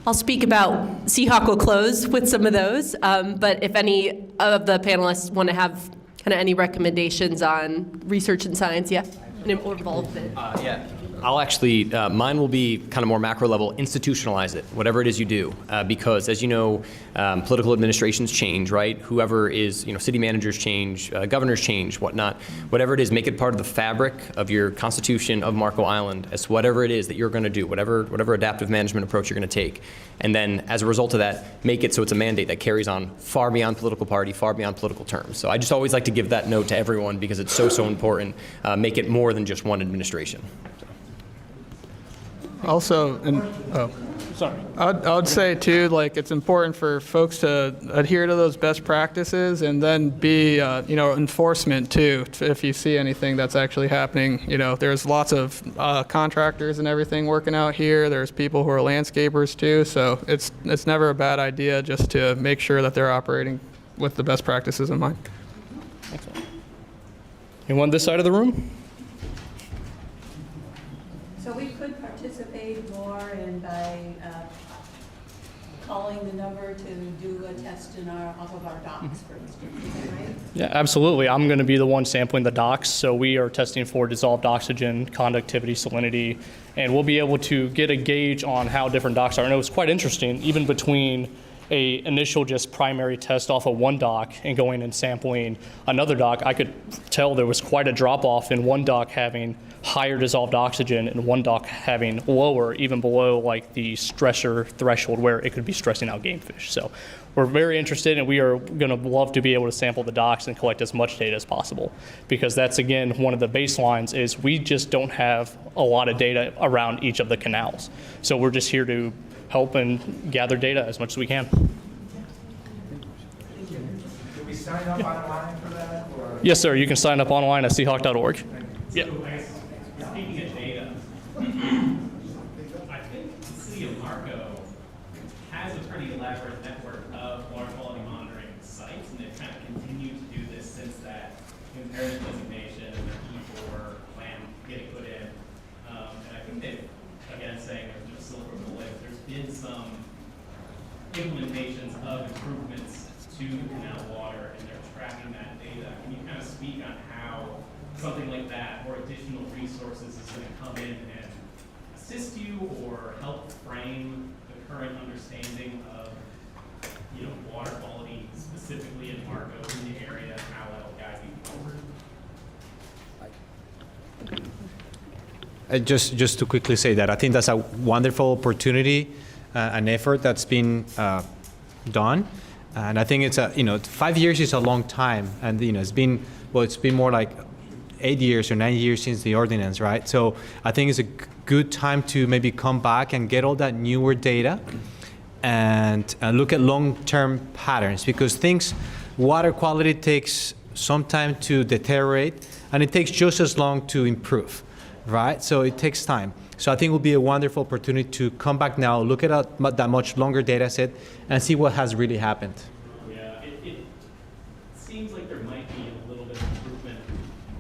I'll speak about C-HAWQ will close with some of those, but if any of the panelists want to have kind of any recommendations on research and science, yeah, and involvement. Yeah. I'll actually, mine will be kind of more macro level, institutionalize it, whatever it is you do. Because as you know, political administrations change, right? Whoever is, city managers change, governors change, whatnot. Whatever it is, make it part of the fabric of your constitution of Marco Island as whatever it is that you're going to do, whatever adaptive management approach you're going to take. And then as a result of that, make it so it's a mandate that carries on far beyond political party, far beyond political terms. So I just always like to give that note to everyone because it's so important. Make it more than just one administration. Also, Sorry. I would say too, like it's important for folks to adhere to those best practices and then be, enforcement too. If you see anything that's actually happening, there's lots of contractors and everything working out here. There's people who are landscapers too. So it's never a bad idea just to make sure that they're operating with the best practices in mind. Excellent. Anyone this side of the room? So we could participate more in by calling the number to do a test off of our docks, for instance. Is that right? Yeah, absolutely. I'm going to be the one sampling the docks. So we are testing for dissolved oxygen, conductivity, salinity, and we'll be able to get a gauge on how different docks are. And it was quite interesting, even between a initial just primary test off of one dock and going and sampling another dock, I could tell there was quite a drop off in one dock having higher dissolved oxygen and one dock having lower, even below like the stressor threshold where it could be stressing out game fish. So we're very interested, and we are going to love to be able to sample the docks and collect as much data as possible, because that's, again, one of the baselines is we just don't have a lot of data around each of the canals. So we're just here to help and gather data as much as we can. Do we sign up online for that? Or? Yes, sir. You can sign up online at C-HAWQ.org. Yeah. Speaking of data, I think the city of Marco has a pretty elaborate network of water quality monitoring sites, and they've kind of continued to do this since that impaired designation and the E4 plan getting put in. And I think they've, again, saying there's just silver bullet, there's been some implementations of improvements to the canal water, and they're tracking that data. Can you kind of speak on how something like that or additional resources is going to come in and assist you or help frame the current understanding of water quality specifically in Marco, in the area, and how that'll guide you forward? Just to quickly say that I think that's a wonderful opportunity, an effort that's been done, and I think it's 5 years is a long time, and it's been more like 8 years or 9 years since the ordinance, right? So I think it's a good time to maybe come back and get all that newer data and look at long-term patterns, because water quality takes some time to deteriorate, and it takes just as long to improve, right? So it takes time. So I think it will be a wonderful opportunity to come back now, look at that much longer data set, and see what has really happened. Yeah, it seems like there might be a little bit of improvement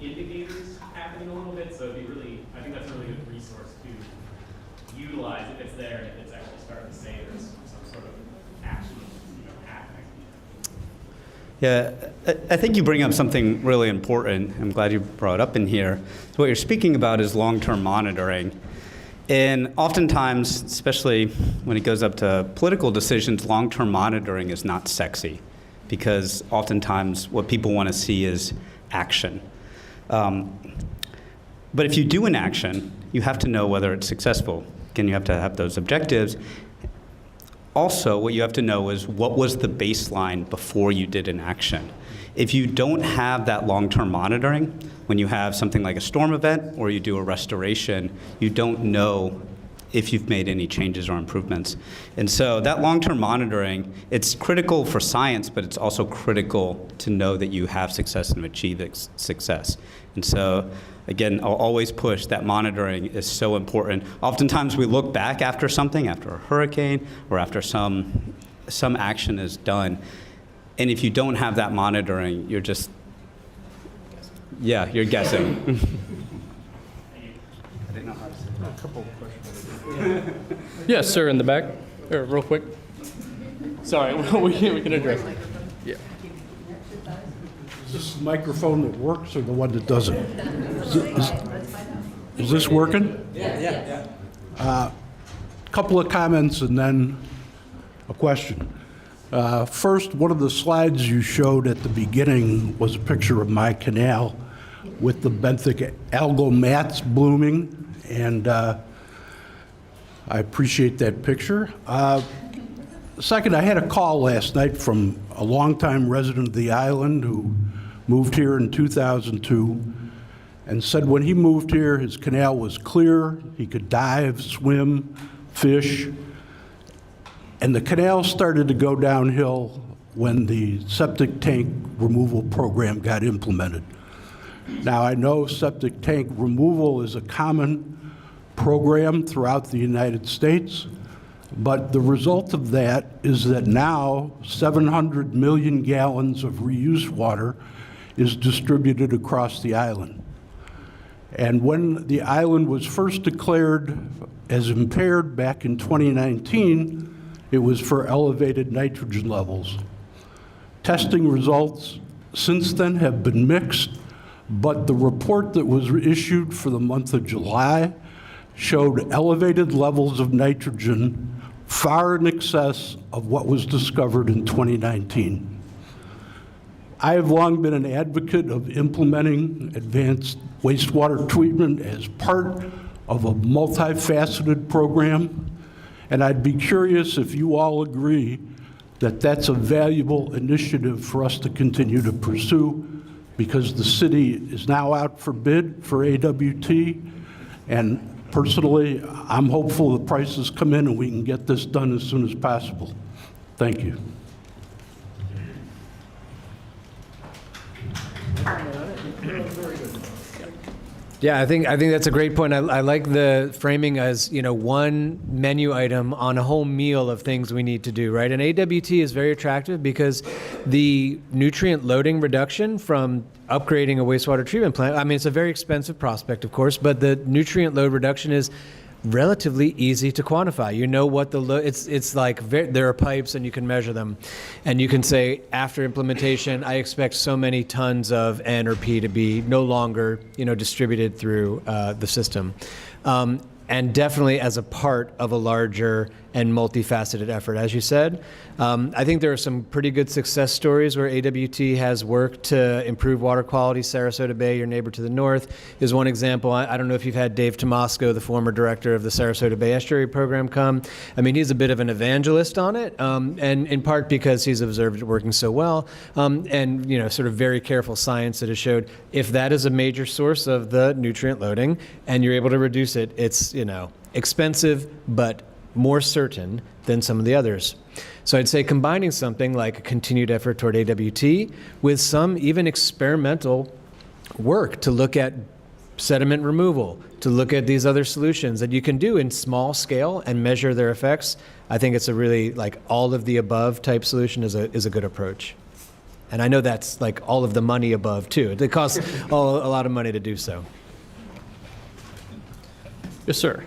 indicators happening a little bit, so it'd be really, I think that's a really good resource to utilize if it's there and if it's actually starting to say there's some sort of action happening. Yeah, I think you bring up something really important. I'm glad you brought it up in here. So what you're speaking about is long-term monitoring. And oftentimes, especially when it goes up to political decisions, long-term monitoring is not sexy, because oftentimes what people want to see is action. But if you do an action, you have to know whether it's successful. Again, you have to have those objectives. Also, what you have to know is what was the baseline before you did an action. If you don't have that long-term monitoring, when you have something like a storm event or you do a restoration, you don't know if you've made any changes or improvements. And so that long-term monitoring, it's critical for science, but it's also critical to know that you have success and achieve success. And so, again, I'll always push that monitoring is so important. Oftentimes we look back after something, after a hurricane or after some action is done, and if you don't have that monitoring, you're just, you're guessing. Yes, sir, in the back. real quick. Sorry, we can address it. Yeah. Is this the microphone that works or the one that doesn't? Is this working? Yeah. Couple of comments and then a question. First, one of the slides you showed at the beginning was a picture of my canal with the benthic algal mats blooming, and I appreciate that picture. Second, I had a call last night from a longtime resident of the island who moved here in 2002 and said when he moved here, his canal was clear, he could dive, swim, fish, and the canal started to go downhill when the septic tank removal program got implemented. Now, I know septic tank removal is a common program throughout the United States, but the result of that is that now 700 million gallons of reused water is distributed across the island. And when the island was first declared as impaired back in 2019, it was for elevated nitrogen levels. Testing results since then have been mixed, but the report that was issued for the month of July showed elevated levels of nitrogen far in excess of what was discovered in 2019. I have long been an advocate of implementing advanced wastewater treatment as part of a multifaceted program, and I'd be curious if you all agree that that's a valuable initiative for us to continue to pursue, because the city is now out for bid for AWT, and personally, I'm hopeful the prices come in and we can get this done as soon as possible. Thank you. Yeah, I think that's a great point. I like the framing as, one menu item on a whole meal of things we need to do, right? And AWT is very attractive because the nutrient loading reduction from upgrading a wastewater treatment plant, I mean, it's a very expensive prospect, of course, but the nutrient load reduction is relatively easy to quantify. You know what the it's like there are pipes and you can measure them, and you can say after implementation I expect so many tons of N or P to be no longer distributed through the system, and definitely as a part of a larger and multifaceted effort. As you said, I think there are some pretty good success stories where AWT has worked to improve water quality. Sarasota Bay, your neighbor to the north, is one example. I don't know if you've had Dave Tomasco, the former director of the Sarasota Bay Estuary Program, come. I mean, he's a bit of an evangelist on it, and in part because he's observed it working so well, and sort of very careful science that has showed if that is a major source of the nutrient loading and you're able to reduce it, it's expensive but more certain than some of the others. So I'd say combining something like a continued effort toward AWT with some even experimental work to look at sediment removal, to look at these other solutions that you can do in small scale and measure their effects, I think it's a really all of the above type solution is a good approach. And I know that's all of the money above too. It costs a lot of money to do so. Yes, sir.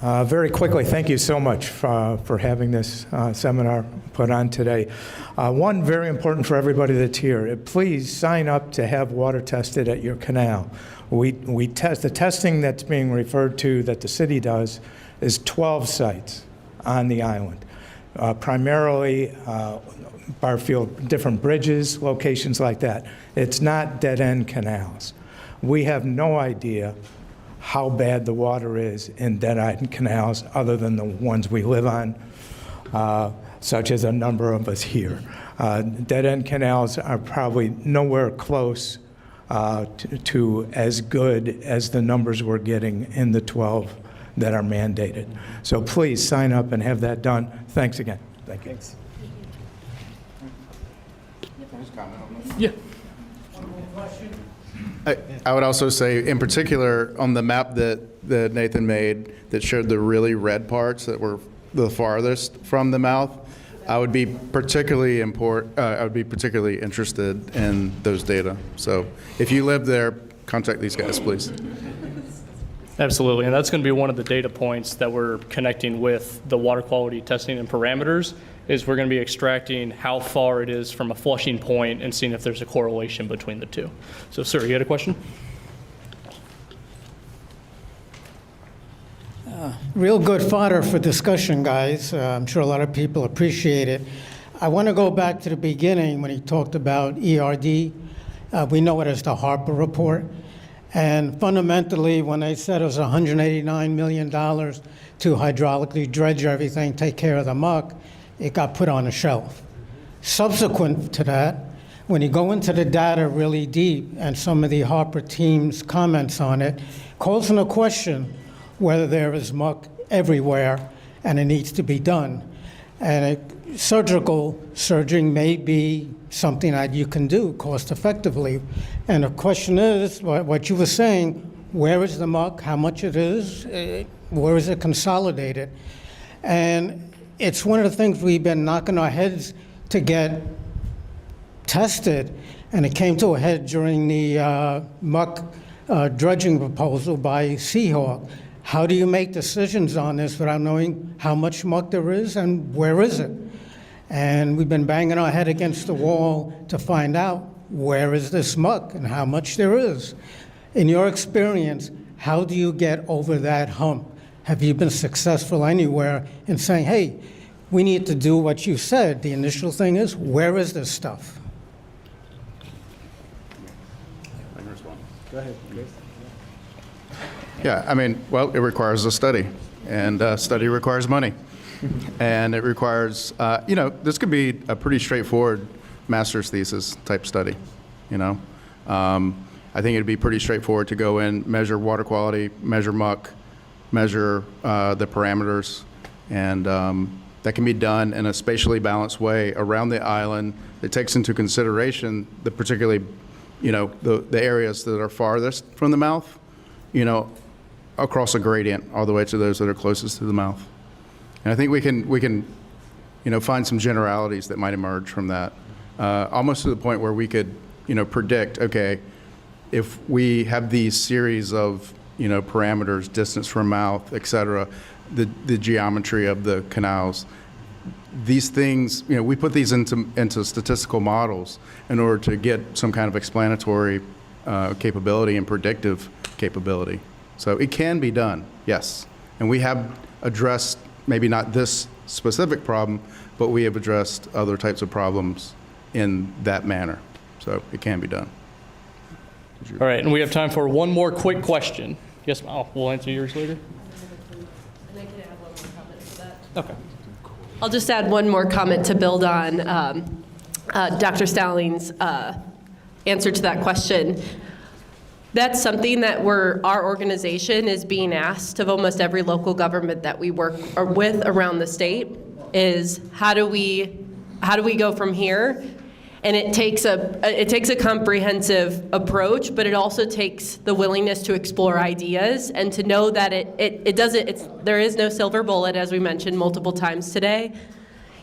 Very quickly, thank you so much for having this seminar put on today. One, very important for everybody that's here, please sign up to have water tested at your canal. We test, the testing that's being referred to that the city does is 12 sites on the island, primarily Barfield, different bridges, locations like that. It's not dead-end canals. We have no idea how bad the water is in dead-end canals other than the ones we live on, such as a number of us here. Dead-end canals are probably nowhere close to as good as the numbers we're getting in the 12 that are mandated. So please sign up and have that done. Thanks again. Thank you. Thanks. Yeah. I would also say, in particular, on the map that Nathan made that showed the really red parts that were the farthest from the mouth, I would be particularly interested in those data. So if you live there, contact these guys, please. Absolutely, and that's going to be one of the data points that we're connecting with the water quality testing and parameters, is we're going to be extracting how far it is from a flushing point and seeing if there's a correlation between the two. So, sir, you had a question? Real good fodder for discussion, guys. I'm sure a lot of people appreciate it. I want to go back to the beginning when he talked about ERD. We know it as the Harper Report. And fundamentally, when they said it was $189 million to hydraulically dredge everything, take care of the muck, it got put on a shelf. Subsequent to that, when you go into the data really deep and some of the Harper team's comments on it, calls into question whether there is muck everywhere and it needs to be done. And surgical surging may be something that you can do cost effectively. And the question is, what you were saying, where is the muck, how much it is, where is it consolidated? And it's one of the things we've been knocking our heads to get tested, and it came to a head during the muck dredging proposal by C-HAWQ. How do you make decisions on this without knowing how much muck there is and where is it? And we've been banging our head against the wall to find out where is this muck and how much there is. In your experience, how do you get over that hump? Have you been successful anywhere in saying, hey, we need to do what you said? The initial thing is, where is this stuff? I can respond. Go ahead, Chris. Yeah, I mean, well, it requires a study, and study requires money. And it requires, this could be a pretty straightforward master's thesis type study, I think it'd be pretty straightforward to go in, measure water quality, measure muck, measure the parameters, and that can be done in a spatially balanced way around the island that takes into consideration the particularly, the areas that are farthest from the mouth, across a gradient all the way to those that are closest to the mouth. And I think we can find some generalities that might emerge from that, almost to the point where we could, predict, okay, if we have these series of, parameters, distance from mouth, et cetera, the geometry of the canals, these things, we put these into statistical models in order to get some kind of explanatory capability and predictive capability. So it can be done, yes. And we have addressed maybe not this specific problem, but we have addressed other types of problems in that manner. So it can be done. All right, and we have time for one more quick question. Yes, we'll answer yours later. Okay. I'll just add one more comment to build on Dr. Stallings' answer to that question. That's something that our organization is being asked of almost every local government that we work with around the state, is how do we go from here? And it takes a comprehensive approach, but it also takes the willingness to explore ideas and to know that there is no silver bullet, as we mentioned multiple times today.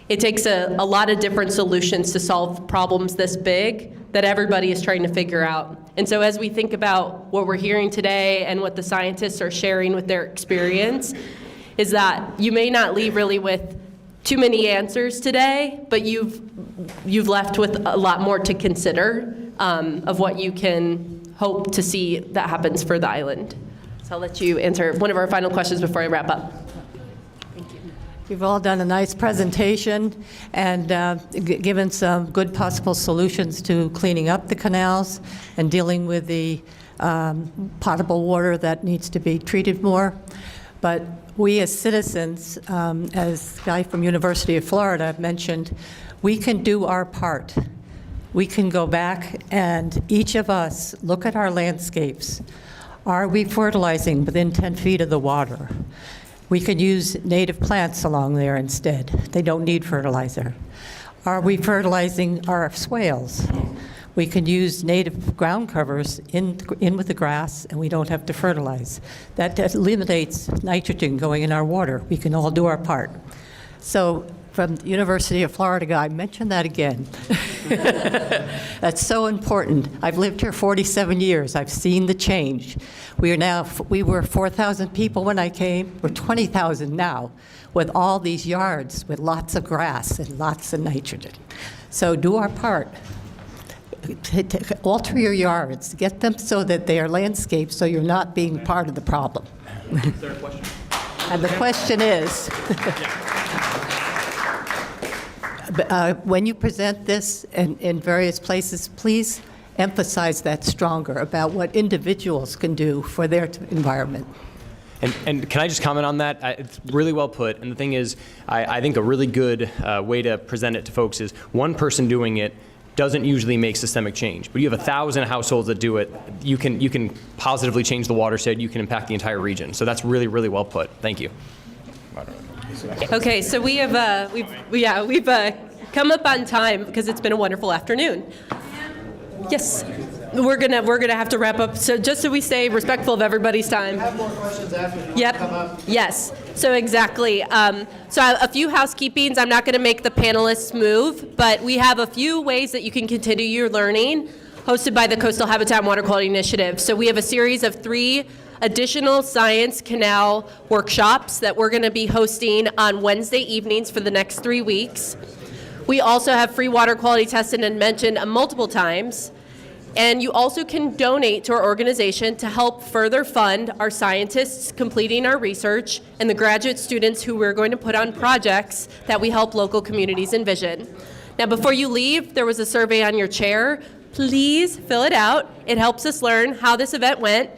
It takes a lot of different solutions to solve problems this big that everybody is trying to figure out. And so as we think about what we're hearing today and what the scientists are sharing with their experience, is that you may not leave really with too many answers today, but you've left with a lot more to consider of what you can hope to see that happens for the island. So I'll let you answer one of our final questions before I wrap up. You've all done a nice presentation and given some good possible solutions to cleaning up the canals and dealing with the potable water that needs to be treated more. But we as citizens, as the guy from University of Florida mentioned, we can do our part. We can go back and each of us look at our landscapes. Are we fertilizing within 10 feet of the water? We could use native plants along there instead. They don't need fertilizer. Are we fertilizing our swales? We can use native ground covers in with the grass, and we don't have to fertilize. That eliminates nitrogen going in our water. We can all do our part. So from the University of Florida guy, mention that again. That's so important. I've lived here 47 years. I've seen the change. We were 4,000 people when I came. We're 20,000 now, with all these yards with lots of grass and lots of nitrogen. So do our part. Alter your yards. Get them so that they are landscaped, so you're not being part of the problem. Is there a question? And the question is, when you present this in various places, please emphasize that stronger about what individuals can do for their environment. And can I just comment on that? It's really well put. And the thing is, I think a really good way to present it to folks is one person doing it doesn't usually make systemic change. But you have 1,000 households that do it. You can positively change the watershed. You can impact the entire region. So that's really, really well put. Thank you. Okay, so we've come up on time because it's been a wonderful afternoon. Yes, we're gonna have to wrap up. So just so we stay respectful of everybody's time. I have more questions after you Yep. come up. Yes. So exactly. So a few housekeepings. I'm not going to make the panelists move, but we have a few ways that you can continue your learning, hosted by the Coastal Habitat and Water Quality Initiative. So we have a series of 3 additional science canal workshops that we're going to be hosting on Wednesday evenings for the next 3 weeks. We also have free water quality tested and mentioned multiple times. And you also can donate to our organization to help further fund our scientists completing our research and the graduate students who we're going to put on projects that we help local communities envision. Now, before you leave, there was a survey on your chair. Please fill it out. It helps us learn how this event went.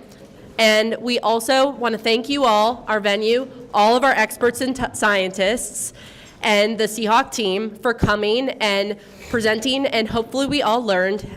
And we also want to thank you all, our venue, all of our experts and scientists, and the C-HAWQ team for coming and presenting, and hopefully we all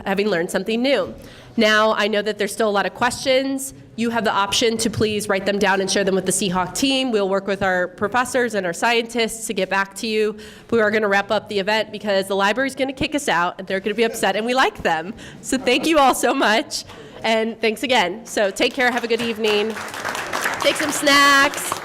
having learned something new. Now, I know that there's still a lot of questions. You have the option to please write them down and share them with the C-HAWQ team. We'll work with our professors and our scientists to get back to you. We are going to wrap up the event because the library's going to kick us out, and they're going to be upset, and we like them. So thank you all so much, and thanks again. So take care, have a good evening. Take some snacks.